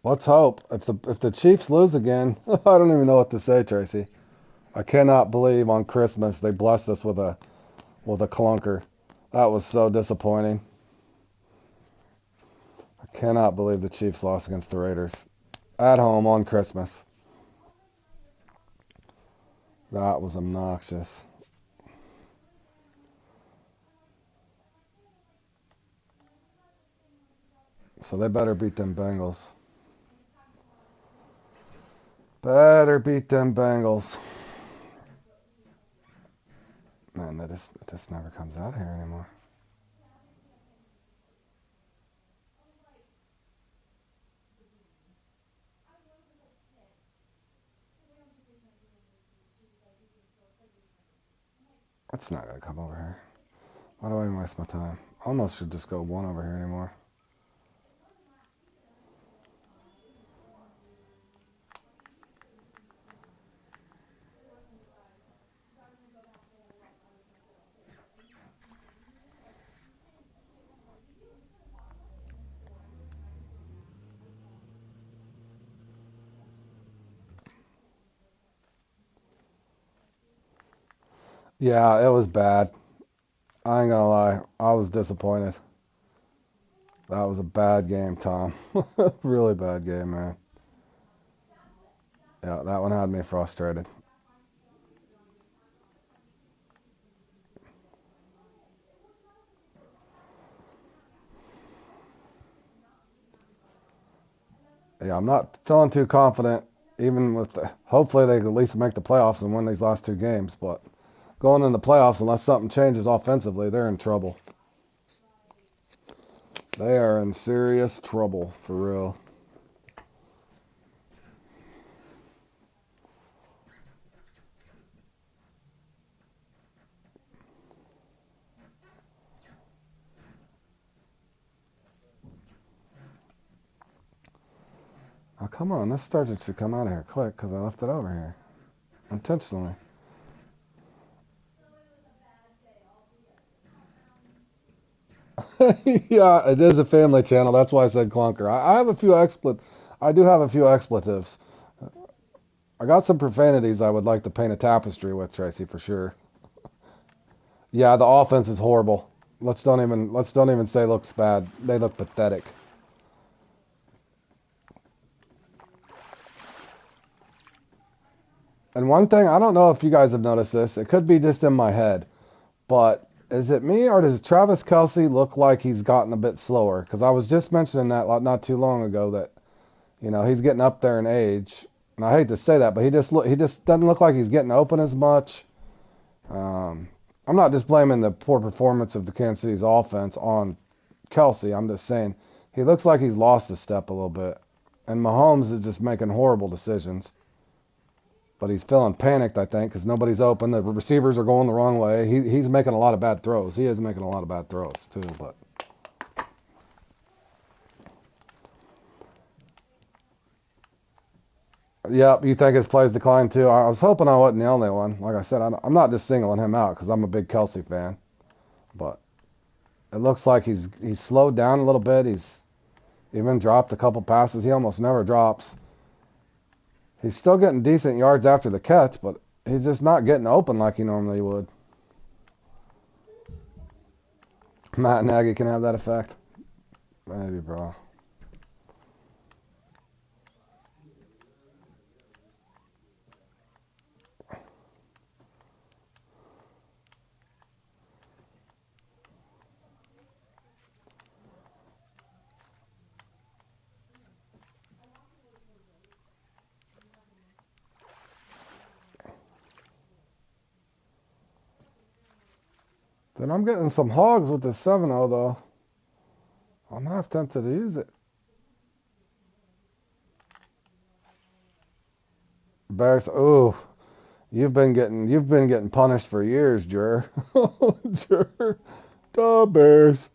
Let's hope. If the Chiefs lose again, I don't even know what to say, Tracy. I cannot believe on Christmas they blessed us with a clunker. That was so disappointing. I cannot believe the Chiefs lost against the Raiders at home on Christmas. That was obnoxious. So they better beat them Bengals. Better beat them Bengals. Man, it just never comes out here anymore. It's not going to come over here. Why do I even waste my time? Almost should just go one over here anymore. Yeah, it was bad. I ain't gonna lie. I was disappointed. That was a bad game, Tom. Really bad game, man. Yeah, that one had me frustrated. Yeah, I'm not feeling too confident, even with hopefully they at least make the playoffs and win these last two games. But going in the playoffs, unless something changes offensively, they're in trouble. They are in serious trouble, for real. Oh, come on. This started to come out of here quick because I left it over here. Intentionally. Yeah, it is a family channel. That's why I said clunker. I have a few I do have a few expletives. I got some profanities I would like to paint a tapestry with, Tracy, for sure. Yeah, the offense is horrible. Let's don't even say looks bad. They look pathetic. And one thing, I don't know if you guys have noticed this. It could be just in my head, but is it me or does Travis Kelce look like he's gotten a bit slower? Because I was just mentioning that not too long ago that he's getting up there in age. And I hate to say that, but he just doesn't look like he's getting open as much. Um, I'm not just blaming the poor performance of the Kansas City's offense on Kelce. I'm just saying he looks like he's lost a step a little bit. And Mahomes is just making horrible decisions. But he's feeling panicked, I think, because nobody's open. The receivers are going the wrong way. He's making a lot of bad throws. He is making a lot of bad throws, too. But yeah, you think his plays declined, too? I was hoping I wasn't the only one. Like I said, I'm not just singling him out because I'm a big Kelce fan. But it looks like he's slowed down a little bit. He's even dropped a couple passes. He almost never drops. He's still getting decent yards after the catch, but he's just not getting open like he normally would. Matt Nagy can have that effect. Maybe, bro. Then I'm getting some hogs with this 7-0, though. I'm half tempted to use it. Bears, ooh, you've been getting punished for years, Jer. Jer, the Bears.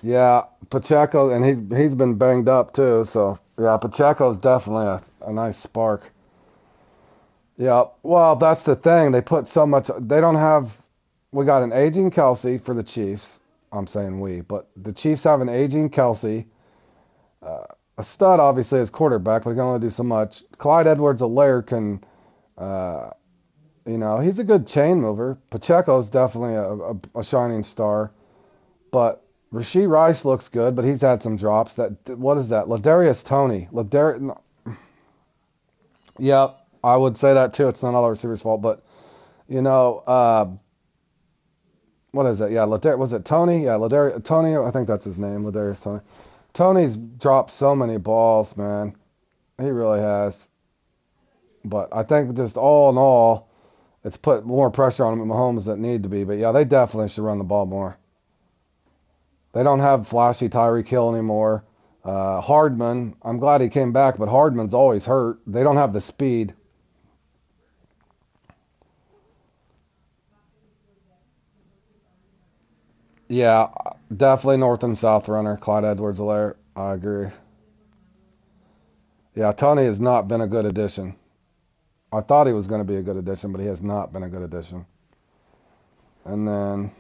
Yeah, Pacheco, and he's been banged up too. So yeah, Pacheco's definitely a nice spark. Yeah, well, that's the thing. They put so much. They don't have. We got an aging Kelce for the Chiefs. I'm saying we, but the Chiefs have an aging Kelce. Uh, a stud, obviously, as quarterback, but he can only do so much. Clyde Edwards-Helaire can, uh, he's a good chain mover. Pacheco's definitely a shining star, but Rashee Rice looks good, but he's had some drops. What is that? Ladarius Toney. Yep, I would say that too. It's not all the receivers' fault, but you know, uh, what is it? Yeah, was it Tony? Yeah, Tony. I think that's his name, Ladarius Toney. Tony's dropped so many balls, man. He really has. But I think just all in all, it's put more pressure on Mahomes that need to be. But yeah, they definitely should run the ball more. They don't have flashy Tyreek Hill anymore. Hardman, I'm glad he came back, but Hardman's always hurt. They don't have the speed. Yeah, definitely north and south runner, Clyde Edwards-Helaire. I agree. Yeah, Tony has not been a good addition. I thought he was going to be a good addition, but he has not been a good addition. And then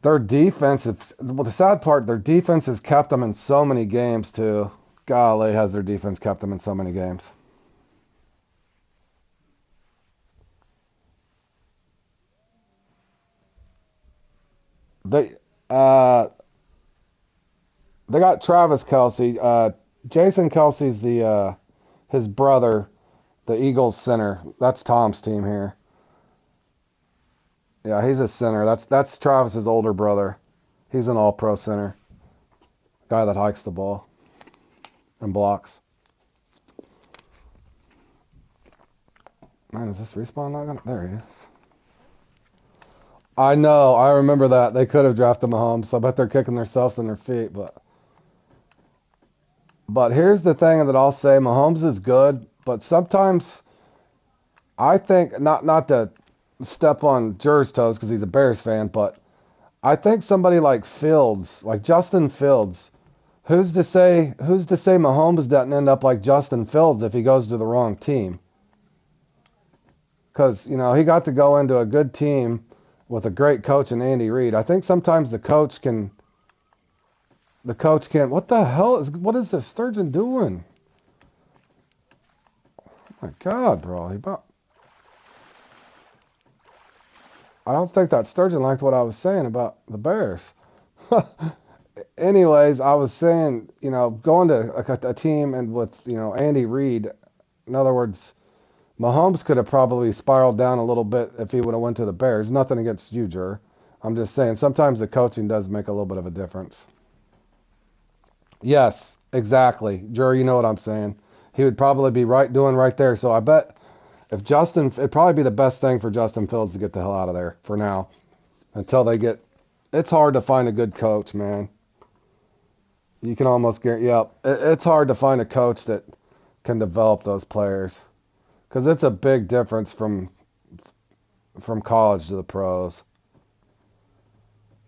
their defense, well, the sad part, their defense has kept them in so many games, too. Golly, has their defense kept them in so many games. They, uh, they got Travis Kelce. Jason Kelsey's his brother. The Eagles center. That's Tom's team here. Yeah, he's a center. That's Travis's older brother. He's an all-pro center. Guy that hikes the ball and blocks. Man, is this respawn not gonna... There he is. I know. I remember that. They could have drafted Mahomes. So I bet they're kicking themselves in their feet. But here's the thing that I'll say. Mahomes is good, but sometimes I think, not to step on Jer's toes because he's a Bears fan, but I think somebody like Fields, like Justin Fields, who's to say Mahomes doesn't end up like Justin Fields if he goes to the wrong team? Because, he got to go into a good team with a great coach in Andy Reid. I think sometimes the coach can, what the hell what is this sturgeon doing? Oh my God, bro. I don't think that sturgeon liked what I was saying about the Bears. Anyways, I was saying, going to a team and with, Andy Reid, in other words, Mahomes could have probably spiraled down a little bit if he would have went to the Bears. Nothing against you, Jer. I'm just saying sometimes the coaching does make a little bit of a difference. Yes, exactly. Jer, you know what I'm saying. He would probably be doing right there. So I bet it'd probably be the best thing for Justin Fields to get the hell out of there for now until it's hard to find a good coach, man. You can almost guarantee, it's hard to find a coach that can develop those players because it's a big difference from college to the pros.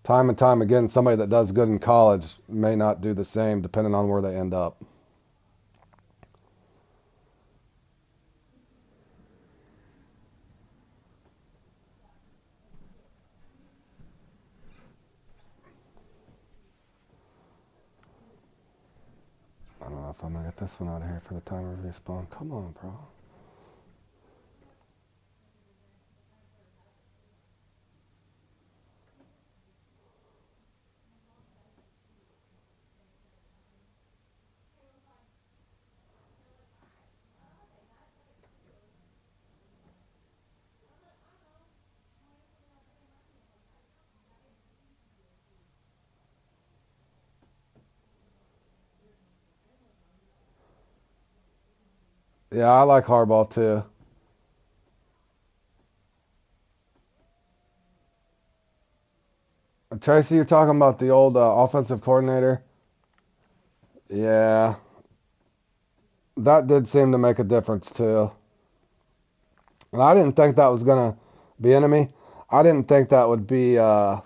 Time and time again, somebody that does good in college may not do the same depending on where they end up. I don't know if I'm going to get this one out of here for the timer respawn. Come on, bro. Yeah, I like Harbaugh too. Tracy, you're talking about the old offensive coordinator? Yeah, that did seem to make a difference too. And I didn't think that was going to be enemy. I didn't think that would be a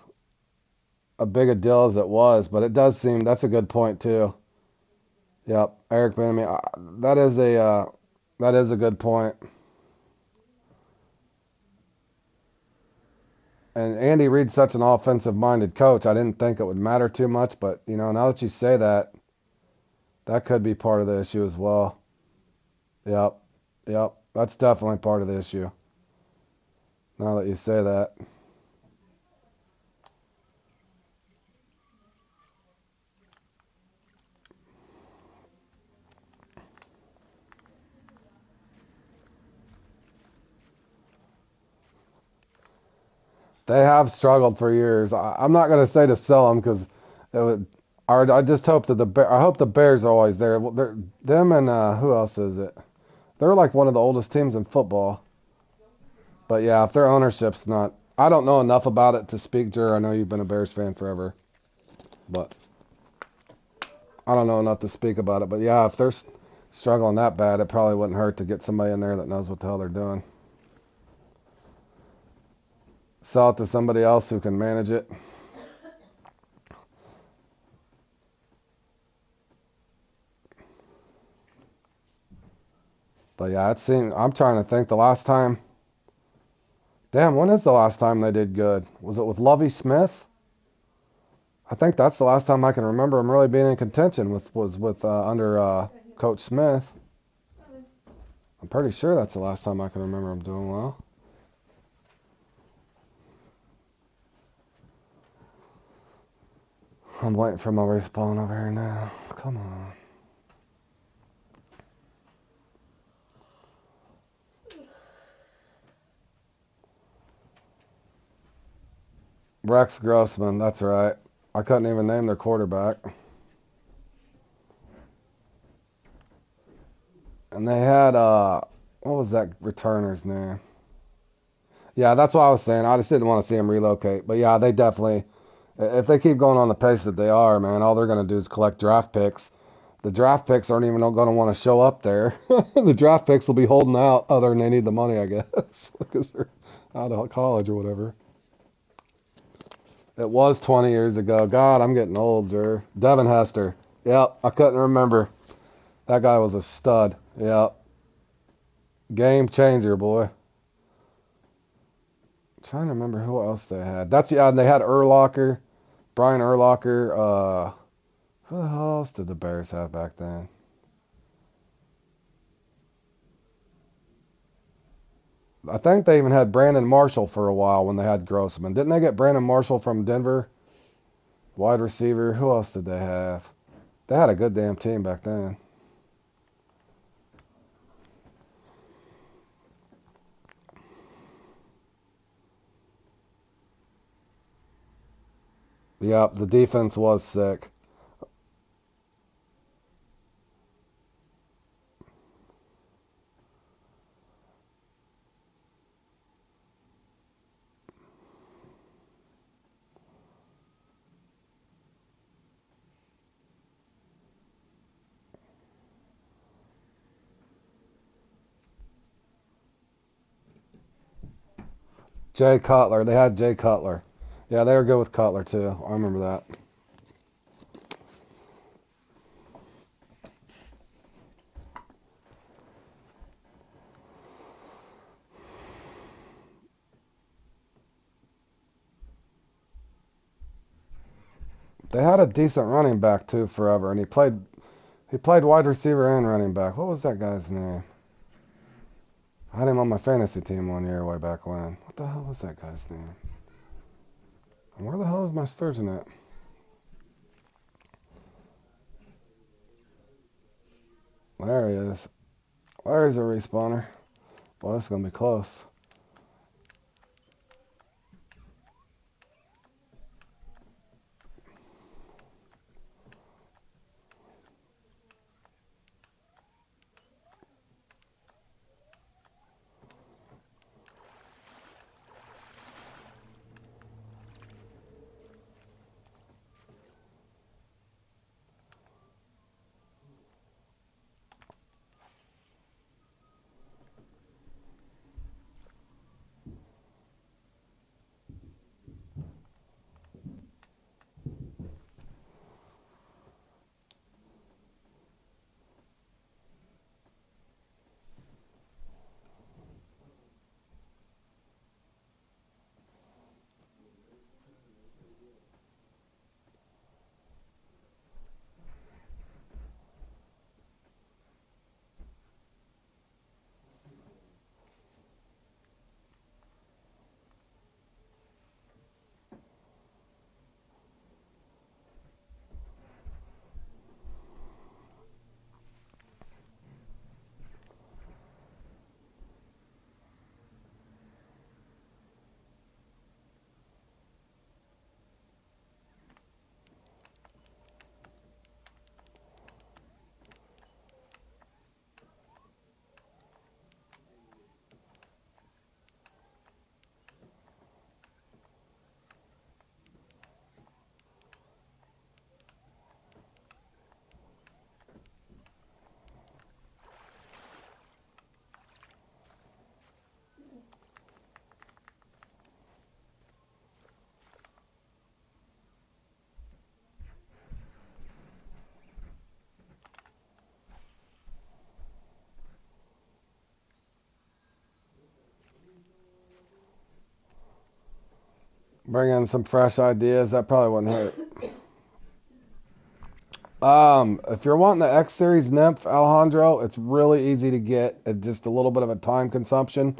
big a deal as it was, but it does seem that's a good point too. Yep, Eric Bieniemy. That is a good point. And Andy Reid's such an offensive-minded coach. I didn't think it would matter too much, but now that you say that, that could be part of the issue as well. Yep, yep, that's definitely part of the issue. Now that you say that. They have struggled for years. I'm not going to say to sell them because it would. I just hope that I hope the Bears are always there. They're, them and who else is it? They're like one of the oldest teams in football. But yeah, if their ownership's not, I don't know enough about it to speak, Jer. I know you've been a Bears fan forever, but I don't know enough to speak about it. But yeah, if they're struggling that bad, it probably wouldn't hurt to get somebody in there that knows what the hell they're doing. Sell it to somebody else who can manage it. But yeah, I'm trying to think the last time. Damn, when is the last time they did good? Was it with Lovie Smith? I think that's the last time I can remember them really being in contention was with under Coach Smith. I'm pretty sure that's the last time I can remember them doing well. I'm waiting for my respawn over here now. Come on. Rex Grossman, that's right. I couldn't even name their quarterback. And they had, what was that returner's name? Yeah, that's what I was saying. I just didn't want to see them relocate. But yeah, they definitely, if they keep going on the pace that they are, man, all they're going to do is collect draft picks. The draft picks aren't even going to want to show up there. The draft picks will be holding out other than they need the money, I guess, because they're out of college or whatever. It was 20 years ago. God, I'm getting old, Jer. Devin Hester. Yep, I couldn't remember. That guy was a stud. Yep. Game changer, boy. Trying to remember who else they had. They had Urlacher, Brian Urlacher. Who the hell else did the Bears have back then? I think they even had Brandon Marshall for a while when they had Grossman. Didn't they get Brandon Marshall from Denver? Wide receiver. Who else did they have? They had a good damn team back then. Yep, the defense was sick. Jay Cutler. They had Jay Cutler. Yeah, they were good with Cutler too. I remember that. They had a decent running back too forever, and he played wide receiver and running back. What was that guy's name? I had him on my fantasy team one year way back when. What the hell was that guy's name? And where the hell is my sturgeon at? There he is. There's a respawner. Well, this is gonna be close. Bring in some fresh ideas. That probably wouldn't hurt. If you're wanting the X Series Nymph, Alejandro, it's really easy to get. It's just a little bit of a time consumption.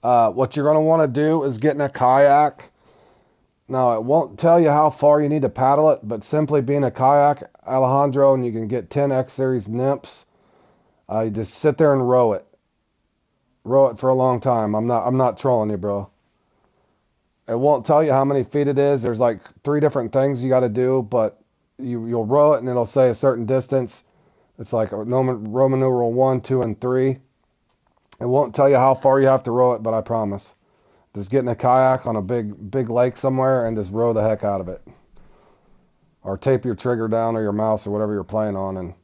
What you're going to want to do is get in a kayak. Now, it won't tell you how far you need to paddle it, but simply being a kayak, Alejandro, and you can get 10 X Series Nymphs. You just sit there and row it. Row it for a long time. I'm not trolling you, bro. It won't tell you how many feet it is. There's like 3 different things you got to do, but you'll row it and it'll say a certain distance. It's like Roman numeral 1, 2, and 3. It won't tell you how far you have to row it, but I promise. Just get in a kayak on a big lake somewhere and just row the heck out of it. Or tape your trigger down or your mouse or whatever you're playing on and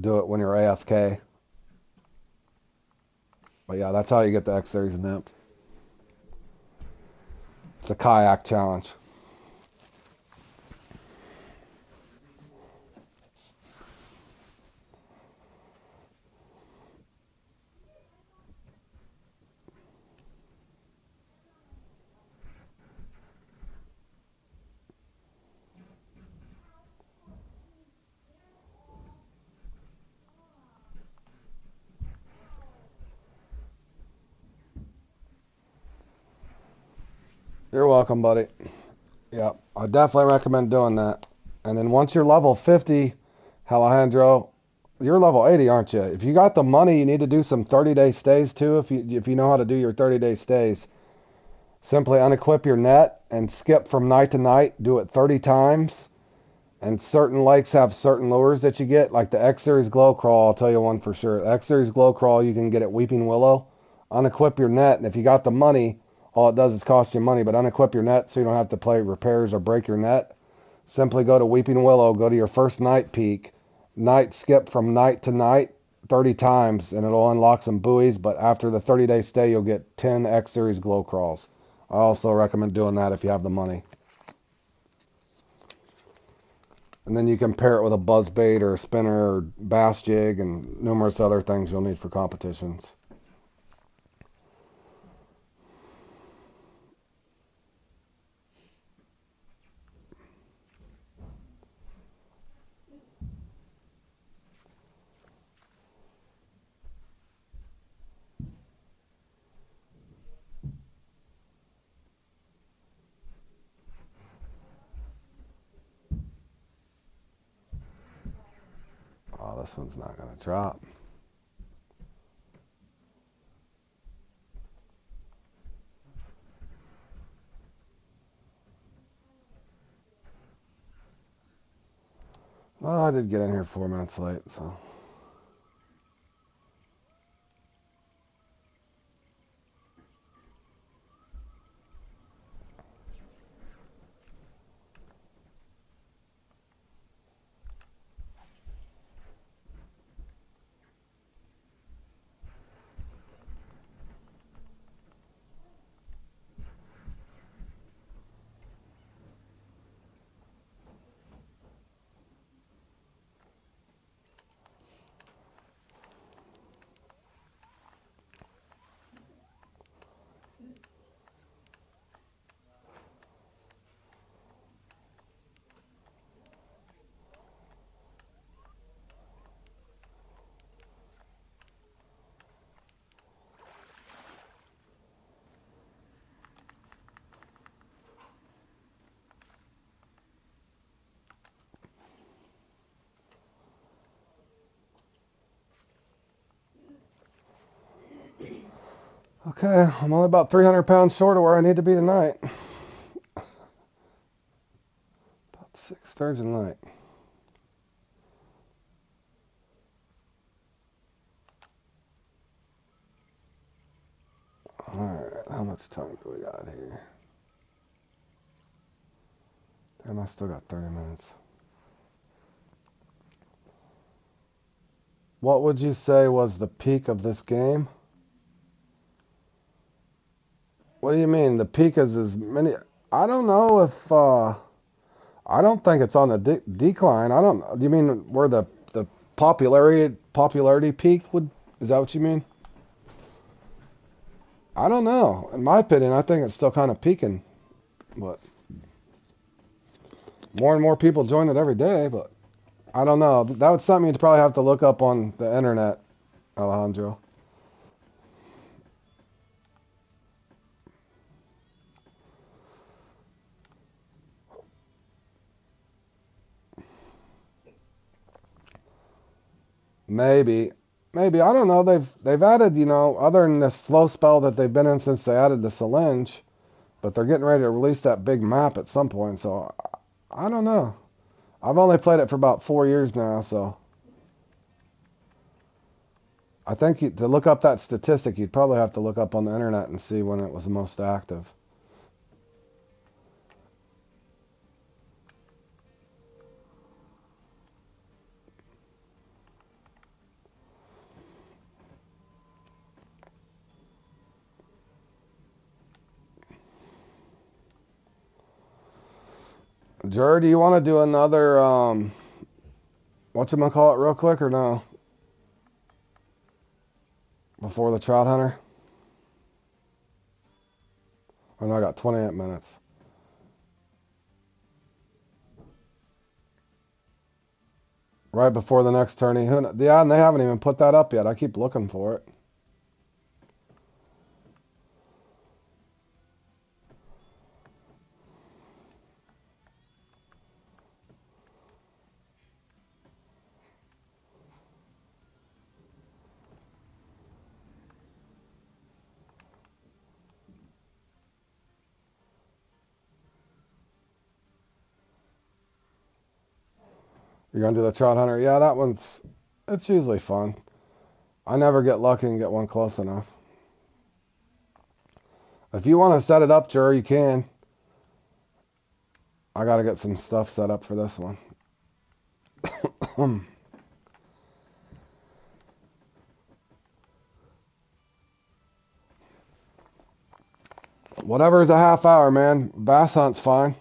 do it when you're AFK. But yeah, that's how you get the X Series nymph. It's a kayak challenge. You're welcome, buddy. Yeah, I definitely recommend doing that. And then once you're level 50, Alejandro, you're level 80, aren't you? If you got the money, you need to do some 30-day stays too. If you know how to do your 30-day stays, simply unequip your net and skip from night to night. Do it 30 times. And certain lakes have certain lures that you get, like the X Series Glow Crawl. I'll tell you one for sure. The X Series Glow Crawl you can get at Weeping Willow. Unequip your net, and if you got the money, all it does is cost you money. But unequip your net so you don't have to play repairs or break your net. Simply go to Weeping Willow, go to your first night peak, night skip from night to night 30 times, and it'll unlock some buoys. But after the 30-day stay, you'll get 10 X Series Glow Crawls. I also recommend doing that if you have the money. And then you can pair it with a buzz bait or a spinner or bass jig and numerous other things you'll need for competitions. Oh, this one's not going to drop. Well, I did get in here 4 minutes late, so. Okay, I'm only about 300 pounds short of where I need to be tonight. About 6 sturgeon light. Alright, how much time do we got here? Damn, I still got 30 minutes. What would you say was the peak of this game? What do you mean? The peak is as many. I don't know if. I don't think it's on the decline. I don't. Do you mean where the popularity peak would? Is that what you mean? I don't know. In my opinion, I think it's still kind of peaking, but more and more people join it every day. But I don't know. That would something you'd probably have to look up on the internet, Alejandro. Maybe. maybe, I don't know. They've added, other than this slow spell that they've been in since they added the Salinge, but they're getting ready to release that big map at some point. So I don't know. I've only played it for about 4 years now, so I think to look up that statistic, you'd probably have to look up on the internet and see when it was the most active. Jer, do you want to do another whatchamacallit real quick or no? Before the Trout Hunter? Oh no, I got 28 minutes. Right before the next tourney. Yeah, and they haven't even put that up yet. I keep looking for it. You're gonna do the Trout Hunter? Yeah, it's usually fun. I never get lucky and get one close enough. If you want to set it up, Jer, you can. I gotta get some stuff set up for this one. Whatever's a half hour, man. Bass hunt's fine.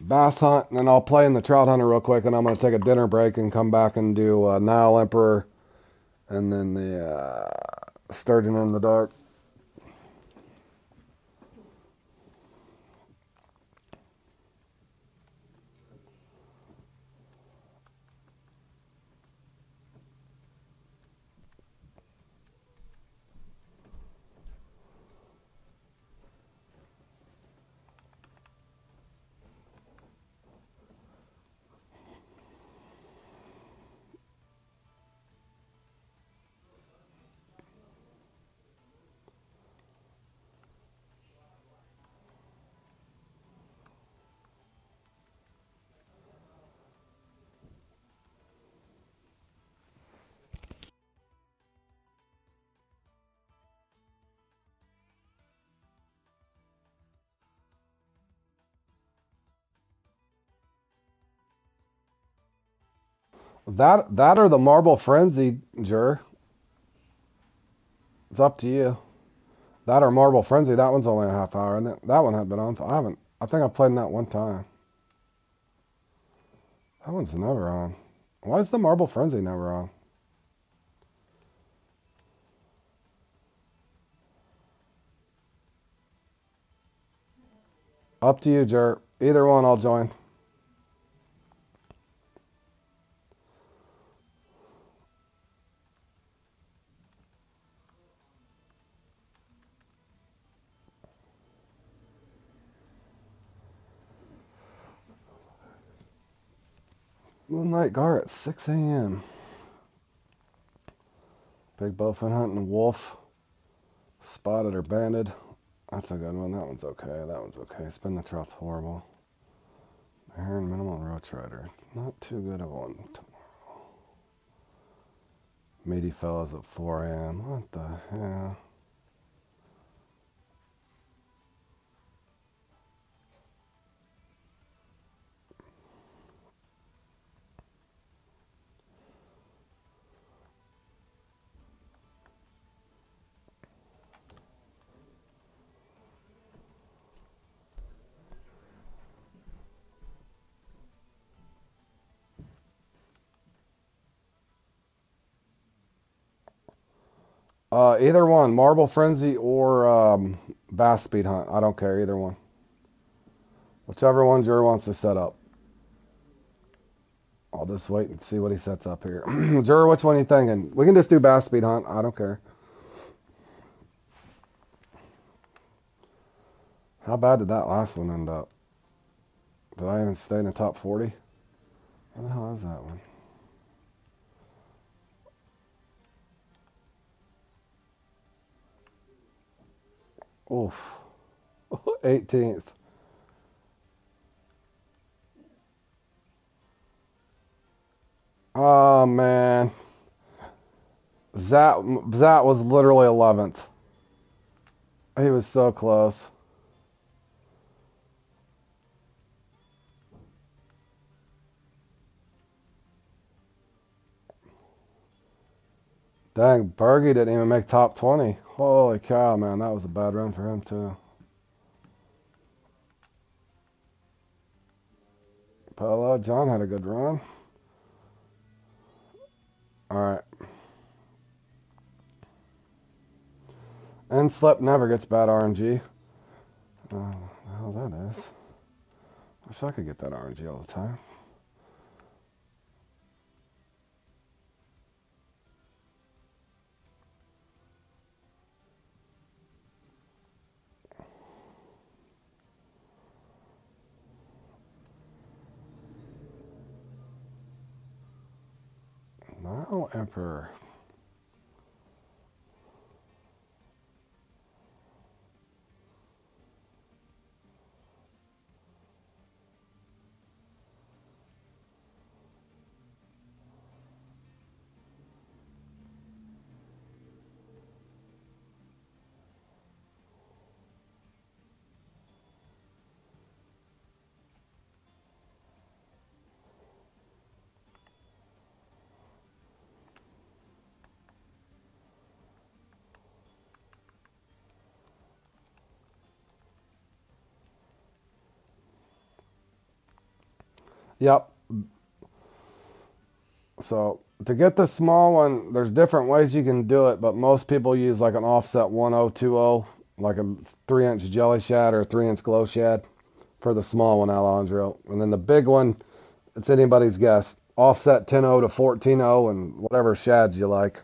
Bass hunt, and then I'll play in the Trout Hunter real quick, and I'm gonna take a dinner break and come back and do Nile Emperor, and then the Sturgeon in the Dark. That or the Marble Frenzy, Jer. It's up to you. That or Marble Frenzy. That one's only a half hour, and that one had been on. I haven't. I think I've played in that one time. That one's never on. Why is the Marble Frenzy never on? Up to you, Jer. Either one, I'll join. Moonlight Gar at 6 a.m. Big bowfin hunting wolf. Spotted or banded. That's a good one. That one's okay. That one's okay. Spin the trout's horrible. Heron minimal roach rider. Not too good of one tomorrow. Meaty fellas at 4 a.m. What the hell? Either one, Marble Frenzy or Bass Speed Hunt. I don't care, either one. Whichever one Jer wants to set up. I'll just wait and see what he sets up here. Jer, which one are you thinking? We can just do Bass Speed Hunt. I don't care. How bad did that last one end up? Did I even stay in the top 40? Where the hell is that one? Oof. 18th. Oh, man. Zat was literally 11th. He was so close. Dang, Berge didn't even make top 20. Holy cow, man. That was a bad run for him, too. Pella, John had a good run. All right. And Slip never gets bad RNG. Oh, the hell that is. Wish I could get that RNG all the time. No, Emperor. Yep. So to get the small one, there's different ways you can do it, but most people use like an offset 1020, like a 3-inch jelly shad or a 3-inch glow shad for the small one, Alejandro. And then the big one, it's anybody's guess. Offset 10.0 to 14.0 and whatever shads you like.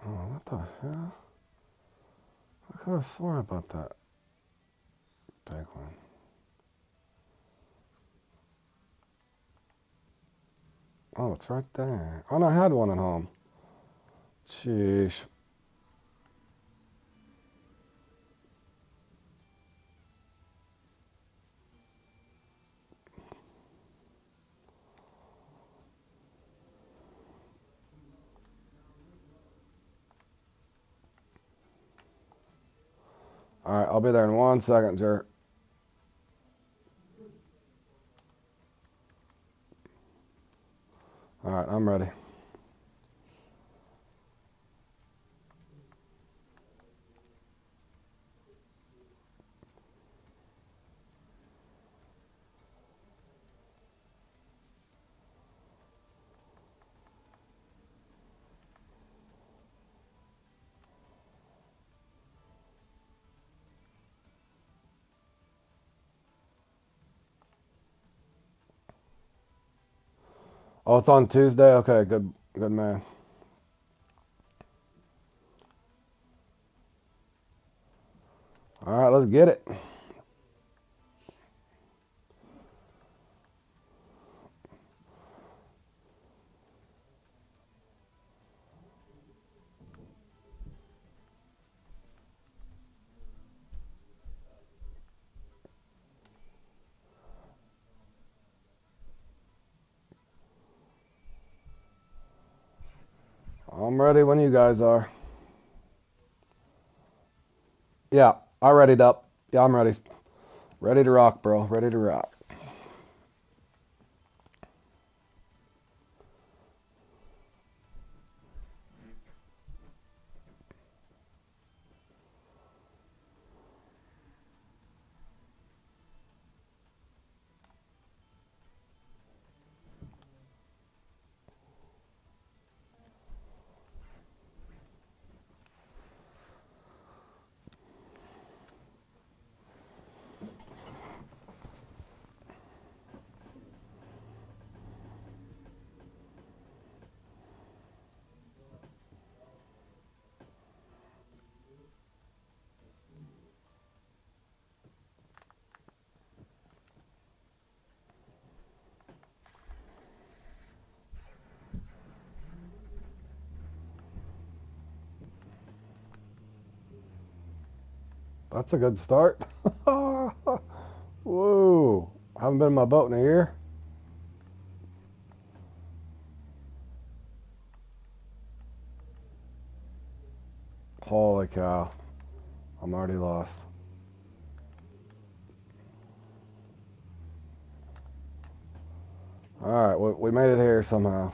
Oh, what the hell? I could have sworn about that big one. Oh, it's right there. Oh, no, I had one at home. Sheesh. All right, I'll be there in 1 second, Jer. All right, I'm ready. Oh, it's on Tuesday? Okay, good man. All right, let's get it. I'm ready when you guys are. Yeah, I readied up. Yeah, I'm ready. Ready to rock, bro. Ready to rock. That's a good start. Whoa. Haven't been in my boat in a year. Holy cow. I'm already lost. Alright, we made it here somehow.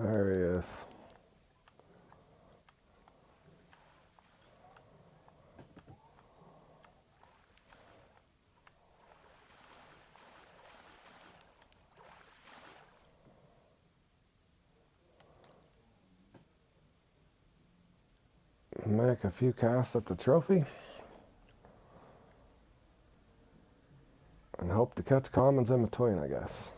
There he is. Make a few casts at the trophy. And hope to catch commons in between, I guess.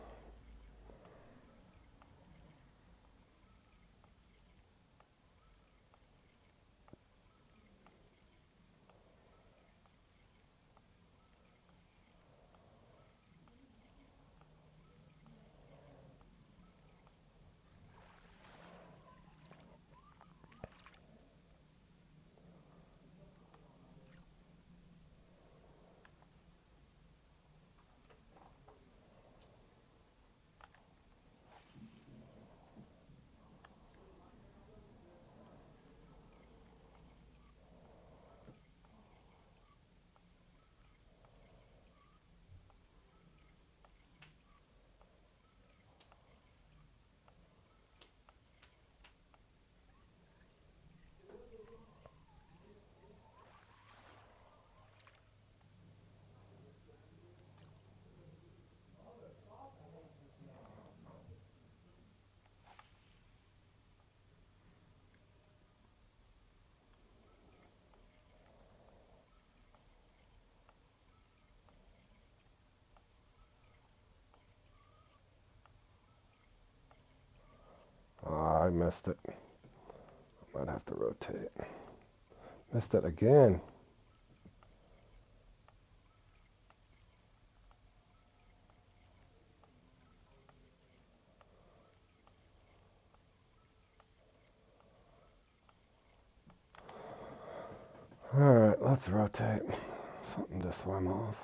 I missed it. I might have to rotate. Missed it again. let's rotate. Something to swim off.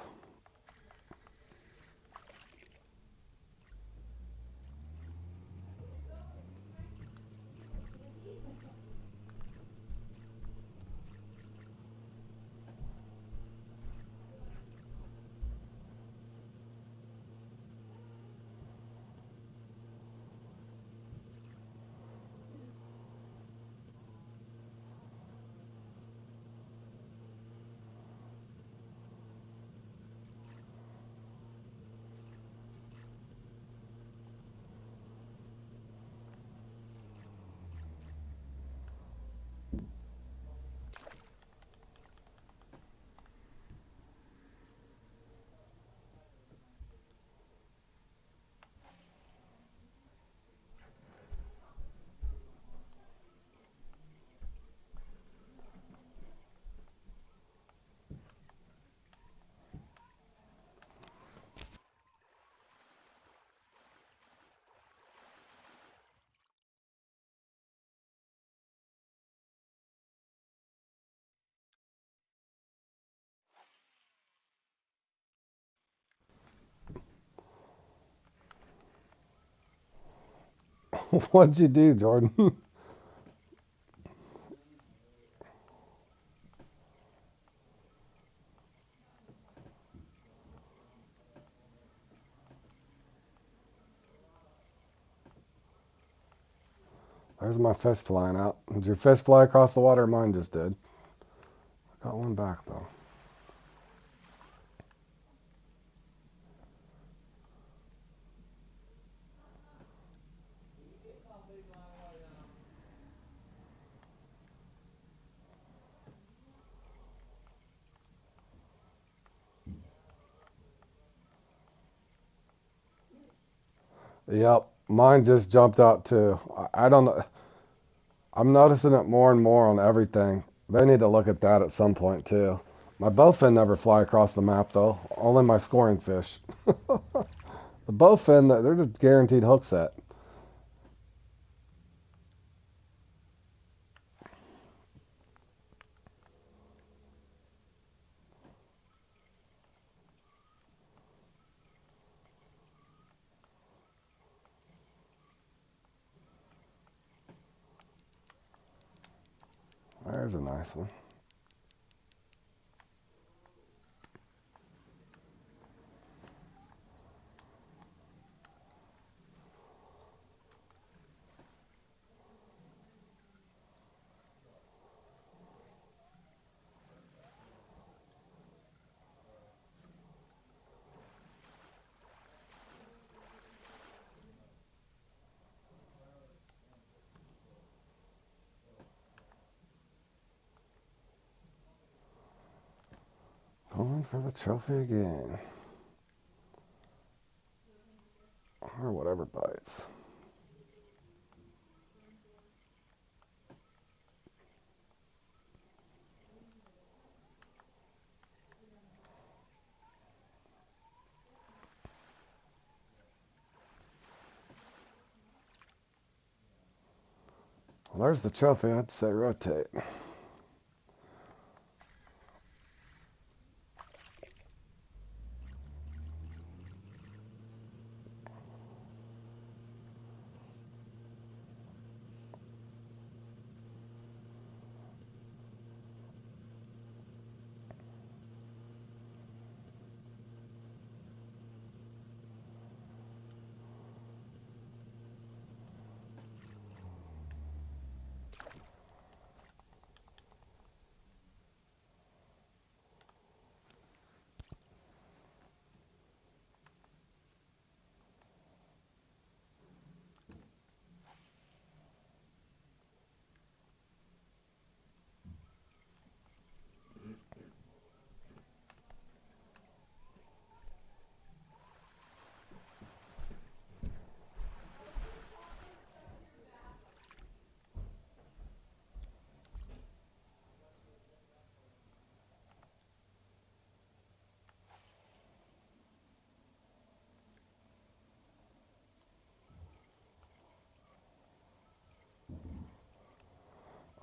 What'd you do, Jordan? There's my fish flying out. Did your fish fly across the water? Mine just did. Got one back, though. Yep, mine just jumped out, too. I don't know. I'm noticing it more and more on everything. They need to look at that at some point, too. My bowfin never fly across the map, though. Only my scoring fish. The bowfin, they're just guaranteed hook set. There's a nice one. Going for the trophy again. Or whatever bites. Well, there's the trophy. I'd say rotate.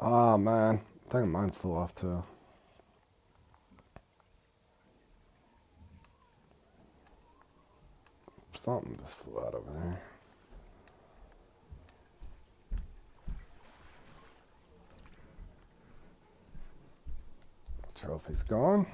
Oh, man. I think mine flew off, too. Something just flew out over there. Trophy's gone.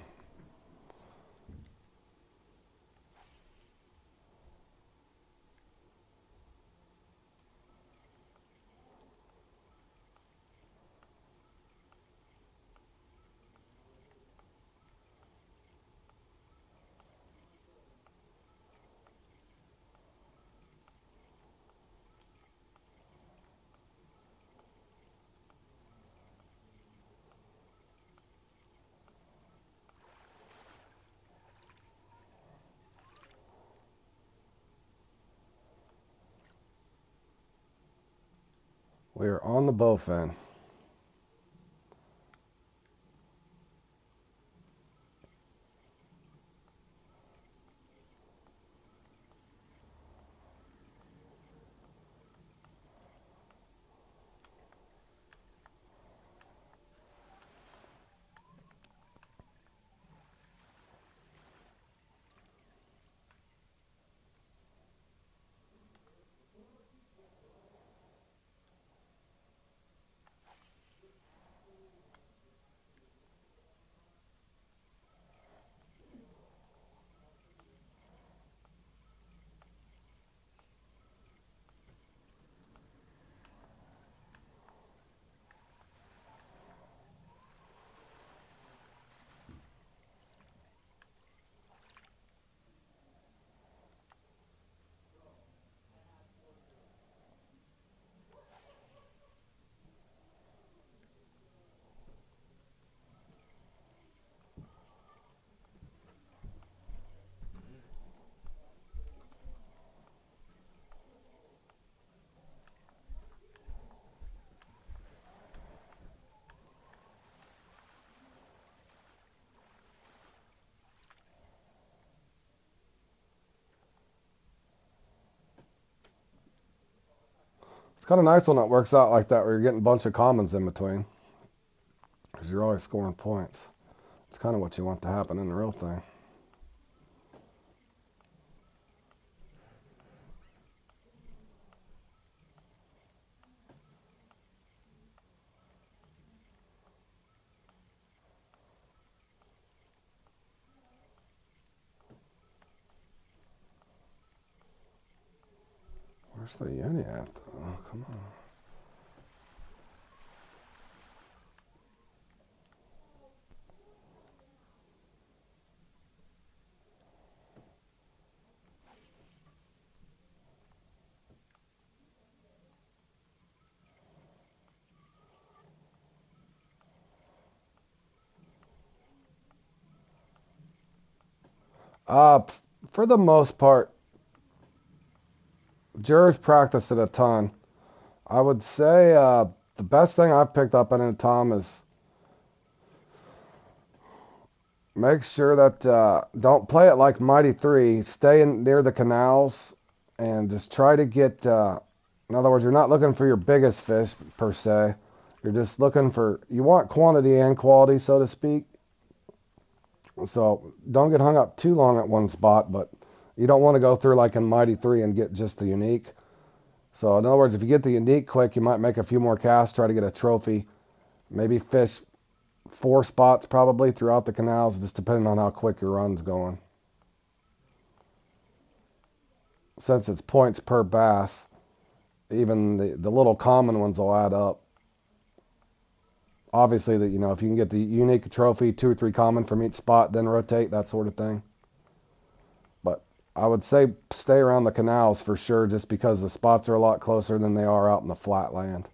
We are on the bowfin. It's kind of nice when it works out like that, where you're getting a bunch of commons in between, because you're always scoring points. It's kind of what you want to happen in the real thing. Where's the uni at, though? Oh, come on. For the most part, jurors practice it a ton. I would say the best thing I've picked up in it, Tom, is make sure that don't play it like Mighty 3. Stay near the canals and just try to get, in other words, you're not looking for your biggest fish per se. You're just looking for, you want quantity and quality, so to speak. So don't get hung up too long at one spot, but you don't want to go through like in Mighty 3 and get just the unique. So in other words, if you get the unique quick, you might make a few more casts, try to get a trophy, maybe fish 4 spots probably throughout the canals, just depending on how quick your run's going. Since it's points per bass, even the little common ones will add up. Obviously, that if you can get the unique trophy, 2 or 3 common from each spot, then rotate, that sort of thing. But I would say stay around the canals for sure, just because the spots are a lot closer than they are out in the flat land.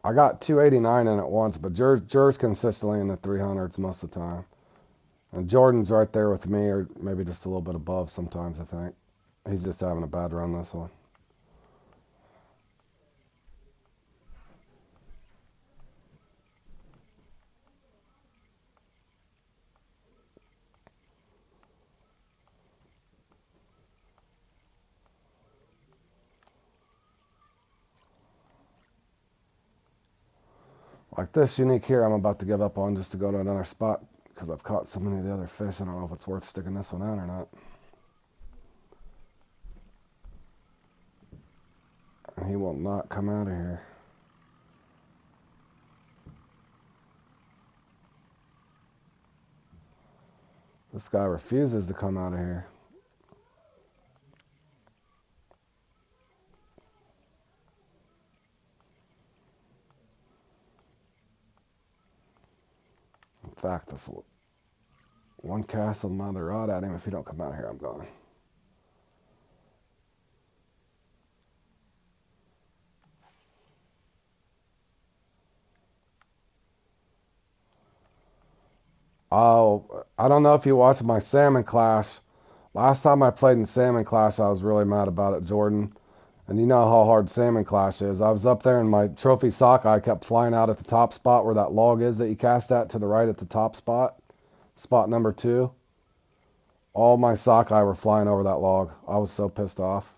I got 289 in it once, but Jer's consistently in the 300s most of the time. And Jordan's right there with me, or maybe just a little bit above sometimes, I think. He's just having a bad run this one. Like this unique here, I'm about to give up on just to go to another spot because I've caught so many of the other fish. I don't know if it's worth sticking this one out or not. And he will not come out of here. This guy refuses to come out of here. In fact, this one cast will mother rod at him. If he don't come out here, I'm gone. Oh, I don't know if you watched my Salmon Clash. Last time I played in Salmon Clash, I was really mad about it, Jordan. And you know how hard Salmon Clash is. I was up there and my trophy sockeye kept flying out at the top spot where that log is that you cast at to the right at the top spot. Spot number 2. All my sockeye were flying over that log. I was so pissed off.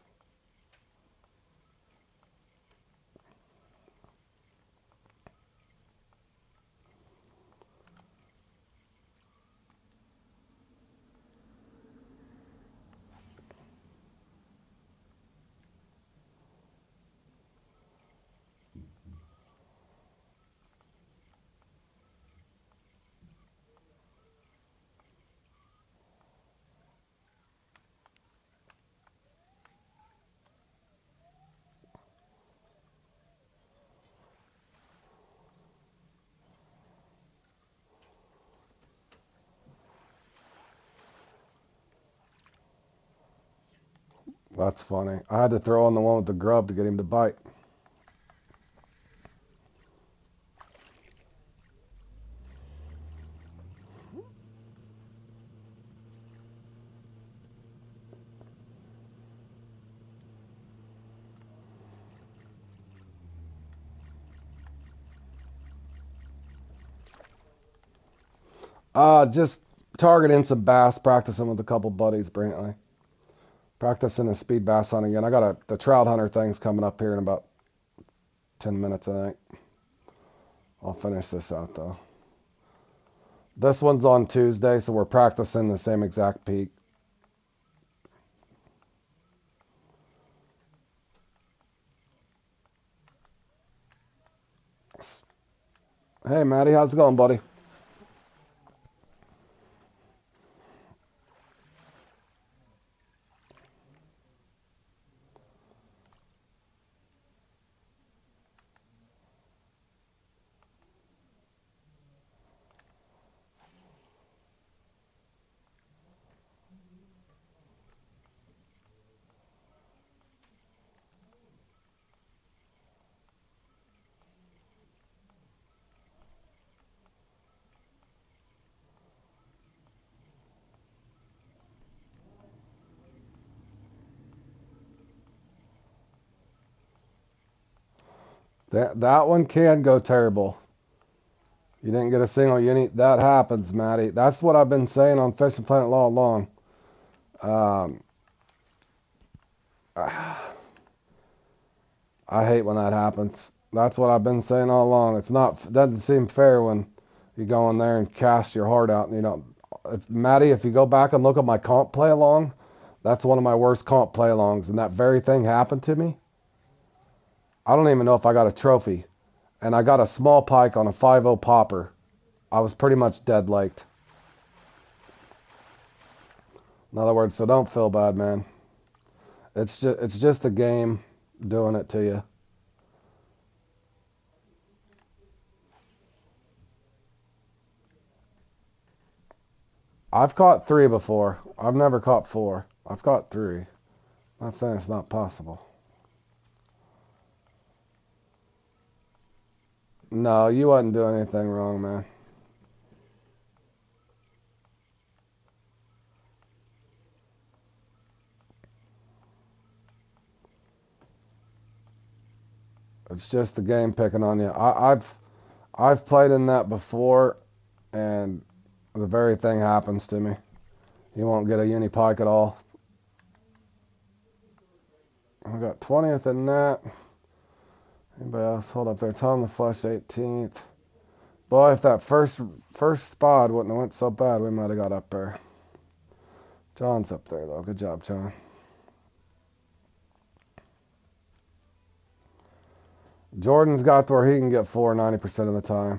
That's funny. I had to throw on the one with the grub to get him to bite. Just targeting some bass, practicing with a couple buddies, Brantley. Practicing a speed bass hunt again. I got the trout hunter thing's coming up here in about 10 minutes, I think. I'll finish this out though. This one's on Tuesday, so we're practicing the same exact peak. Hey, Matty, how's it going, buddy? That one can go terrible. You didn't get a single unit. That happens, Matty. That's what I've been saying on Fishing Planet all along. I hate when that happens. That's what I've been saying all along. Doesn't seem fair when you go in there and cast your heart out and you don't. Matty, if you go back and look at my comp play along, that's one of my worst comp play alongs, and that very thing happened to me. I don't even know if I got a trophy, and I got a small pike on a 5.0 popper. I was pretty much dead laked. In other words, so don't feel bad, man. It's just the game doing it to you. I've caught 3 before. I've never caught 4. I've caught 3. Not saying it's not possible. No, you wasn't doing anything wrong, man. It's just the game picking on you. I've played in that before, and the very thing happens to me. You won't get a uni pike at all. I got 20th in that. Anybody else? Hold up there. Tom the Flush 18th. Boy, if that first spot wouldn't have went so bad, we might have got up there. John's up there, though. Good job, John. Jordan's got to where he can get 4 90% of the time.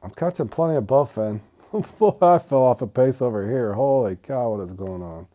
I'm catching plenty of bowfin. Boy, I fell off a pace over here. Holy cow, what is going on?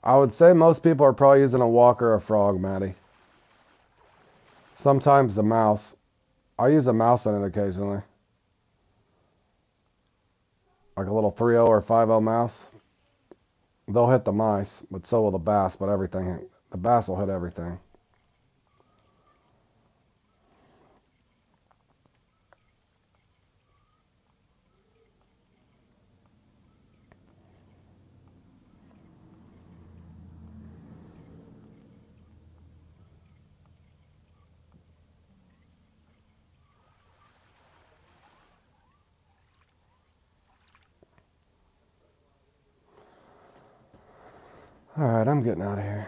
I would say most people are probably using a walk or a frog, Maddie. Sometimes a mouse. I use a mouse in it occasionally. Like a little 3.0 or 5.0 mouse. They'll hit the mice, but so will the bass, but everything. The bass will hit everything. Alright, I'm getting out of here.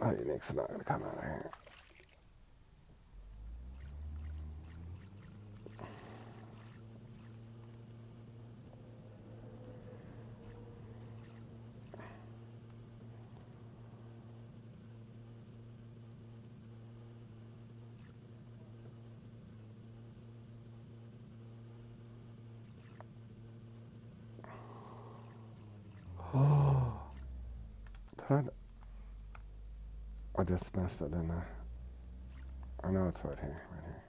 Oh, Unique's not going to come out of here. Oh, I just missed it, didn't I? I know it's right here, right here.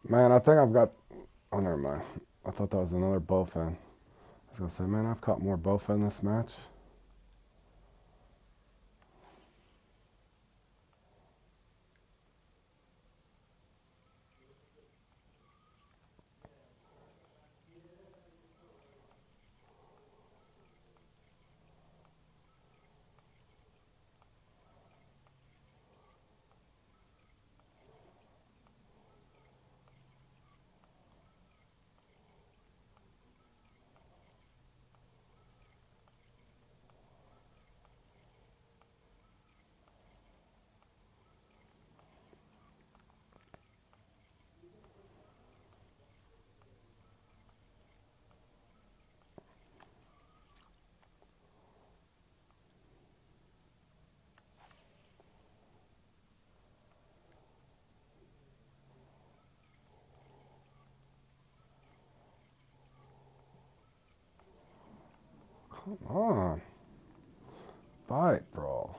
Man, I think I've got... Oh, never mind. I thought that was another bowfin. I was going to say, man, I've caught more bowfin this match. Come on. Bite, bro.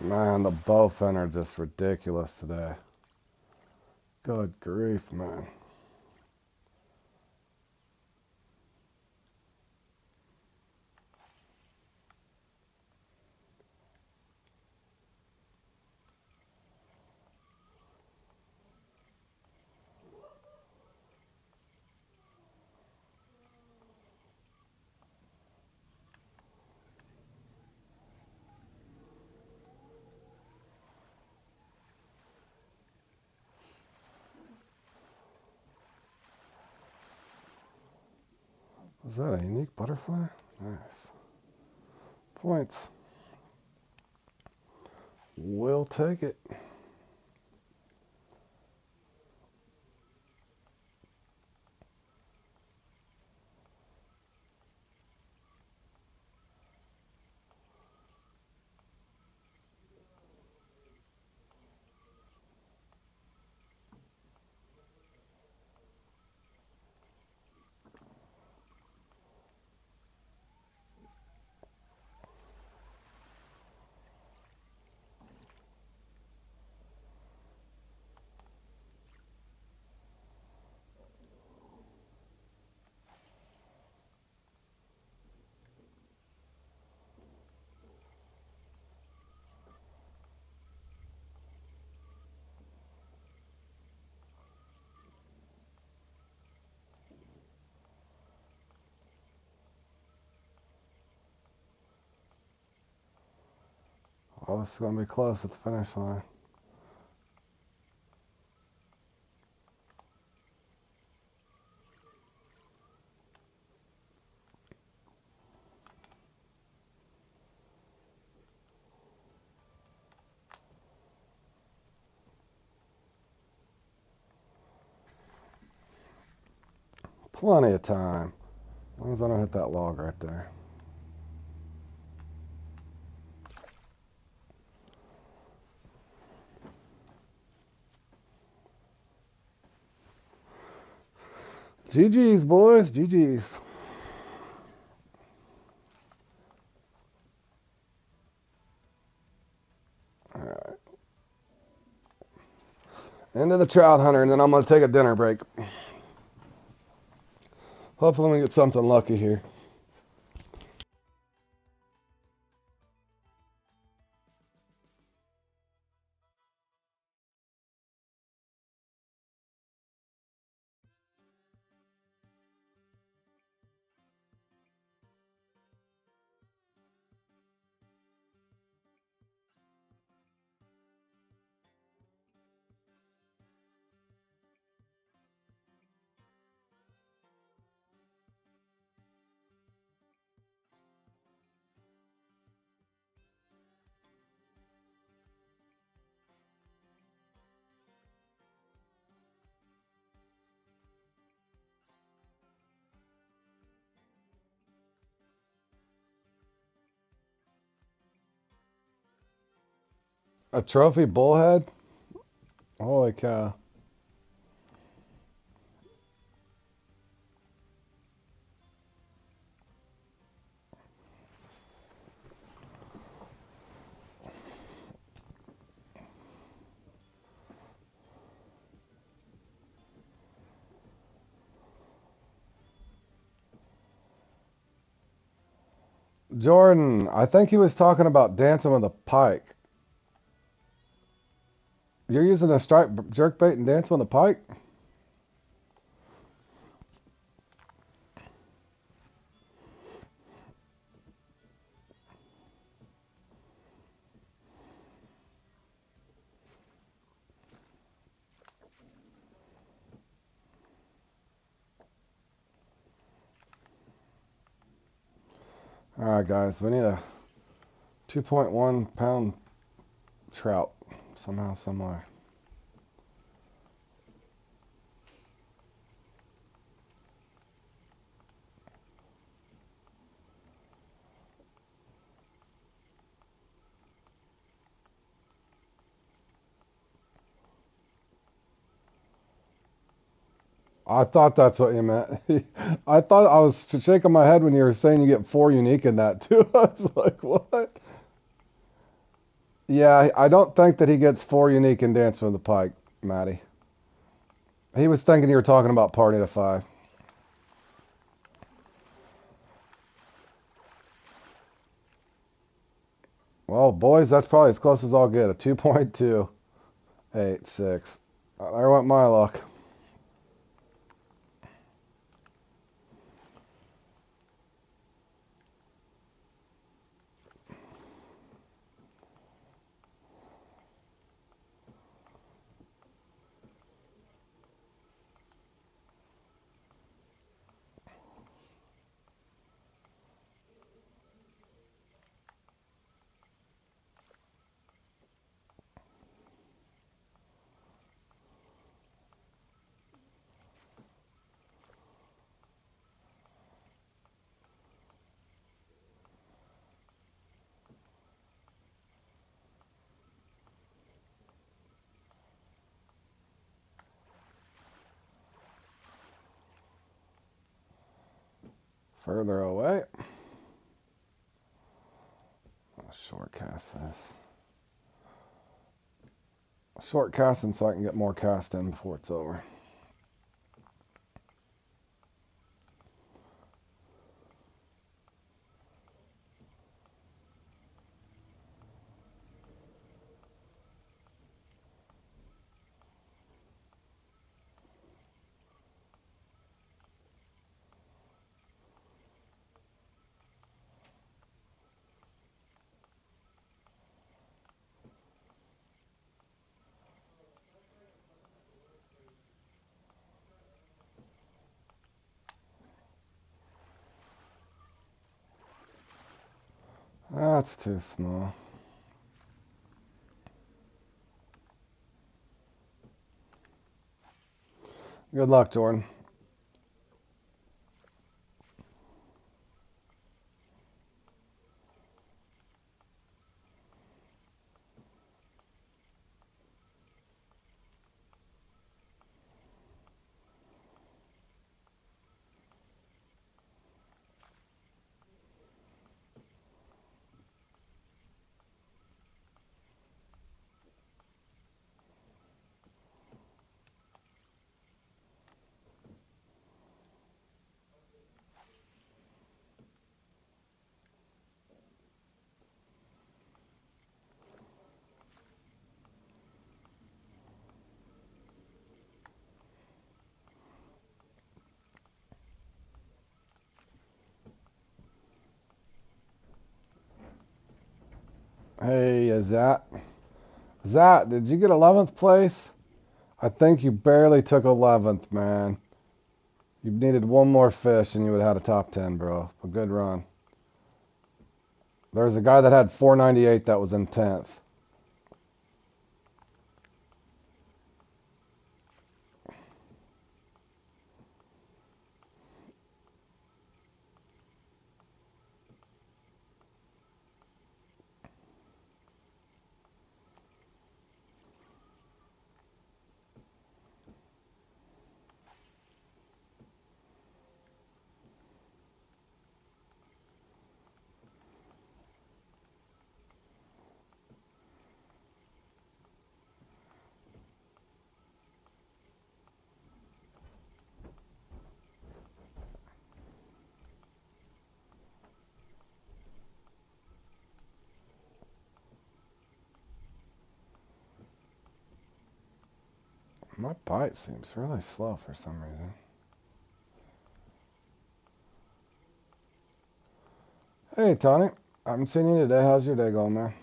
Man, the bowfin are just ridiculous today. Good grief, man. Was that a unique butterfly? Nice. Points. We'll take it. Oh, this is going to be close at the finish line. Plenty of time. As long as I don't hit that log right there. GG's, boys. GG's. All right. Into the trout hunter, and then I'm going to take a dinner break. Hopefully we get something lucky here. A trophy bullhead? Holy cow. Jordan, I think he was talking about dancing with a pike. You're using a strike jerkbait and dancing with a pike? All right, guys, we need a 2.1 pound trout somehow, somewhere. I thought that's what you meant. I thought I was shaking my head when you were saying you get 4 unique in that too. I was like, what? Yeah, I don't think that he gets 4 unique in Dancing with the Pike, Matty. He was thinking you were talking about Party to 5. Well, boys, that's probably as close as I'll get. A 2.286. There went my luck. Further away. I'll short cast this. Short casting so I can get more cast in before it's over. That's too small. Good luck, Jordan. Hey, Zat. Zat, did you get 11th place? I think you barely took 11th, man. You needed one more fish and you would have had a top 10, bro. A good run. There was a guy that had 498 that was in 10th. My bite seems really slow for some reason. Hey, Tony. I haven't seen you today. How's your day going, man?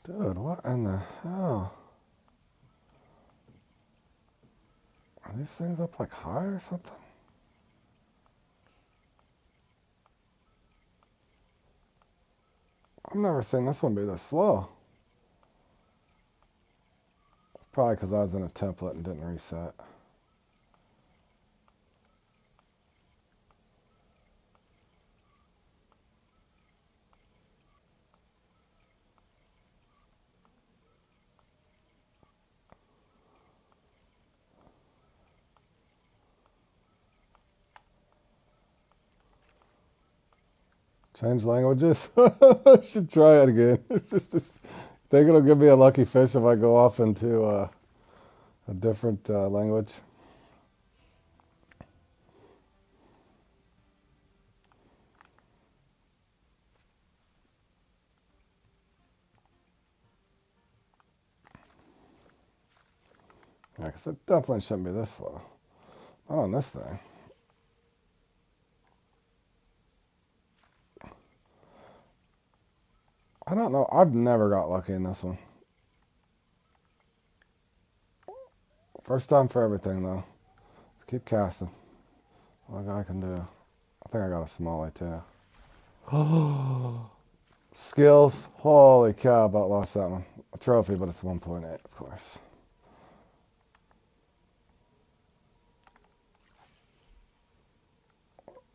Dude, what in the hell? Are these things up like high or something? I've never seen this one be this slow. It's probably because I was in a template and didn't reset. Change languages? I should try it again. Think it'll give me a lucky fish if I go off into a different language. Yeah, because it definitely shouldn't be this slow. Not on this thing. I don't know. I've never got lucky in this one. First time for everything, though. Let's keep casting. What I can do. I think I got a smallie, too. Skills. Holy cow, about lost that one. A trophy, but it's 1.8, of course.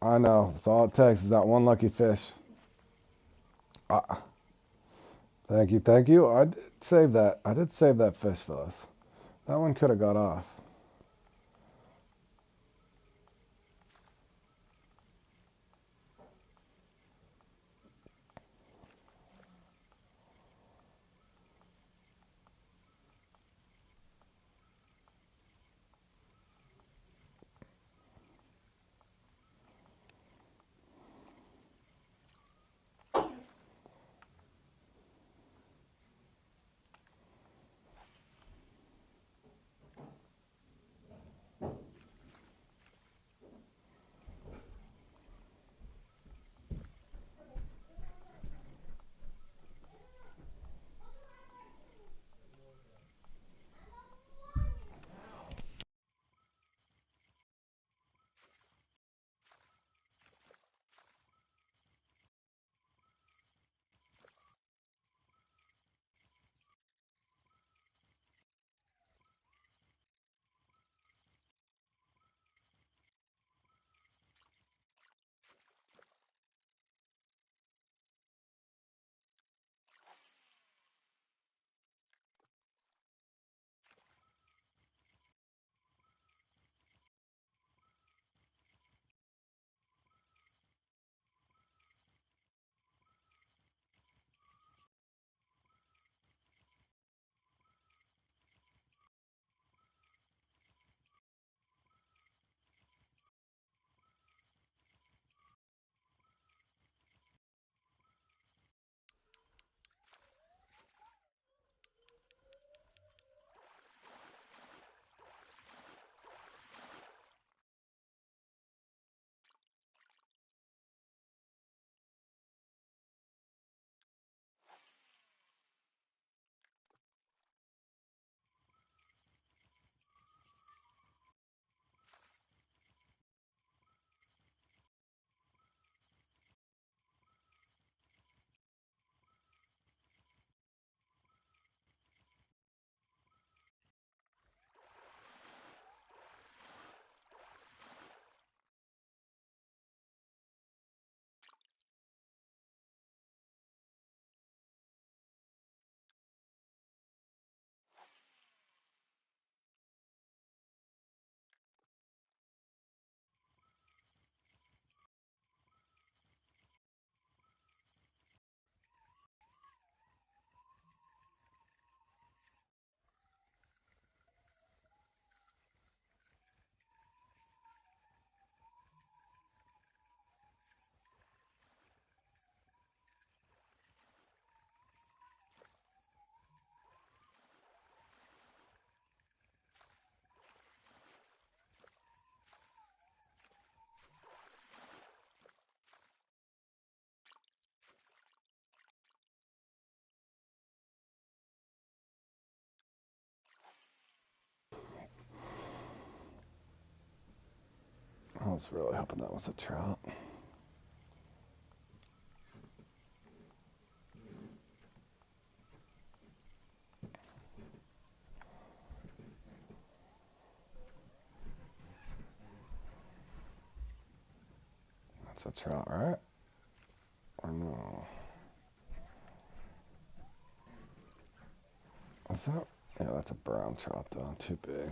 I know. That's all it takes is that one lucky fish. Ah, thank you, thank you. I did save that. I did save that fish, fellas. That one could have got off. was really hoping that was a trout. That's a trout, right? Or no? Is that? Yeah, that's a brown trout though. Too big.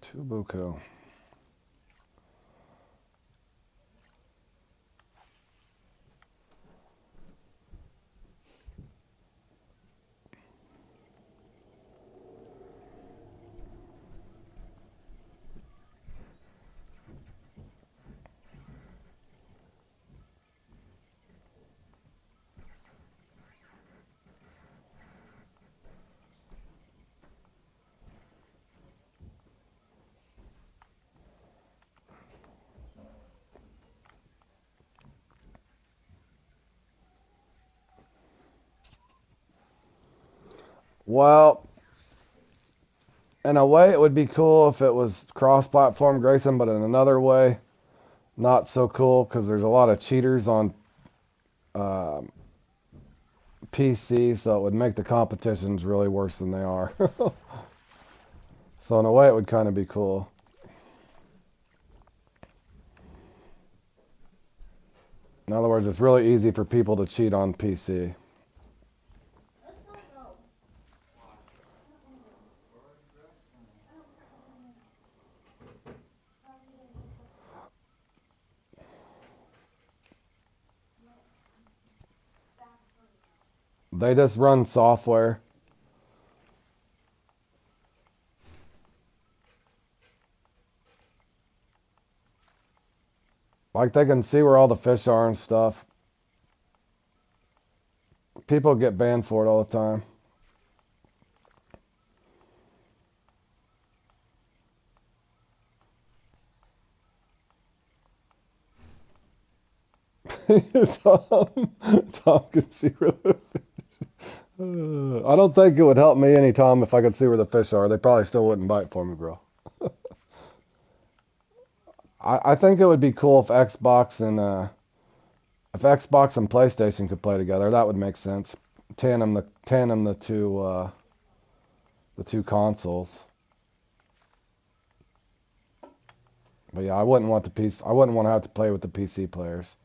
Too buku. Well, in a way, it would be cool if it was cross-platform Grayson, but in another way, not so cool because there's a lot of cheaters on PC, so it would make the competitions really worse than they are. So in a way, it would kind of be cool. In other words, it's really easy for people to cheat on PC. They just run software. Like they can see where all the fish are and stuff. People get banned for it all the time. Tom can see where the fish. I don't think it would help me any, Tom, if I could see where the fish are. They probably still wouldn't bite for me, bro. I think it would be cool if Xbox and PlayStation could play together. That would make sense. Tandem the two consoles. But yeah, I wouldn't want I wouldn't want to have to play with the PC players.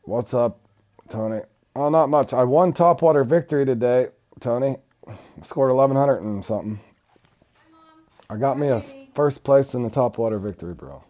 What's up, Tony? Oh, not much. I won Topwater Victory today, Tony. Scored 1100 and something. I got me a first place in the Topwater Victory, bro.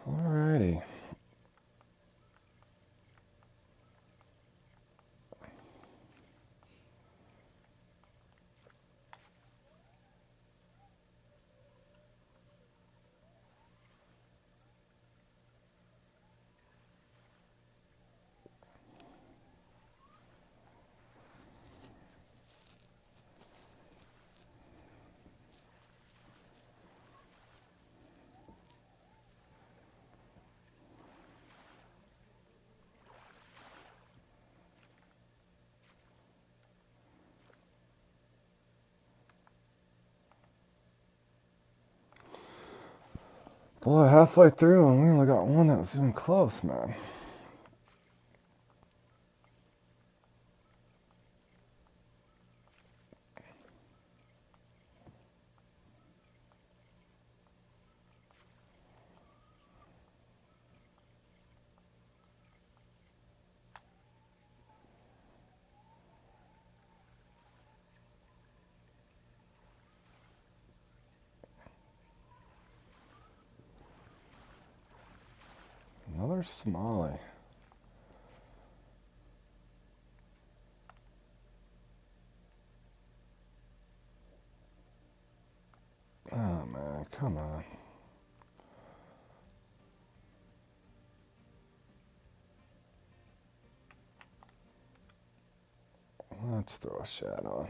Alrighty. Boy, halfway through and we only got one that was even close, man. Another Smalley. Oh man, come on. Let's throw a shadow.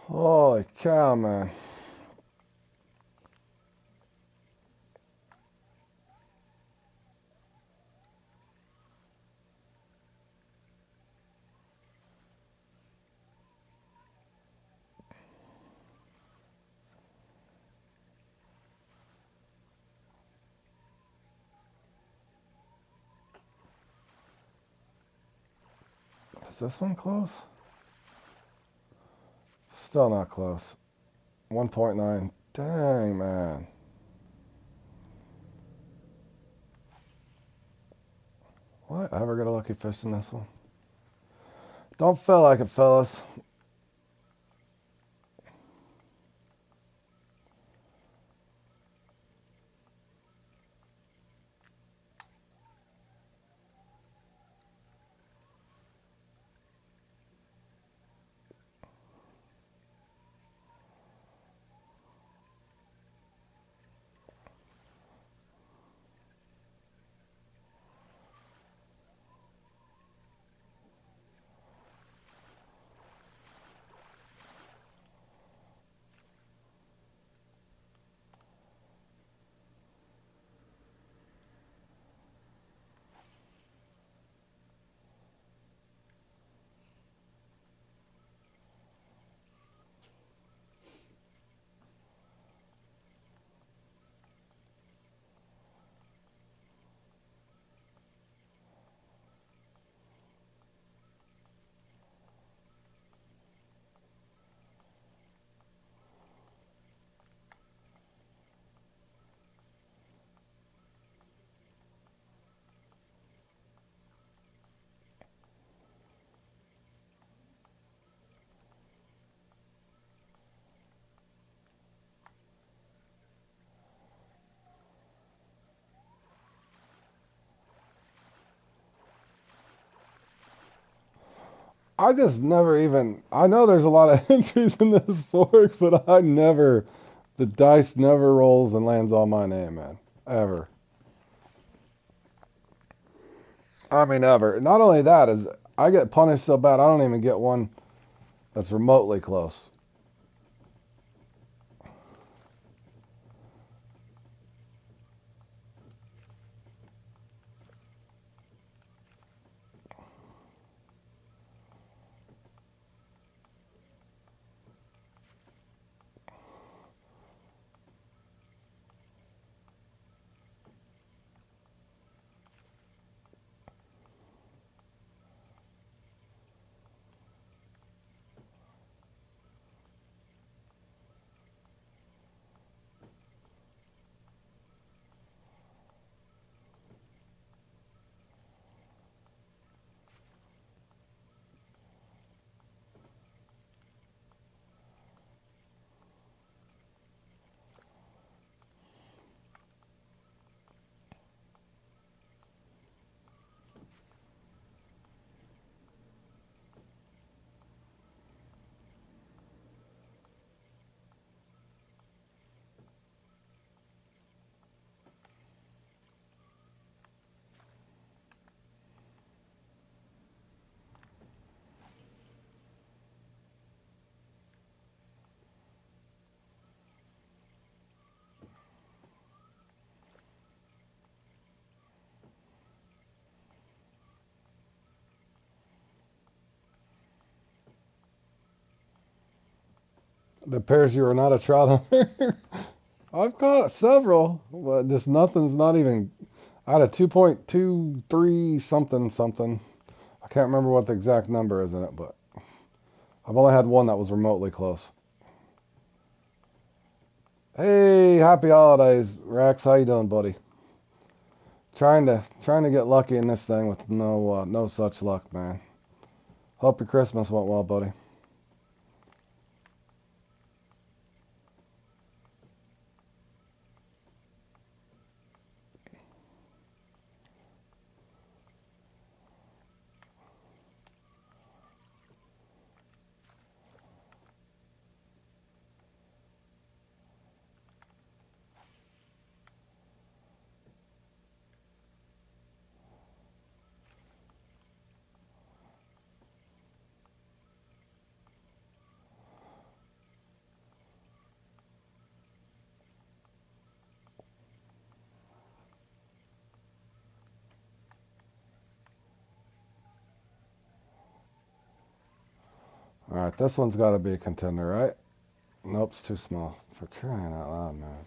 Holy cow, man. Is this one close? Still not close. 1.9. Dang, man. Will I ever get a lucky fish in this one? Don't feel like it, fellas. I just never even. I know there's a lot of entries in this fork, but I never. The dice never rolls and lands on my name, man. Ever. I mean, ever. Not only that, is I get punished so bad, I don't even get one that's remotely close. The pairs you are not a trout hunter. I've caught several, but just nothing's not even. I had a 2.23 something something. I can't remember what the exact number is in it, but I've only had one that was remotely close. Hey, happy holidays, Rex. How you doing, buddy? Trying to get lucky in this thing with no such luck, man. Hope your Christmas went well, buddy. All right, this one's got to be a contender, right? Nope, it's too small. For crying out loud, man.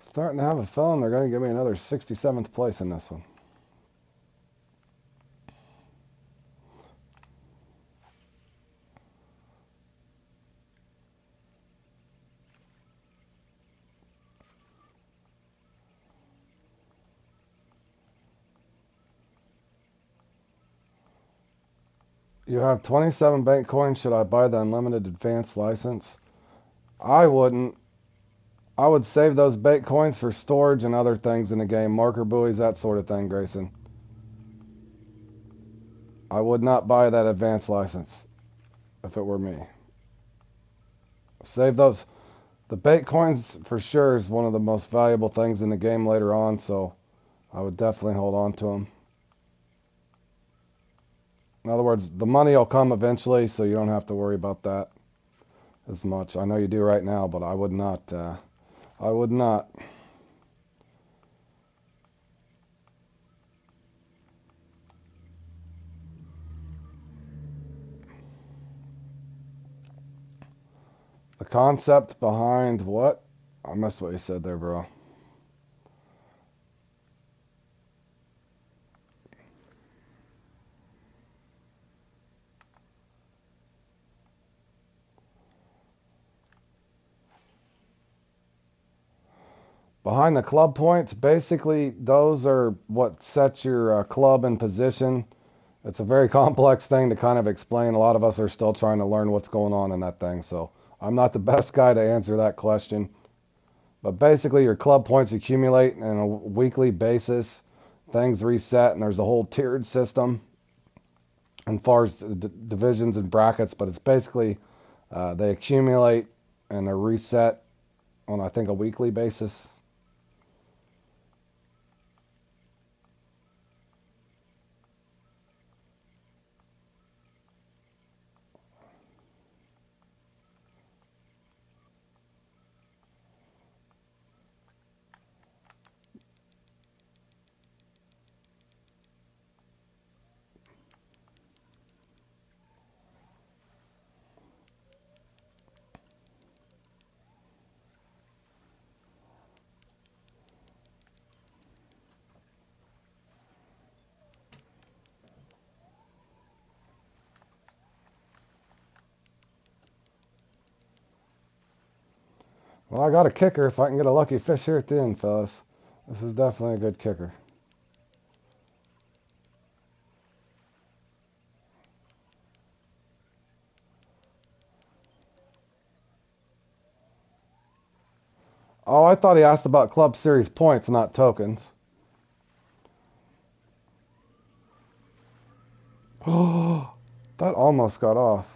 Starting to have a feeling they're going to give me another 67th place in this one. You have 27 bank coins. Should I buy the unlimited advanced license? I wouldn't. I would save those bait coins for storage and other things in the game. Marker buoys, that sort of thing, Grayson. I would not buy that advanced license if it were me. Save those. The bait coins for sure is one of the most valuable things in the game later on, so I would definitely hold on to them. In other words, the money will come eventually, so you don't have to worry about that as much. I know you do right now, but I would not. I would not. The concept behind what? I missed what you said there, bro. Behind the club points, basically, those are what sets your club in position. It's a very complex thing to kind of explain. A lot of us are still trying to learn what's going on in that thing, so I'm not the best guy to answer that question. But basically, your club points accumulate on a weekly basis. Things reset, and there's a whole tiered system as far as divisions and brackets. But it's basically they accumulate and they're reset on, I think, a weekly basis. Well, I got a kicker if I can get a lucky fish here at the end, fellas. This is definitely a good kicker. Oh, I thought he asked about Club Series points, not tokens. Oh, that almost got off.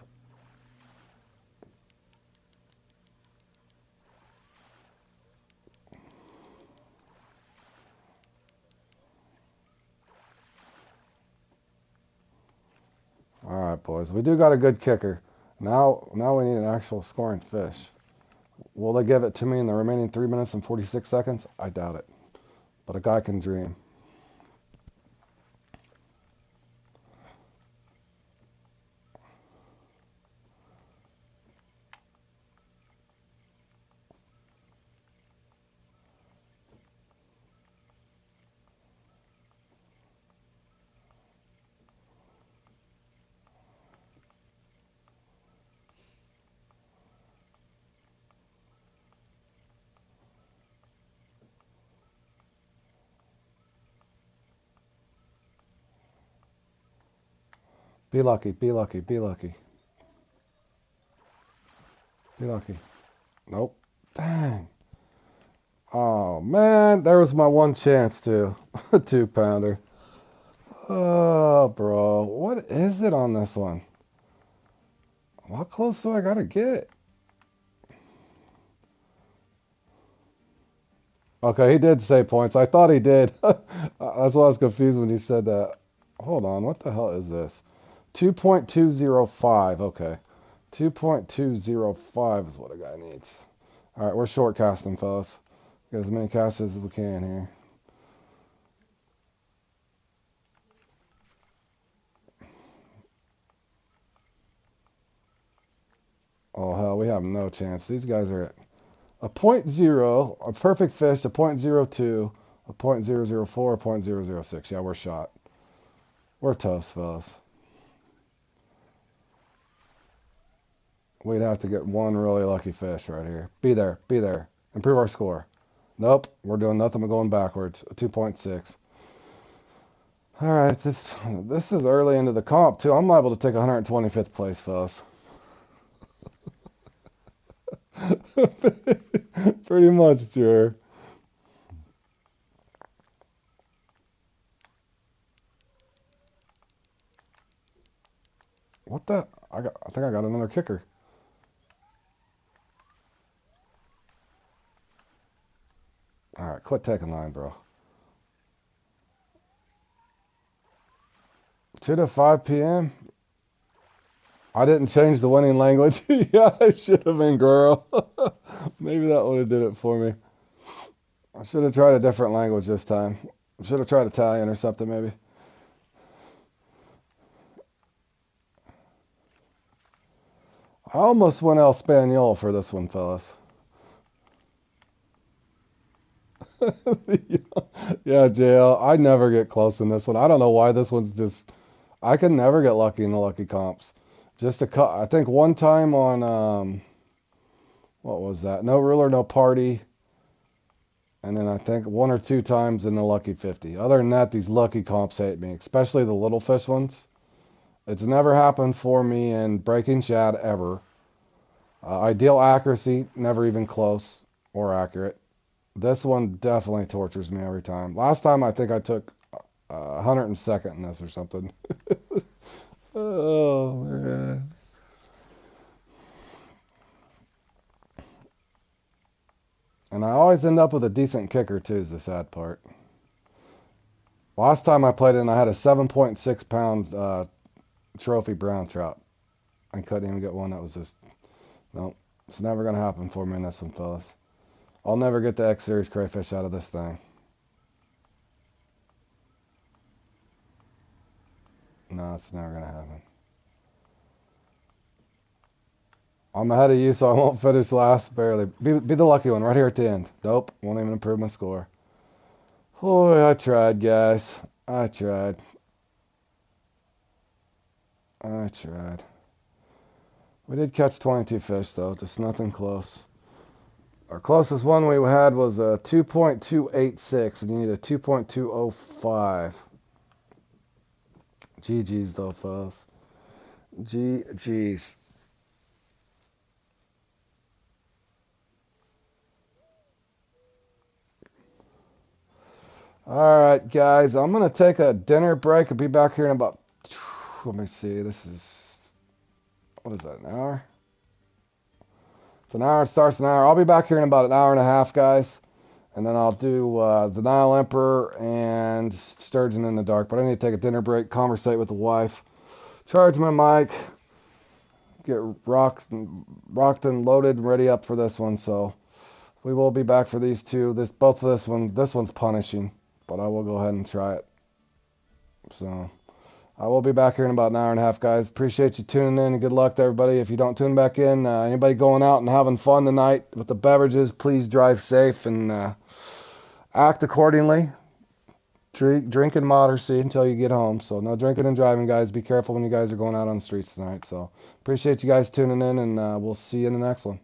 All right, boys. We do got a good kicker. Now we need an actual scoring fish. Will they give it to me in the remaining 3 minutes and 46 seconds? I doubt it. But a guy can dream. Be lucky, be lucky, be lucky. Be lucky. Nope. Dang. Oh, man. There was my one chance, too. A 2-pounder. Oh, bro. What is it on this one? How close do I gotta get? Okay, he did say points. I thought he did. That's why I was confused when he said that. Hold on. What the hell is this? 2.205. Okay. 2.205 is what a guy needs. All right, we're short casting, fellas. Get as many casts as we can here. Oh, hell, we have no chance. These guys are at a .0, a perfect fish, a .02, a .004, a .006. Yeah, we're shot. We're toast, fellas. We'd have to get one really lucky fish right here. Be there, be there. Improve our score. Nope, we're doing nothing but going backwards. A 2.6. All right, this is early into the comp, too. I'm liable to take 125th place, fellas. Pretty much, sure. What the? I think I got another kicker. All right, quit taking line, bro. 2 to 5 p.m. I didn't change the winning language. Yeah, I should have been girl. Maybe that would have did it for me. I should have tried a different language this time. Should have tried Italian or something, maybe. I almost went El Spaniol for this one, fellas. Yeah, JL. I never get close in this one. I don't know why this one's just. I can never get lucky in the lucky comps. Just I think one time on what was that? No ruler, no party. And then I think 1 or 2 times in the lucky 50. Other than that, these lucky comps hate me, especially the little fish ones. It's never happened for me in breaking shad ever. Ideal accuracy, never even close or accurate. This one definitely tortures me every time. Last time I think I took 102nd in this or something. Oh, man. And I always end up with a decent kicker, too, is the sad part. Last time I played it, I had a 7.6 pound trophy brown trout. I couldn't even get one that was just, no, it's never going to happen for me in this one, fellas. I'll never get the X Series crayfish out of this thing. No, it's never going to happen. I'm ahead of you, so I won't finish last, barely. Be the lucky one right here at the end. Nope, won't even improve my score. Boy, I tried, guys. I tried. We did catch 22 fish, though, just nothing close. Our closest one we had was a 2.286, and you need a 2.205. GG's, though, fellas. GG's. All right, guys, I'm going to take a dinner break. I'll be back here in about, let me see, this is, what is that, an hour? It's an hour, it starts an hour. I'll be back here in about an hour and a half, guys. And then I'll do the Nile Emperor and Sturgeon in the Dark. But I need to take a dinner break, conversate with the wife, charge my mic, get rocked and loaded and ready up for this one. So we will be back for these two. This one's punishing, but I will go ahead and try it. So I will be back here in about an hour and a half, guys. Appreciate you tuning in, and good luck to everybody. If you don't tune back in, anybody going out and having fun tonight with the beverages, please drive safe and act accordingly. Drink in modesty until you get home. So no drinking and driving, guys. Be careful when you guys are going out on the streets tonight. So appreciate you guys tuning in, and we'll see you in the next one.